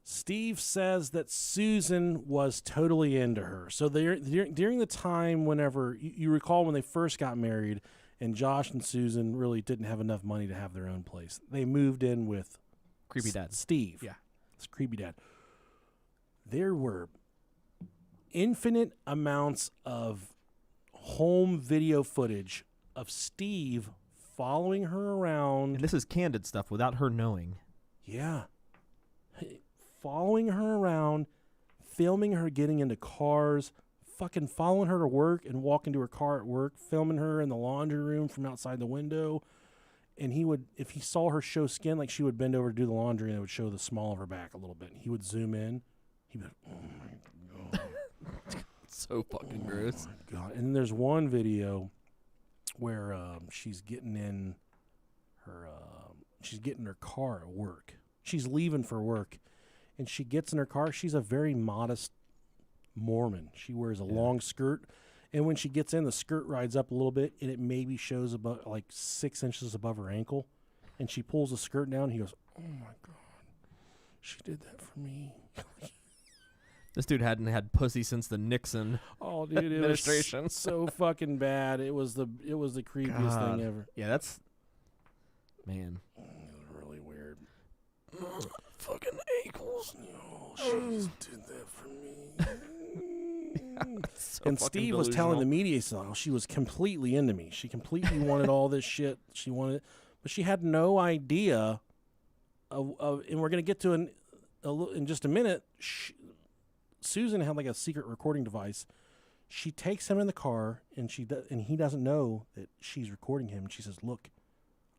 [SPEAKER 2] Steve says that Susan was totally into her. So during the time whenever, you recall when they first got married and Josh and Susan really didn't have enough money to have their own place, they moved in with
[SPEAKER 1] Creepy dad.
[SPEAKER 2] Steve.
[SPEAKER 1] Yeah.
[SPEAKER 2] This creepy dad. There were infinite amounts of home video footage of Steve following her around.
[SPEAKER 1] And this is candid stuff without her knowing.
[SPEAKER 2] Yeah. Following her around, filming her getting into cars, fucking following her to work and walking to her car at work, filming her in the laundry room from outside the window. And he would, if he saw her show skin, like she would bend over to do the laundry and it would show the small of her back a little bit. He would zoom in. He'd be like, oh my God.
[SPEAKER 1] So fucking gross.
[SPEAKER 2] Oh my God. And then there's one video where she's getting in her car at work. She's leaving for work. And she gets in her car. She's a very modest Mormon. She wears a long skirt. And when she gets in, the skirt rides up a little bit, and it maybe shows about like 6 inches above her ankle. And she pulls the skirt down, and he goes, oh, my God. She did that for me.
[SPEAKER 1] This dude hadn't had pussy since the Nixon administration.
[SPEAKER 2] It was so fucking bad. It was the creepiest thing ever.
[SPEAKER 1] Yeah, that's... Man.
[SPEAKER 2] It was really weird.
[SPEAKER 1] Fucking ankles.
[SPEAKER 2] Oh, she did that for me.
[SPEAKER 1] So
[SPEAKER 2] and Steve was telling the media, so she was completely into me. She completely wanted all this shit. She wanted it, but she had no idea of and we're going to get to in just a minute. Susan had like a secret recording device. She takes him in the car, and he doesn't know that she's recording him. And she says, look,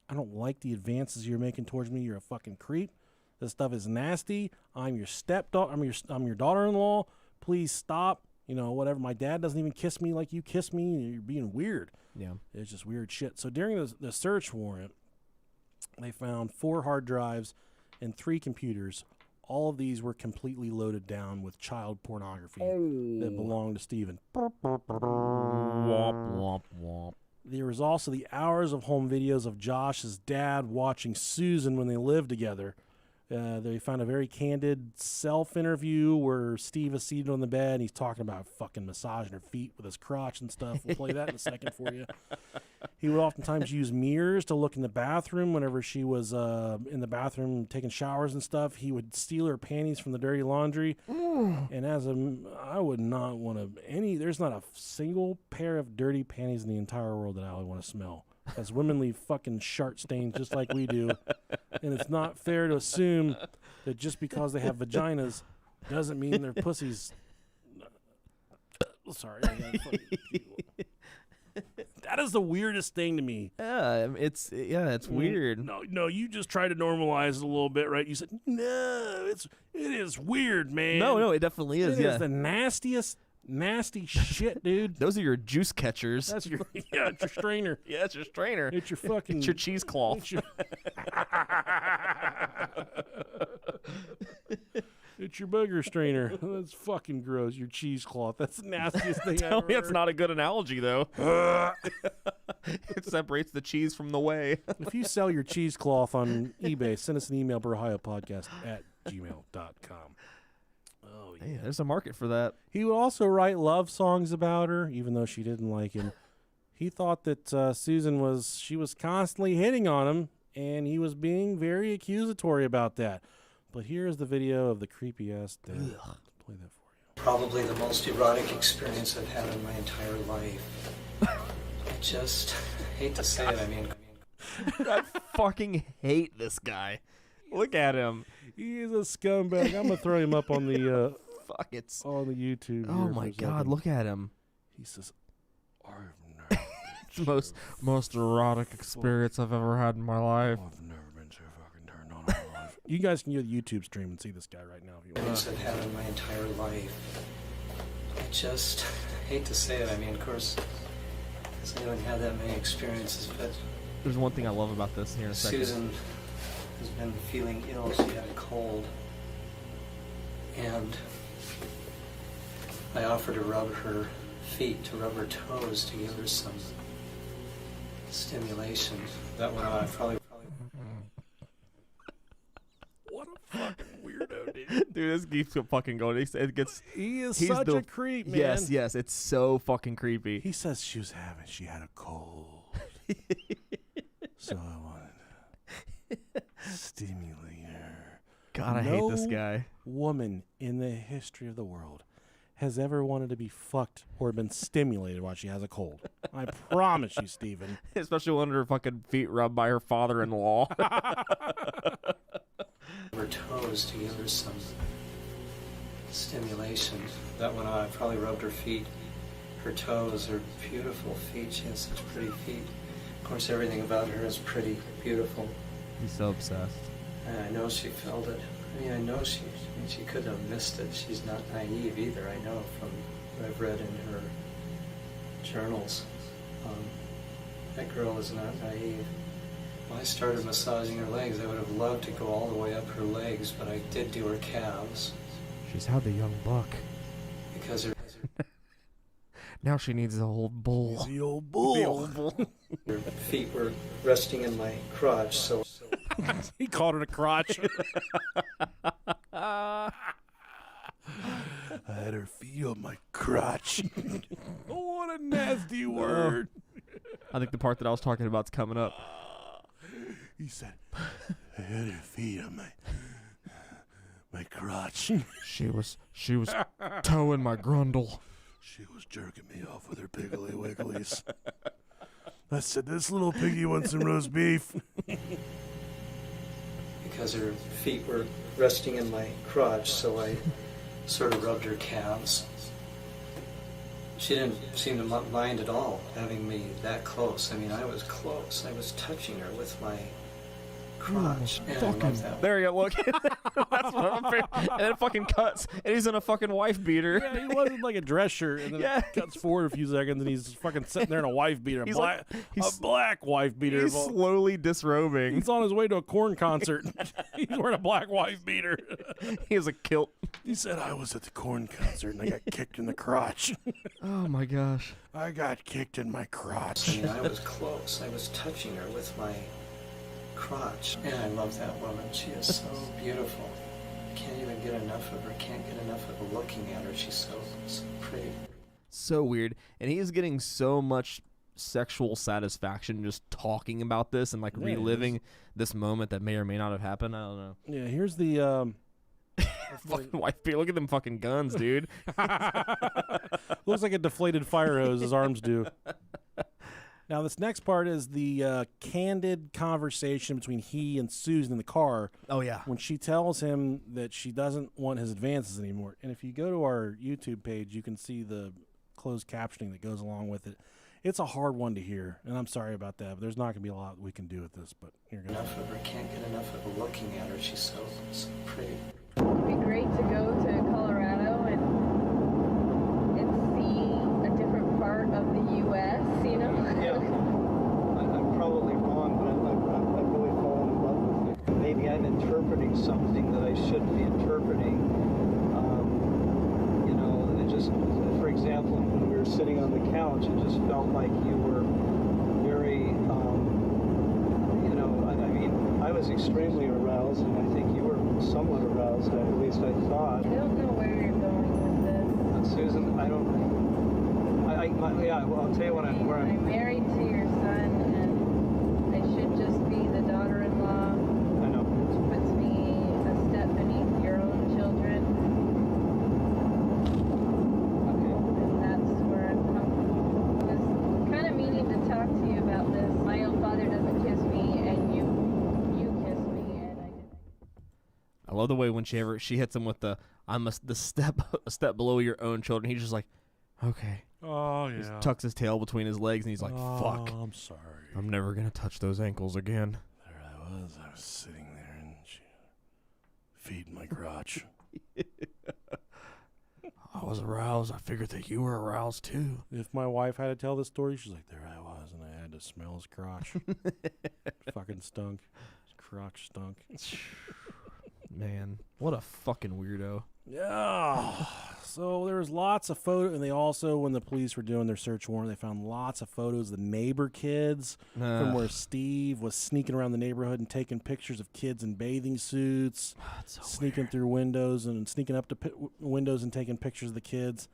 [SPEAKER 2] I don't like the advances you're making towards me. You're a fucking creep. This stuff is nasty. I'm your stepdaughter. I'm your daughter-in-law. Please stop. You know, whatever. My dad doesn't even kiss me like you kiss me. You're being weird.
[SPEAKER 1] Yeah.
[SPEAKER 2] It's just weird shit. So during the search warrant, they found 4 hard drives and 3 computers. All of these were completely loaded down with child pornography that belonged to Stephen.
[SPEAKER 1] Womp, womp, womp.
[SPEAKER 2] There was also the hours of home videos of Josh's dad watching Susan when they lived together. They found a very candid self-interview where Steve is seated on the bed and he's talking about fucking massaging her feet with his crotch and stuff. We'll play that in a second for you. He would oftentimes use mirrors to look in the bathroom whenever she was in the bathroom taking showers and stuff. He would steal her panties from the dirty laundry. And I would not want to, there's not a single pair of dirty panties in the entire world that I would want to smell. As women leave fucking shark stains just like we do. And it's not fair to assume that just because they have vaginas doesn't mean their pussies. Sorry. That is the weirdest thing to me.
[SPEAKER 1] Yeah, it's weird.
[SPEAKER 2] No, you just try to normalize it a little bit, right? You said, no, it is weird, man.
[SPEAKER 1] No, it definitely is.
[SPEAKER 2] It is the nastiest. Nasty shit, dude.
[SPEAKER 1] Those are your juice catchers.
[SPEAKER 2] That's your it's your strainer.
[SPEAKER 1] Yeah, it's your strainer.
[SPEAKER 2] It's your fucking
[SPEAKER 1] it's your cheesecloth.
[SPEAKER 2] It's your booger strainer. That's fucking gross. Your cheesecloth. That's the nastiest thing
[SPEAKER 1] Tell
[SPEAKER 2] I've
[SPEAKER 1] me
[SPEAKER 2] ever
[SPEAKER 1] it's not a good analogy though. It separates the cheese from the whey.
[SPEAKER 2] If you sell your cheesecloth on eBay, send us an email, BroHioPodcast@gmail.com. Oh, yeah.
[SPEAKER 1] Hey, there's a market for that.
[SPEAKER 2] He would also write love songs about her, even though she didn't like him. He thought that Susan was constantly hitting on him, and he was being very accusatory about that. But here's the video of the creepy-ass dad. Let's play that for you.
[SPEAKER 11] Probably the most erotic experience I've had in my entire life. I just hate to say it, I mean...
[SPEAKER 1] I fucking hate this guy. Look at him.
[SPEAKER 2] He is a scumbag. I'm gonna throw him up on the on the YouTube.
[SPEAKER 1] Oh my God! Look at him.
[SPEAKER 2] He says, "I've never
[SPEAKER 1] it's the most erotic experience I've ever had in my life.
[SPEAKER 2] I've never been so fucking turned on in my life." You guys can hear the YouTube stream and see this guy right now if you want.
[SPEAKER 11] I've had in my entire life. I just hate to say it. I mean, of course, because I haven't had that many experiences, but
[SPEAKER 1] there's one thing I love about this here in a second.
[SPEAKER 11] Susan has been feeling ill. She had a cold, and I offered to rub her feet, to rub her toes, to give her some stimulation. That went on. Probably.
[SPEAKER 2] What a fucking weirdo, dude!
[SPEAKER 1] Dude, this keeps fucking going. He
[SPEAKER 2] is such a creep, man.
[SPEAKER 1] Yes, it's so fucking creepy.
[SPEAKER 2] He says she had a cold, so I wanted to stimulate her.
[SPEAKER 1] God, I hate this guy.
[SPEAKER 2] No woman in the history of the world has ever wanted to be fucked or been stimulated while she has a cold. I promise you, Steven.
[SPEAKER 1] Especially when her fucking feet rubbed by her father-in-law.
[SPEAKER 11] Her toes to give her some stimulation. That went on. I probably rubbed her feet, her toes, her beautiful feet. She has such pretty feet. Of course, everything about her is pretty beautiful.
[SPEAKER 1] He's so obsessed.
[SPEAKER 11] And I know she felt it. I mean, I know she couldn't have missed it. She's not naive either, I know, from what I've read in her journals. That girl is not naive. When I started massaging her legs, I would have loved to go all the way up her legs, but I did do her calves.
[SPEAKER 1] She's had the young buck.
[SPEAKER 11] Because her...
[SPEAKER 1] Now she needs the old bull.
[SPEAKER 2] The old bull.
[SPEAKER 1] The old bull.
[SPEAKER 11] Her feet were resting in my crotch, so...
[SPEAKER 2] He called it a crotch. I had her feet on my crotch. Oh, what a nasty word.
[SPEAKER 1] I think the part that I was talking about is coming up.
[SPEAKER 2] He said, I had her feet on my crotch.
[SPEAKER 1] She was towing my grundle.
[SPEAKER 2] She was jerking me off with her piggly wigglies. I said, this little piggy wants some roast beef.
[SPEAKER 11] Because her feet were resting in my crotch, so I sort of rubbed her calves. She didn't seem to mind at all having me that close. I mean, I was close. I was touching her with my crotch. And I love that.
[SPEAKER 1] There you go, look. That's what I'm saying. And then it fucking cuts, and he's in a fucking wife beater.
[SPEAKER 2] Yeah, he wasn't like a dress shirt, and then it cuts forward a few seconds, and he's fucking sitting there in a wife beater. A black wife beater.
[SPEAKER 1] He's slowly disrobing.
[SPEAKER 2] He's on his way to a Korn concert. He's wearing a black wife beater.
[SPEAKER 1] He has a kilt.
[SPEAKER 2] He said, I was at the Korn concert, and I got kicked in the crotch.
[SPEAKER 1] Oh, my gosh.
[SPEAKER 2] I got kicked in my crotch.
[SPEAKER 11] I mean, I was close. I was touching her with my crotch. And I love that woman. She is so beautiful. Can't even get enough of her. Can't get enough of looking at her. She's so pretty.
[SPEAKER 1] So weird. And he is getting so much sexual satisfaction just talking about this and like reliving this moment that may or may not have happened. I don't know.
[SPEAKER 2] Yeah, here's the
[SPEAKER 1] fucking wife beater. Look at them fucking guns, dude.
[SPEAKER 2] Looks like a deflated fire hose, his arms do. Now, this next part is the candid conversation between he and Susan in the car.
[SPEAKER 1] Oh, yeah.
[SPEAKER 2] When she tells him that she doesn't want his advances anymore. And if you go to our YouTube page, you can see the closed captioning that goes along with it. It's a hard one to hear, and I'm sorry about that, but there's not going to be a lot we can do with this. But you're going
[SPEAKER 11] enough of her. Can't get enough of looking at her. She's so pretty.
[SPEAKER 3] It'd be great to go to Colorado and see a different part of the U.S., you know?
[SPEAKER 10] Yeah. I'm probably wrong, but I've really fallen in love with it. Maybe I'm interpreting something that I shouldn't be interpreting. You know, it just, for example, when we were sitting on the couch, it just felt like you were very, you know, I mean, I was extremely aroused, and I think you were somewhat aroused, at least I thought.
[SPEAKER 3] I don't know where you're going with this.
[SPEAKER 10] Susan, I don't. Yeah, well, I'll tell you where
[SPEAKER 3] I'm married to your son, and I should just be the daughter-in-law.
[SPEAKER 10] I know.
[SPEAKER 3] Which puts me a step beneath your own children.
[SPEAKER 10] Okay.
[SPEAKER 3] And that's where I'm coming. I was kind of meaning to talk to you about this. My own father doesn't kiss me, and you kiss me, and I didn't.
[SPEAKER 1] I love the way when she hits him with the a step below your own children. He's just like, okay.
[SPEAKER 2] Oh, yeah.
[SPEAKER 1] He tucks his tail between his legs, and he's like, fuck.
[SPEAKER 2] I'm sorry.
[SPEAKER 1] I'm never going to touch those ankles again.
[SPEAKER 2] There I was sitting there, and she feeding my crotch.
[SPEAKER 1] I was aroused. I figured that you were aroused, too.
[SPEAKER 2] If my wife had to tell this story, she's like, there I was, and I had to smell his crotch. Fucking stunk. His crotch stunk.
[SPEAKER 1] Man, what a fucking weirdo.
[SPEAKER 2] Yeah. So there was lots of photos, and they also, when the police were doing their search warrant, they found lots of photos of the neighbor kids from where Steve was sneaking around the neighborhood and taking pictures of kids in bathing suits, sneaking through windows and sneaking up to windows and taking pictures of the kids.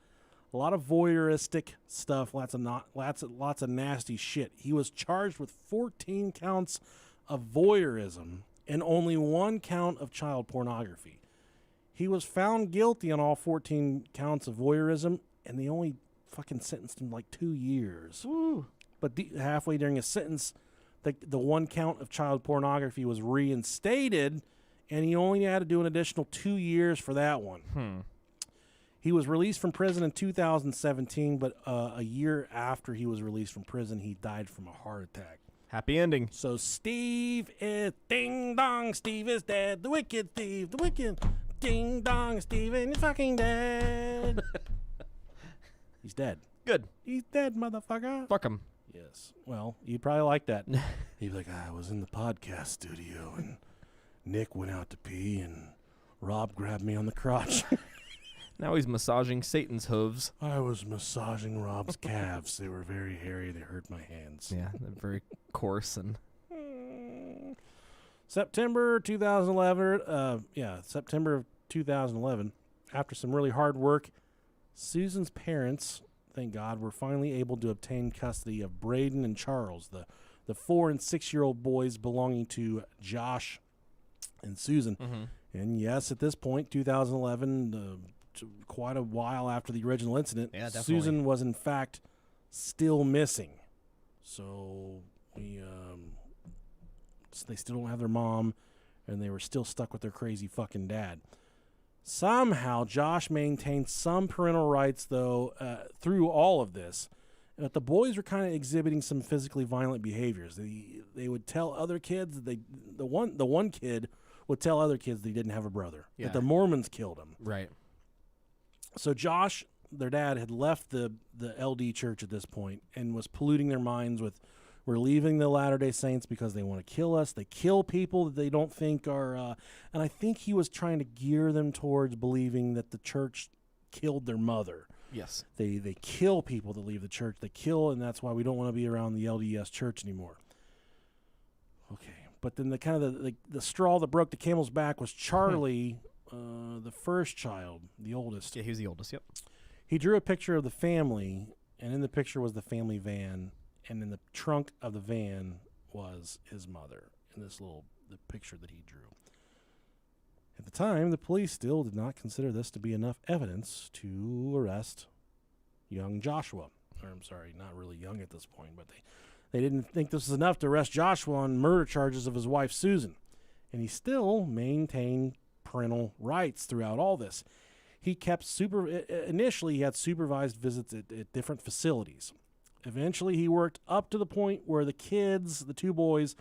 [SPEAKER 2] A lot of voyeuristic stuff, lots of nasty shit. He was charged with 14 counts of voyeurism and only 1 count of child pornography. He was found guilty on all 14 counts of voyeurism, and they only fucking sentenced him like 2 years.
[SPEAKER 1] Woo.
[SPEAKER 2] But halfway during his sentence, the 1 count of child pornography was reinstated, and he only had to do an additional 2 years for that one. He was released from prison in 2017, but a year after he was released from prison, he died from a heart attack.
[SPEAKER 1] Happy ending.
[SPEAKER 2] So Steve is ding dong. Steve is dead. The wicked Steve. The wicked ding dong. Steven is fucking dead. He's dead.
[SPEAKER 1] Good.
[SPEAKER 2] He's dead, motherfucker.
[SPEAKER 1] Fuck him.
[SPEAKER 2] Yes. Well, you'd probably like that. He'd be like, I was in the podcast studio and Nick went out to pee and Rob grabbed me on the crotch.
[SPEAKER 1] Now he's massaging Satan's hooves.
[SPEAKER 2] I was massaging Rob's calves. They were very hairy. They hurt my hands.
[SPEAKER 1] Yeah, they're very coarse and...
[SPEAKER 2] September 2011. September of 2011. After some really hard work, Susan's parents, thank God, were finally able to obtain custody of Braden and Charles, the 4 and 6-year-old boys belonging to Josh and Susan.
[SPEAKER 1] Mm-hmm.
[SPEAKER 2] And yes, at this point, 2011, quite a while after the original incident, Susan was in fact still missing. So they still don't have their mom, and they were still stuck with their crazy fucking dad. Somehow, Josh maintained some parental rights, though, through all of this. But the boys were kind of exhibiting some physically violent behaviors. They would tell other kids that the one kid would tell other kids they didn't have a brother, that the Mormons killed him.
[SPEAKER 1] Right.
[SPEAKER 2] So Josh, their dad, had left the LD church at this point and was polluting their minds with, we're leaving the Latter-day Saints because they want to kill us. They kill people that they don't think are... and I think he was trying to gear them towards believing that the church killed their mother.
[SPEAKER 1] Yes.
[SPEAKER 2] They kill people that leave the church. They kill, and that's why we don't want to be around the LDS church anymore. Okay. But then the straw that broke the camel's back was Charlie, the first child, the oldest.
[SPEAKER 1] Yeah, he was the oldest, yep.
[SPEAKER 2] He drew a picture of the family, and in the picture was the family van, and in the trunk of the van was his mother in the picture that he drew. At the time, the police still did not consider this to be enough evidence to arrest young Joshua. Or, I'm sorry, not really young at this point, but they didn't think this was enough to arrest Joshua on murder charges of his wife, Susan. And he still maintained parental rights throughout all this. He kept initially he had supervised visits at different facilities. Eventually he worked up to the point where the kids, the two boys,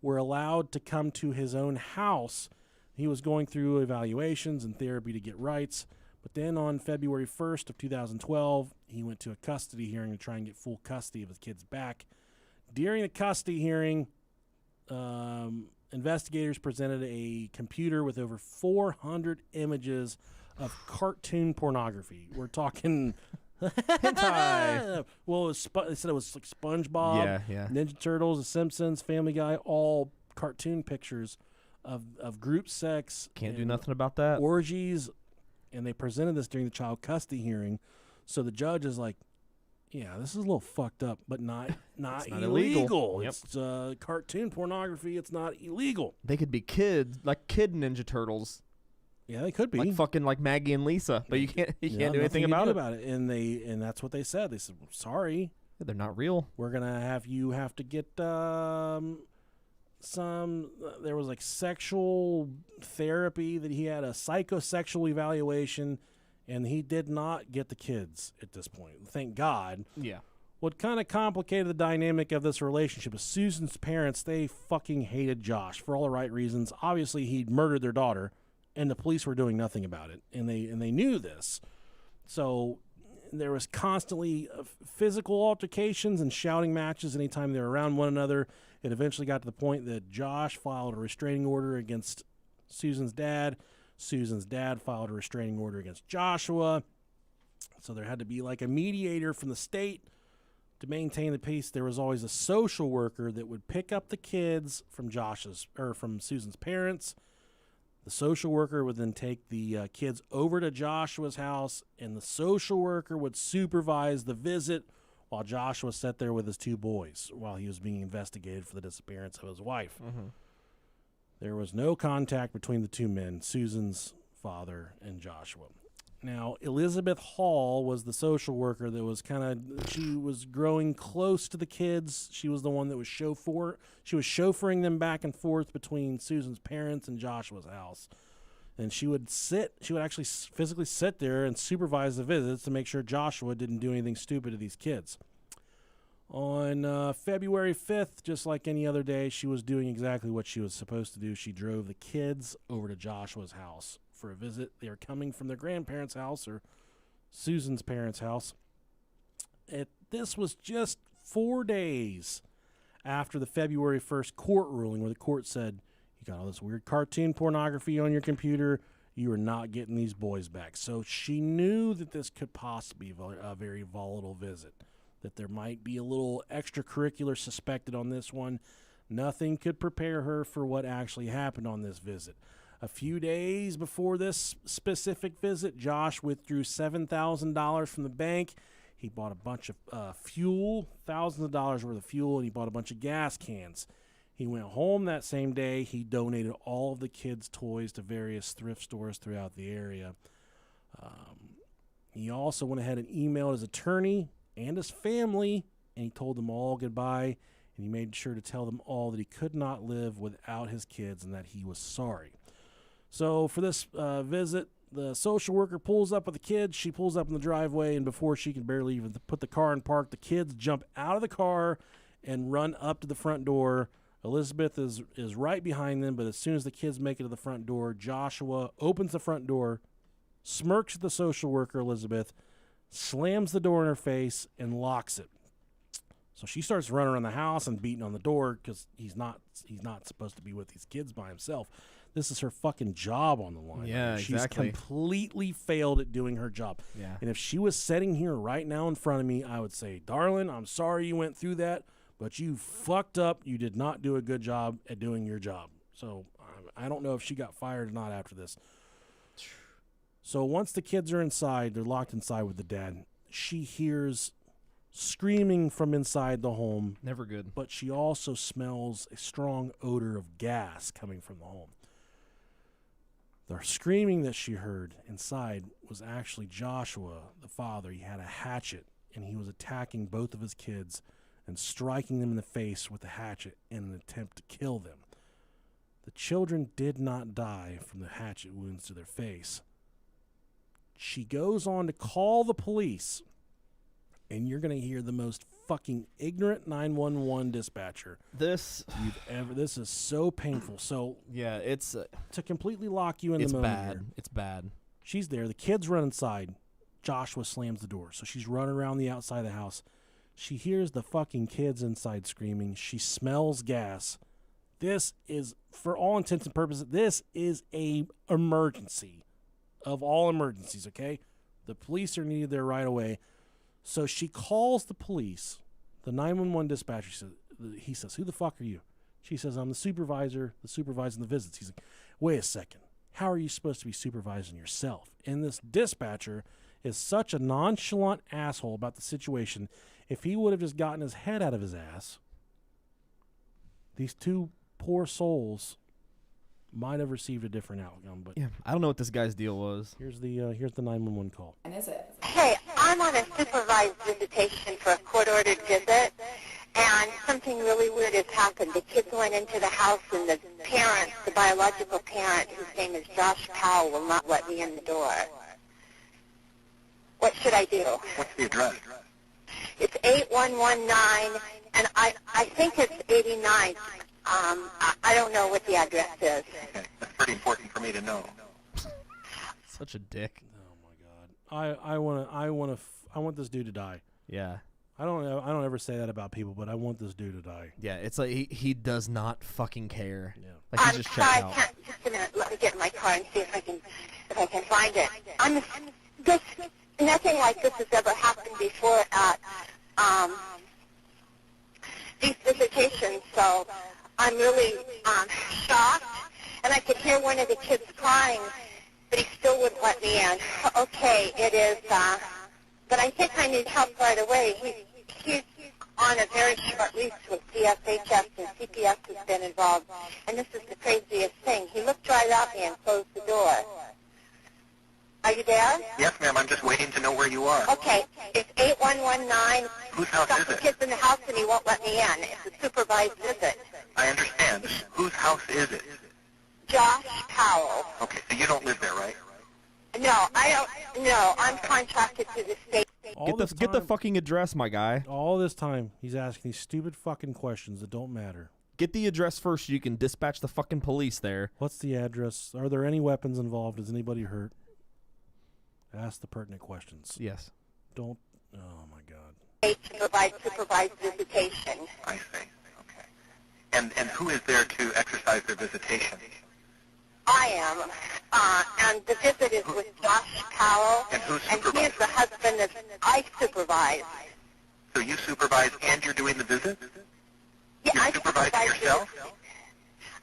[SPEAKER 2] were allowed to come to his own house. He was going through evaluations and therapy to get rights. But then on February 1st of 2012, he went to a custody hearing to try and get full custody of his kids back. During the custody hearing, investigators presented a computer with over 400 images of cartoon pornography. We're talking hentai. Well, they said it was like SpongeBob, Ninja Turtles, The Simpsons, Family Guy, all cartoon pictures of group sex.
[SPEAKER 1] Can't do nothing about that.
[SPEAKER 2] Orgies. And they presented this during the child custody hearing. So the judge is like, yeah, this is a little fucked up, but not illegal.
[SPEAKER 1] Yep.
[SPEAKER 2] It's cartoon pornography. It's not illegal.
[SPEAKER 1] They could be kids, like kid Ninja Turtles.
[SPEAKER 2] Yeah, they could be.
[SPEAKER 1] Like fucking like Maggie and Lisa, but you can't do anything about it.
[SPEAKER 2] And that's what they said. They said, sorry.
[SPEAKER 1] Yeah, they're not real.
[SPEAKER 2] We're going to have to get there was like sexual therapy that he had a psychosexual evaluation, and he did not get the kids at this point. Thank God.
[SPEAKER 1] Yeah.
[SPEAKER 2] What kind of complicated the dynamic of this relationship is Susan's parents, they fucking hated Josh for all the right reasons. Obviously, he'd murdered their daughter, and the police were doing nothing about it, and they knew this. So there was constantly physical altercations and shouting matches anytime they were around one another. It eventually got to the point that Josh filed a restraining order against Susan's dad. Susan's dad filed a restraining order against Joshua. So there had to be like a mediator from the state to maintain the peace. There was always a social worker that would pick up the kids from from Susan's parents. The social worker would then take the kids over to Joshua's house, and the social worker would supervise the visit while Joshua sat there with his two boys while he was being investigated for the disappearance of his wife.
[SPEAKER 1] Mm-hmm.
[SPEAKER 2] There was no contact between the two men, Susan's father and Joshua. Now, Elizabeth Hall was the social worker that was she was growing close to the kids. She was the one that was she was chauffeuring them back and forth between Susan's parents and Joshua's house. And she would actually physically sit there and supervise the visits to make sure Joshua didn't do anything stupid to these kids. On February 5th, just like any other day, she was doing exactly what she was supposed to do. She drove the kids over to Joshua's house for a visit. They are coming from their grandparents' house, or Susan's parents' house. This was just 4 days after the February 1st court ruling, where the court said, you got all this weird cartoon pornography on your computer, you are not getting these boys back. So she knew that this could possibly be a very volatile visit, that there might be a little extracurricular suspected on this one. Nothing could prepare her for what actually happened on this visit. A few days before this specific visit, Josh withdrew $7,000 from the bank. He bought a bunch of fuel, thousands of dollars worth of fuel, and he bought a bunch of gas cans. He went home that same day. He donated all of the kids' toys to various thrift stores throughout the area. He also went ahead and emailed his attorney and his family, and he told them all goodbye, and he made sure to tell them all that he could not live without his kids and that he was sorry. So for this visit, the social worker pulls up with the kids. She pulls up in the driveway, and before she can barely even put the car in park, the kids jump out of the car and run up to the front door. Elizabeth is right behind them, but as soon as the kids make it to the front door, Joshua opens the front door, smirks at the social worker, Elizabeth, slams the door in her face, and locks it. So she starts running around the house and beating on the door because he's not supposed to be with these kids by himself. This is her fucking job on the line.
[SPEAKER 1] Yeah,
[SPEAKER 2] She's
[SPEAKER 1] exactly.
[SPEAKER 2] completely failed at doing her job.
[SPEAKER 1] Yeah.
[SPEAKER 2] And if she was sitting here right now in front of me, I would say, darling, I'm sorry you went through that, but you fucked up. You did not do a good job at doing your job. So I don't know if she got fired or not after this. So once the kids are inside, they're locked inside with the dad, she hears screaming from inside the home.
[SPEAKER 1] Never good.
[SPEAKER 2] But she also smells a strong odor of gas coming from the home. The screaming that she heard inside was actually Joshua, the father. He had a hatchet, and he was attacking both of his kids and striking them in the face with the hatchet in an attempt to kill them. The children did not die from the hatchet wounds to their face. She goes on to call the police, and you're going to hear the most fucking ignorant 911 dispatcher
[SPEAKER 1] This
[SPEAKER 2] this is so painful. So
[SPEAKER 1] yeah, it's
[SPEAKER 2] to completely lock you in the moment
[SPEAKER 1] bad.
[SPEAKER 2] here,
[SPEAKER 1] It's bad.
[SPEAKER 2] she's there. The kids run inside. Joshua slams the door. So she's running around the outside of the house. She hears the fucking kids inside screaming. She smells gas. This is, for all intents and purposes, this is a emergency of all emergencies, okay? The police are needed there right away. So she calls the police, the 911 dispatcher. He says, who the fuck are you? She says, I'm the supervisor supervising the visits. He's like, wait a second. How are you supposed to be supervising yourself? And this dispatcher is such a nonchalant asshole about the situation. If he would have just gotten his head out of his ass, these two poor souls might have received a different outcome. But
[SPEAKER 1] yeah, I don't know what this guy's deal was.
[SPEAKER 2] Here's the 911 call.
[SPEAKER 12] Hey, I'm on a supervised visitation for a court-ordered visit, and something really weird has happened. The kids went into the house, and the parent, the biological parent, whose name is Josh Powell, will not let me in the door. What should I do?
[SPEAKER 13] What's the address?
[SPEAKER 12] It's 8119, and I think it's 89. I don't know what the address is.
[SPEAKER 13] Okay, that's pretty important for me to know.
[SPEAKER 1] Such a dick.
[SPEAKER 2] Oh my God. I want this dude to die.
[SPEAKER 1] Yeah.
[SPEAKER 2] I don't ever say that about people, but I want this dude to die.
[SPEAKER 1] Yeah, it's like he does not fucking care.
[SPEAKER 2] Yeah.
[SPEAKER 1] Like he's just checked out.
[SPEAKER 12] Just a minute. Let me get in my car and see if I can find it. Nothing like this has ever happened before at these visitations, so I'm really shocked. And I could hear one of the kids crying, but he still wouldn't let me in. Okay, it is, but I think I need help right away. He's on a very short lease with CSHS, and CPS has been involved. And this is the craziest thing. He looked right at me and closed the door. Are you there?
[SPEAKER 13] Yes, ma'am. I'm just waiting to know where you are.
[SPEAKER 12] Okay. It's 8119.
[SPEAKER 13] Whose house
[SPEAKER 12] Got
[SPEAKER 13] is
[SPEAKER 12] the
[SPEAKER 13] it?
[SPEAKER 12] kids in the house, and he won't let me in. It's a supervised visit.
[SPEAKER 13] I understand. Whose house is it?
[SPEAKER 12] Josh Powell.
[SPEAKER 13] Okay, so you don't live there, right?
[SPEAKER 12] No, I don't. No, I'm contracted to the state
[SPEAKER 1] Get the fucking address, my guy.
[SPEAKER 2] All this time, he's asking these stupid fucking questions that don't matter.
[SPEAKER 1] Get the address first so you can dispatch the fucking police there.
[SPEAKER 2] What's the address? Are there any weapons involved? Is anybody hurt? Ask the pertinent questions.
[SPEAKER 1] Yes.
[SPEAKER 2] Don't. Oh, my God.
[SPEAKER 12] To provide supervised visitation.
[SPEAKER 13] I see. Okay. And who is there to exercise their visitation?
[SPEAKER 12] I am. And the visit is with Josh Powell.
[SPEAKER 13] And who
[SPEAKER 12] And he is the husband that I supervise.
[SPEAKER 13] So you supervise and you're doing the visit?
[SPEAKER 12] Yeah,
[SPEAKER 13] you
[SPEAKER 12] I
[SPEAKER 13] supervise yourself?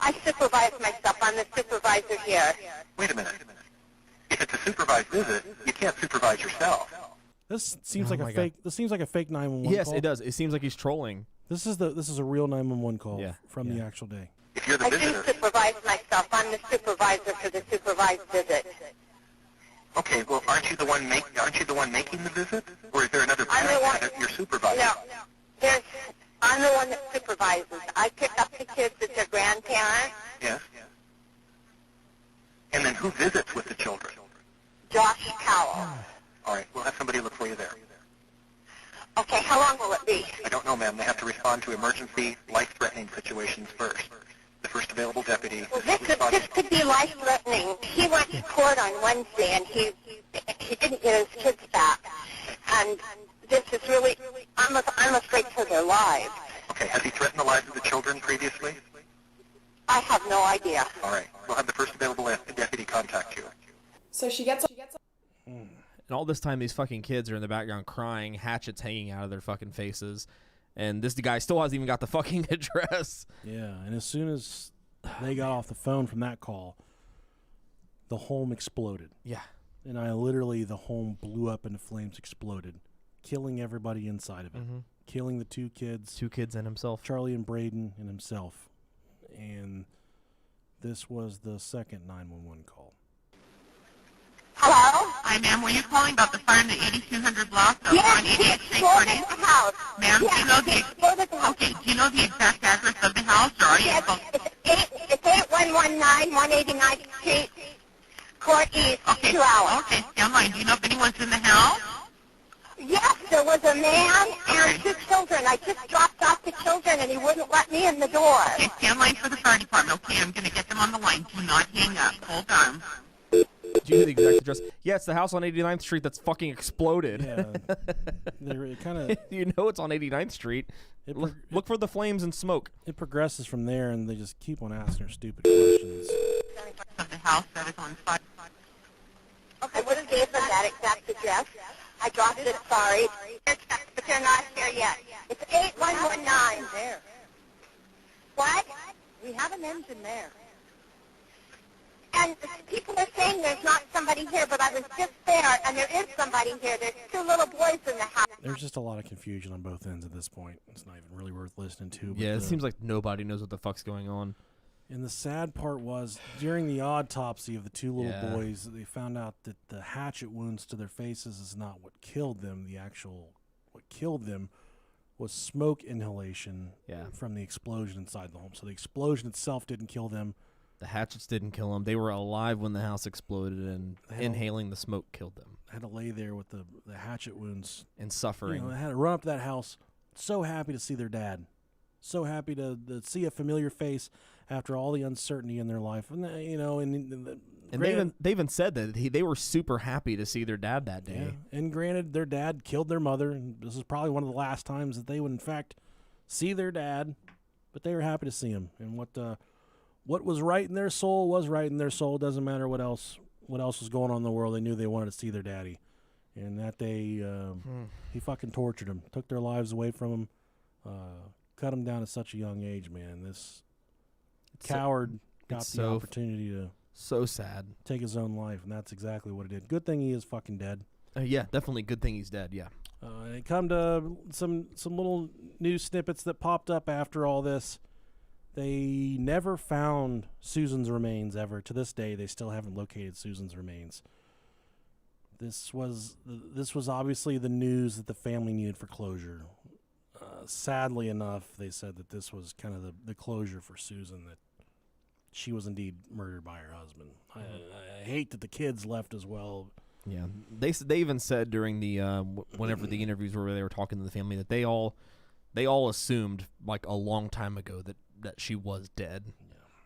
[SPEAKER 12] I supervise myself. I'm the supervisor here.
[SPEAKER 13] Wait a minute. If it's a supervised visit, you can't supervise yourself.
[SPEAKER 2] This seems like a fake. This seems like a fake 911 call.
[SPEAKER 1] Yes, it does. It seems like he's trolling.
[SPEAKER 2] This is a real 911 call from the actual day.
[SPEAKER 13] If you're the
[SPEAKER 12] I
[SPEAKER 13] visitor.
[SPEAKER 12] do supervise myself. I'm the supervisor for the supervised visit.
[SPEAKER 13] Okay, well, aren't you the one making the visit, or is there another
[SPEAKER 12] I'm the
[SPEAKER 13] parent
[SPEAKER 12] one.
[SPEAKER 13] that you're supervising?
[SPEAKER 12] No, I'm the one that supervises. I pick up the kids as their grandparent.
[SPEAKER 13] Yes. And then who visits with the children?
[SPEAKER 12] Josh Powell.
[SPEAKER 13] All right, we'll have somebody look for you there.
[SPEAKER 12] Okay, how long will it be?
[SPEAKER 13] I don't know, ma'am. They have to respond to emergency, life-threatening situations first. The first available deputy.
[SPEAKER 12] Well, this could be life-threatening. He went to court on Wednesday, and he didn't get his kids back. And this is really, I'm afraid for their lives.
[SPEAKER 13] Okay, has he threatened the lives of the children previously?
[SPEAKER 12] I have no idea.
[SPEAKER 13] All right, we'll have the first available deputy contact you.
[SPEAKER 14] So she gets.
[SPEAKER 1] And all this time, these fucking kids are in the background crying, hatchets hanging out of their fucking faces. And this guy still hasn't even got the fucking address.
[SPEAKER 2] Yeah, and as soon as they got off the phone from that call, the home exploded.
[SPEAKER 1] Yeah.
[SPEAKER 2] And the home blew up into flames, exploded, killing everybody inside of it.
[SPEAKER 1] Mm-hmm.
[SPEAKER 2] Killing the two kids.
[SPEAKER 1] Two kids and himself.
[SPEAKER 2] Charlie and Braden and himself. And this was the second 911 call.
[SPEAKER 12] Hello?
[SPEAKER 15] Hi, ma'am. Were you calling about the fire in the 8200 block of
[SPEAKER 12] Yes,
[SPEAKER 15] 188
[SPEAKER 12] he
[SPEAKER 15] St.
[SPEAKER 12] exploded
[SPEAKER 15] Courtney?
[SPEAKER 12] the house.
[SPEAKER 15] Ma'am, do you know do you know the exact address of the house, or are you
[SPEAKER 12] Yes, it's 8119 189th Street, Court East, 2 hours.
[SPEAKER 15] Okay, stand line. Do you know if anyone's in the house?
[SPEAKER 12] Yes, there was a man and two children. I just dropped off the children, and he wouldn't let me in the door.
[SPEAKER 15] Okay, stand line for the fire department. Okay, I'm going to get them on the line. Do not hang up. Hold on.
[SPEAKER 1] Do you know the exact address? Yeah, it's the house on 89th Street that's fucking exploded.
[SPEAKER 2] Yeah. It kind of.
[SPEAKER 1] You know it's on 89th Street. Look for the flames and smoke.
[SPEAKER 2] It progresses from there, and they just keep on asking her stupid questions.
[SPEAKER 15] Of the house that is on fire.
[SPEAKER 12] Okay, what is that exact address? I dropped it, sorry. But they're not here yet. It's 8119. There. What? We have an engine there. And people are saying there's not somebody here, but I was just there, and there is somebody here. There's two little boys in the house.
[SPEAKER 2] There's just a lot of confusion on both ends at this point. It's not even really worth listening to. But
[SPEAKER 1] Yeah, it seems like nobody knows what the fuck's going on.
[SPEAKER 2] And the sad part was, during the autopsy of the two little boys, they found out that the hatchet wounds to their faces is not what killed them. What killed them was smoke inhalation from the explosion inside the home. So the explosion itself didn't kill them.
[SPEAKER 1] The hatchets didn't kill them. They were alive when the house exploded, and inhaling the smoke killed them.
[SPEAKER 2] Had to lay there with the hatchet wounds.
[SPEAKER 1] And suffering.
[SPEAKER 2] They had to run up to that house, so happy to see their dad. So happy to see a familiar face after all the uncertainty in their life. And,
[SPEAKER 1] they even said that they were super happy to see their dad that day.
[SPEAKER 2] Yeah. And granted, their dad killed their mother, and this is probably one of the last times that they would, in fact, see their dad. But they were happy to see him. And what was right in their soul was right in their soul. Doesn't matter what else was going on in the world. They knew they wanted to see their daddy. And that day, he fucking tortured them, took their lives away from them, cut them down at such a young age, man. This coward got the opportunity to
[SPEAKER 1] so sad
[SPEAKER 2] take his own life, and that's exactly what it did. Good thing he is fucking dead.
[SPEAKER 1] Yeah, definitely good thing he's dead, yeah.
[SPEAKER 2] It come to some little news snippets that popped up after all this. They never found Susan's remains ever. To this day, they still haven't located Susan's remains. This was obviously the news that the family needed for closure. Sadly enough, they said that this was kind of the closure for Susan, that she was indeed murdered by her husband. I hate that the kids left as well.
[SPEAKER 1] Yeah, they even said during the whenever the interviews where they were talking to the family that they all assumed like a long time ago that she was dead,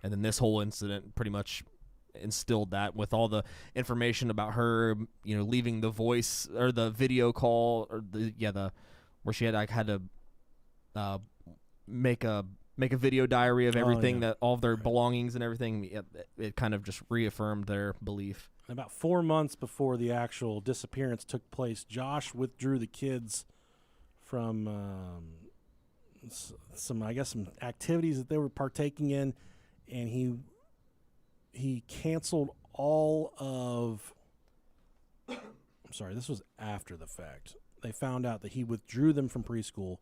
[SPEAKER 1] and then this whole incident pretty much instilled that with all the information about her, leaving the voice or the video call or the where she had to make a video diary of everything that all of their belongings and everything. It kind of just reaffirmed their belief.
[SPEAKER 2] About 4 months before the actual disappearance took place, Josh withdrew the kids from some activities that they were partaking in, and he canceled all of. I'm sorry, this was after the fact. They found out that he withdrew them from preschool,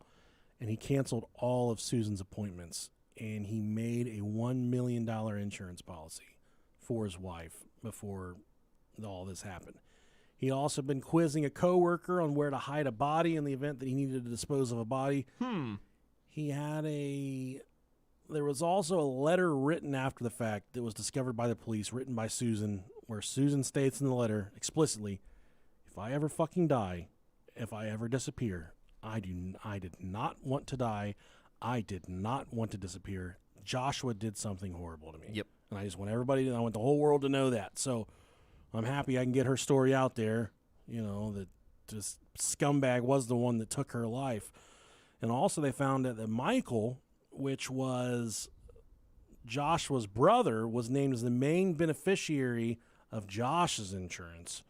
[SPEAKER 2] and he canceled all of Susan's appointments, and he made a $1 million insurance policy for his wife before all this happened. He also been quizzing a coworker on where to hide a body in the event that he needed to dispose of a body. He had there was also a letter written after the fact that was discovered by the police, written by Susan, where Susan states in the letter explicitly, if I ever fucking die, if I ever disappear, I did not want to die. I did not want to disappear. Joshua did something horrible to me.
[SPEAKER 1] Yep.
[SPEAKER 2] And I just want everybody I want the whole world to know that. So I'm happy I can get her story out there, that this scumbag was the one that took her life. And also they found out that Michael, which was Joshua's brother, was named as the main beneficiary of Josh's insurance.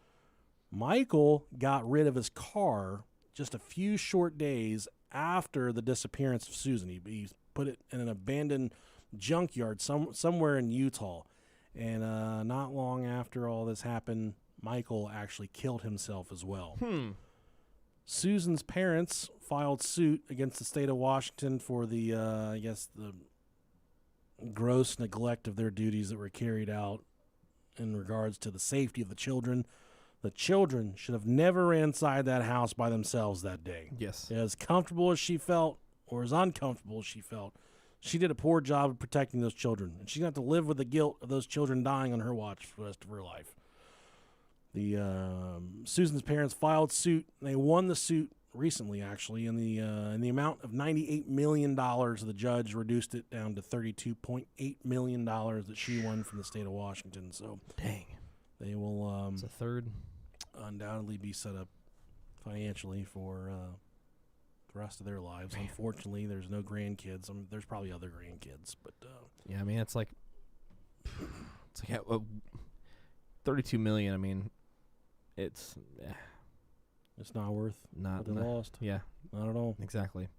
[SPEAKER 2] Michael got rid of his car just a few short days after the disappearance of Susan. He put it in an abandoned junkyard somewhere in Utah. And not long after all this happened, Michael actually killed himself as well. Susan's parents filed suit against the state of Washington for the gross neglect of their duties that were carried out in regards to the safety of the children. The children should have never ran inside that house by themselves that day.
[SPEAKER 1] Yes.
[SPEAKER 2] As comfortable as she felt, or as uncomfortable as she felt, she did a poor job of protecting those children, and she's going to have to live with the guilt of those children dying on her watch for the rest of her life. Susan's parents filed suit. They won the suit recently, actually, in the amount of $98 million. The judge reduced it down to $32.8 million that she won from the state of Washington. So,
[SPEAKER 1] dang,
[SPEAKER 2] they will.
[SPEAKER 1] It's a third.
[SPEAKER 2] Undoubtedly be set up financially for the rest of their lives. Man. Unfortunately, there's no grandkids. There's probably other grandkids, but
[SPEAKER 1] yeah, I mean, it's like 32 million. I mean, it's
[SPEAKER 2] not worth what they lost.
[SPEAKER 1] Yeah,
[SPEAKER 2] not at all.
[SPEAKER 1] Exactly.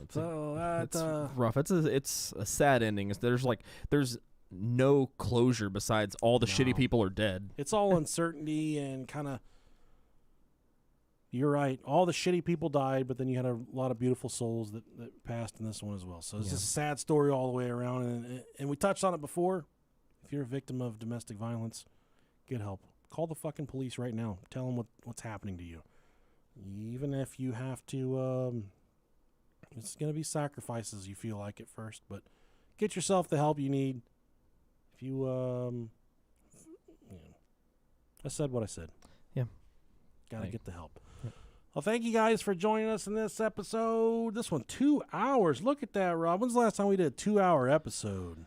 [SPEAKER 2] It's
[SPEAKER 1] rough. It's a sad ending. There's no closure besides all the shitty people are dead.
[SPEAKER 2] It's all uncertainty and kind of. You're right. All the shitty people died, but then you had a lot of beautiful souls that passed in this one as well. So it's just a sad story all the way around. And we touched on it before. If you're a victim of domestic violence, get help. Call the fucking police right now. Tell them what's happening to you. Even if you have to, it's going to be sacrifices you feel like at first, but get yourself the help you need. If you, I said what I said.
[SPEAKER 1] Yeah.
[SPEAKER 2] Got to get the help. Well, thank you guys for joining us in this episode. This one, 2 hours. Look at that, Rob. When's the last time we did a 2-hour episode?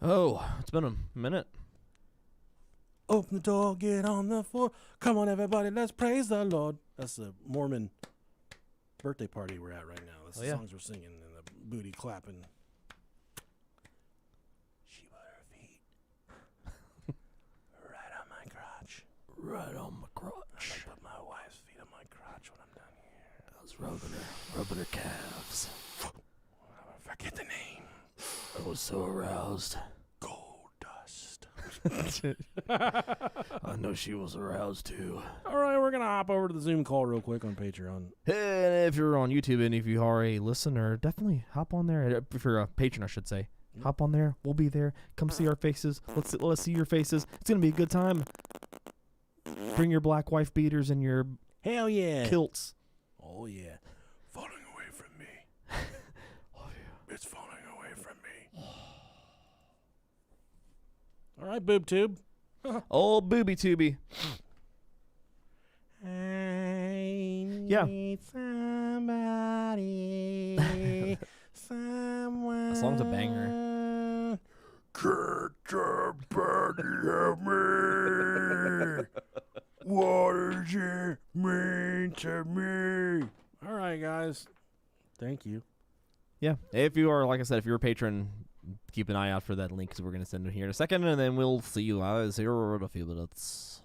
[SPEAKER 1] Oh, it's been a minute.
[SPEAKER 2] Open the door, get on the floor. Come on, everybody, let's praise the Lord. That's the Mormon birthday party we're at right now. That's the songs we're singing and the booty clapping. She put her feet right on my crotch.
[SPEAKER 1] Right on my crotch.
[SPEAKER 2] I put my wife's feet on my crotch when I'm done here.
[SPEAKER 1] I was rubbing her calves.
[SPEAKER 2] I forget the name.
[SPEAKER 1] I was so aroused.
[SPEAKER 2] Gold dust.
[SPEAKER 1] I know she was aroused too.
[SPEAKER 2] All right, we're going to hop over to the Zoom call real quick on Patreon.
[SPEAKER 1] Hey, and if you're on YouTube and if you are a listener, definitely hop on there. If you're a patron, I should say. Hop on there. We'll be there. Come see our faces. Let's see your faces. It's going to be a good time. Bring your black wife beaters and your kilts.
[SPEAKER 2] Oh, yeah. Falling away from me.
[SPEAKER 1] Oh, yeah.
[SPEAKER 2] It's falling away from me. All right, boob tube.
[SPEAKER 1] Old booby tubey. Yeah.
[SPEAKER 2] Somebody. Someone.
[SPEAKER 1] The song's a banger.
[SPEAKER 2] What does it mean to me? All right, guys. Thank you.
[SPEAKER 1] Yeah. If you are, like I said, if you're a patron, keep an eye out for that link because we're going to send it here in a second, and then we'll see you guys here in a few minutes.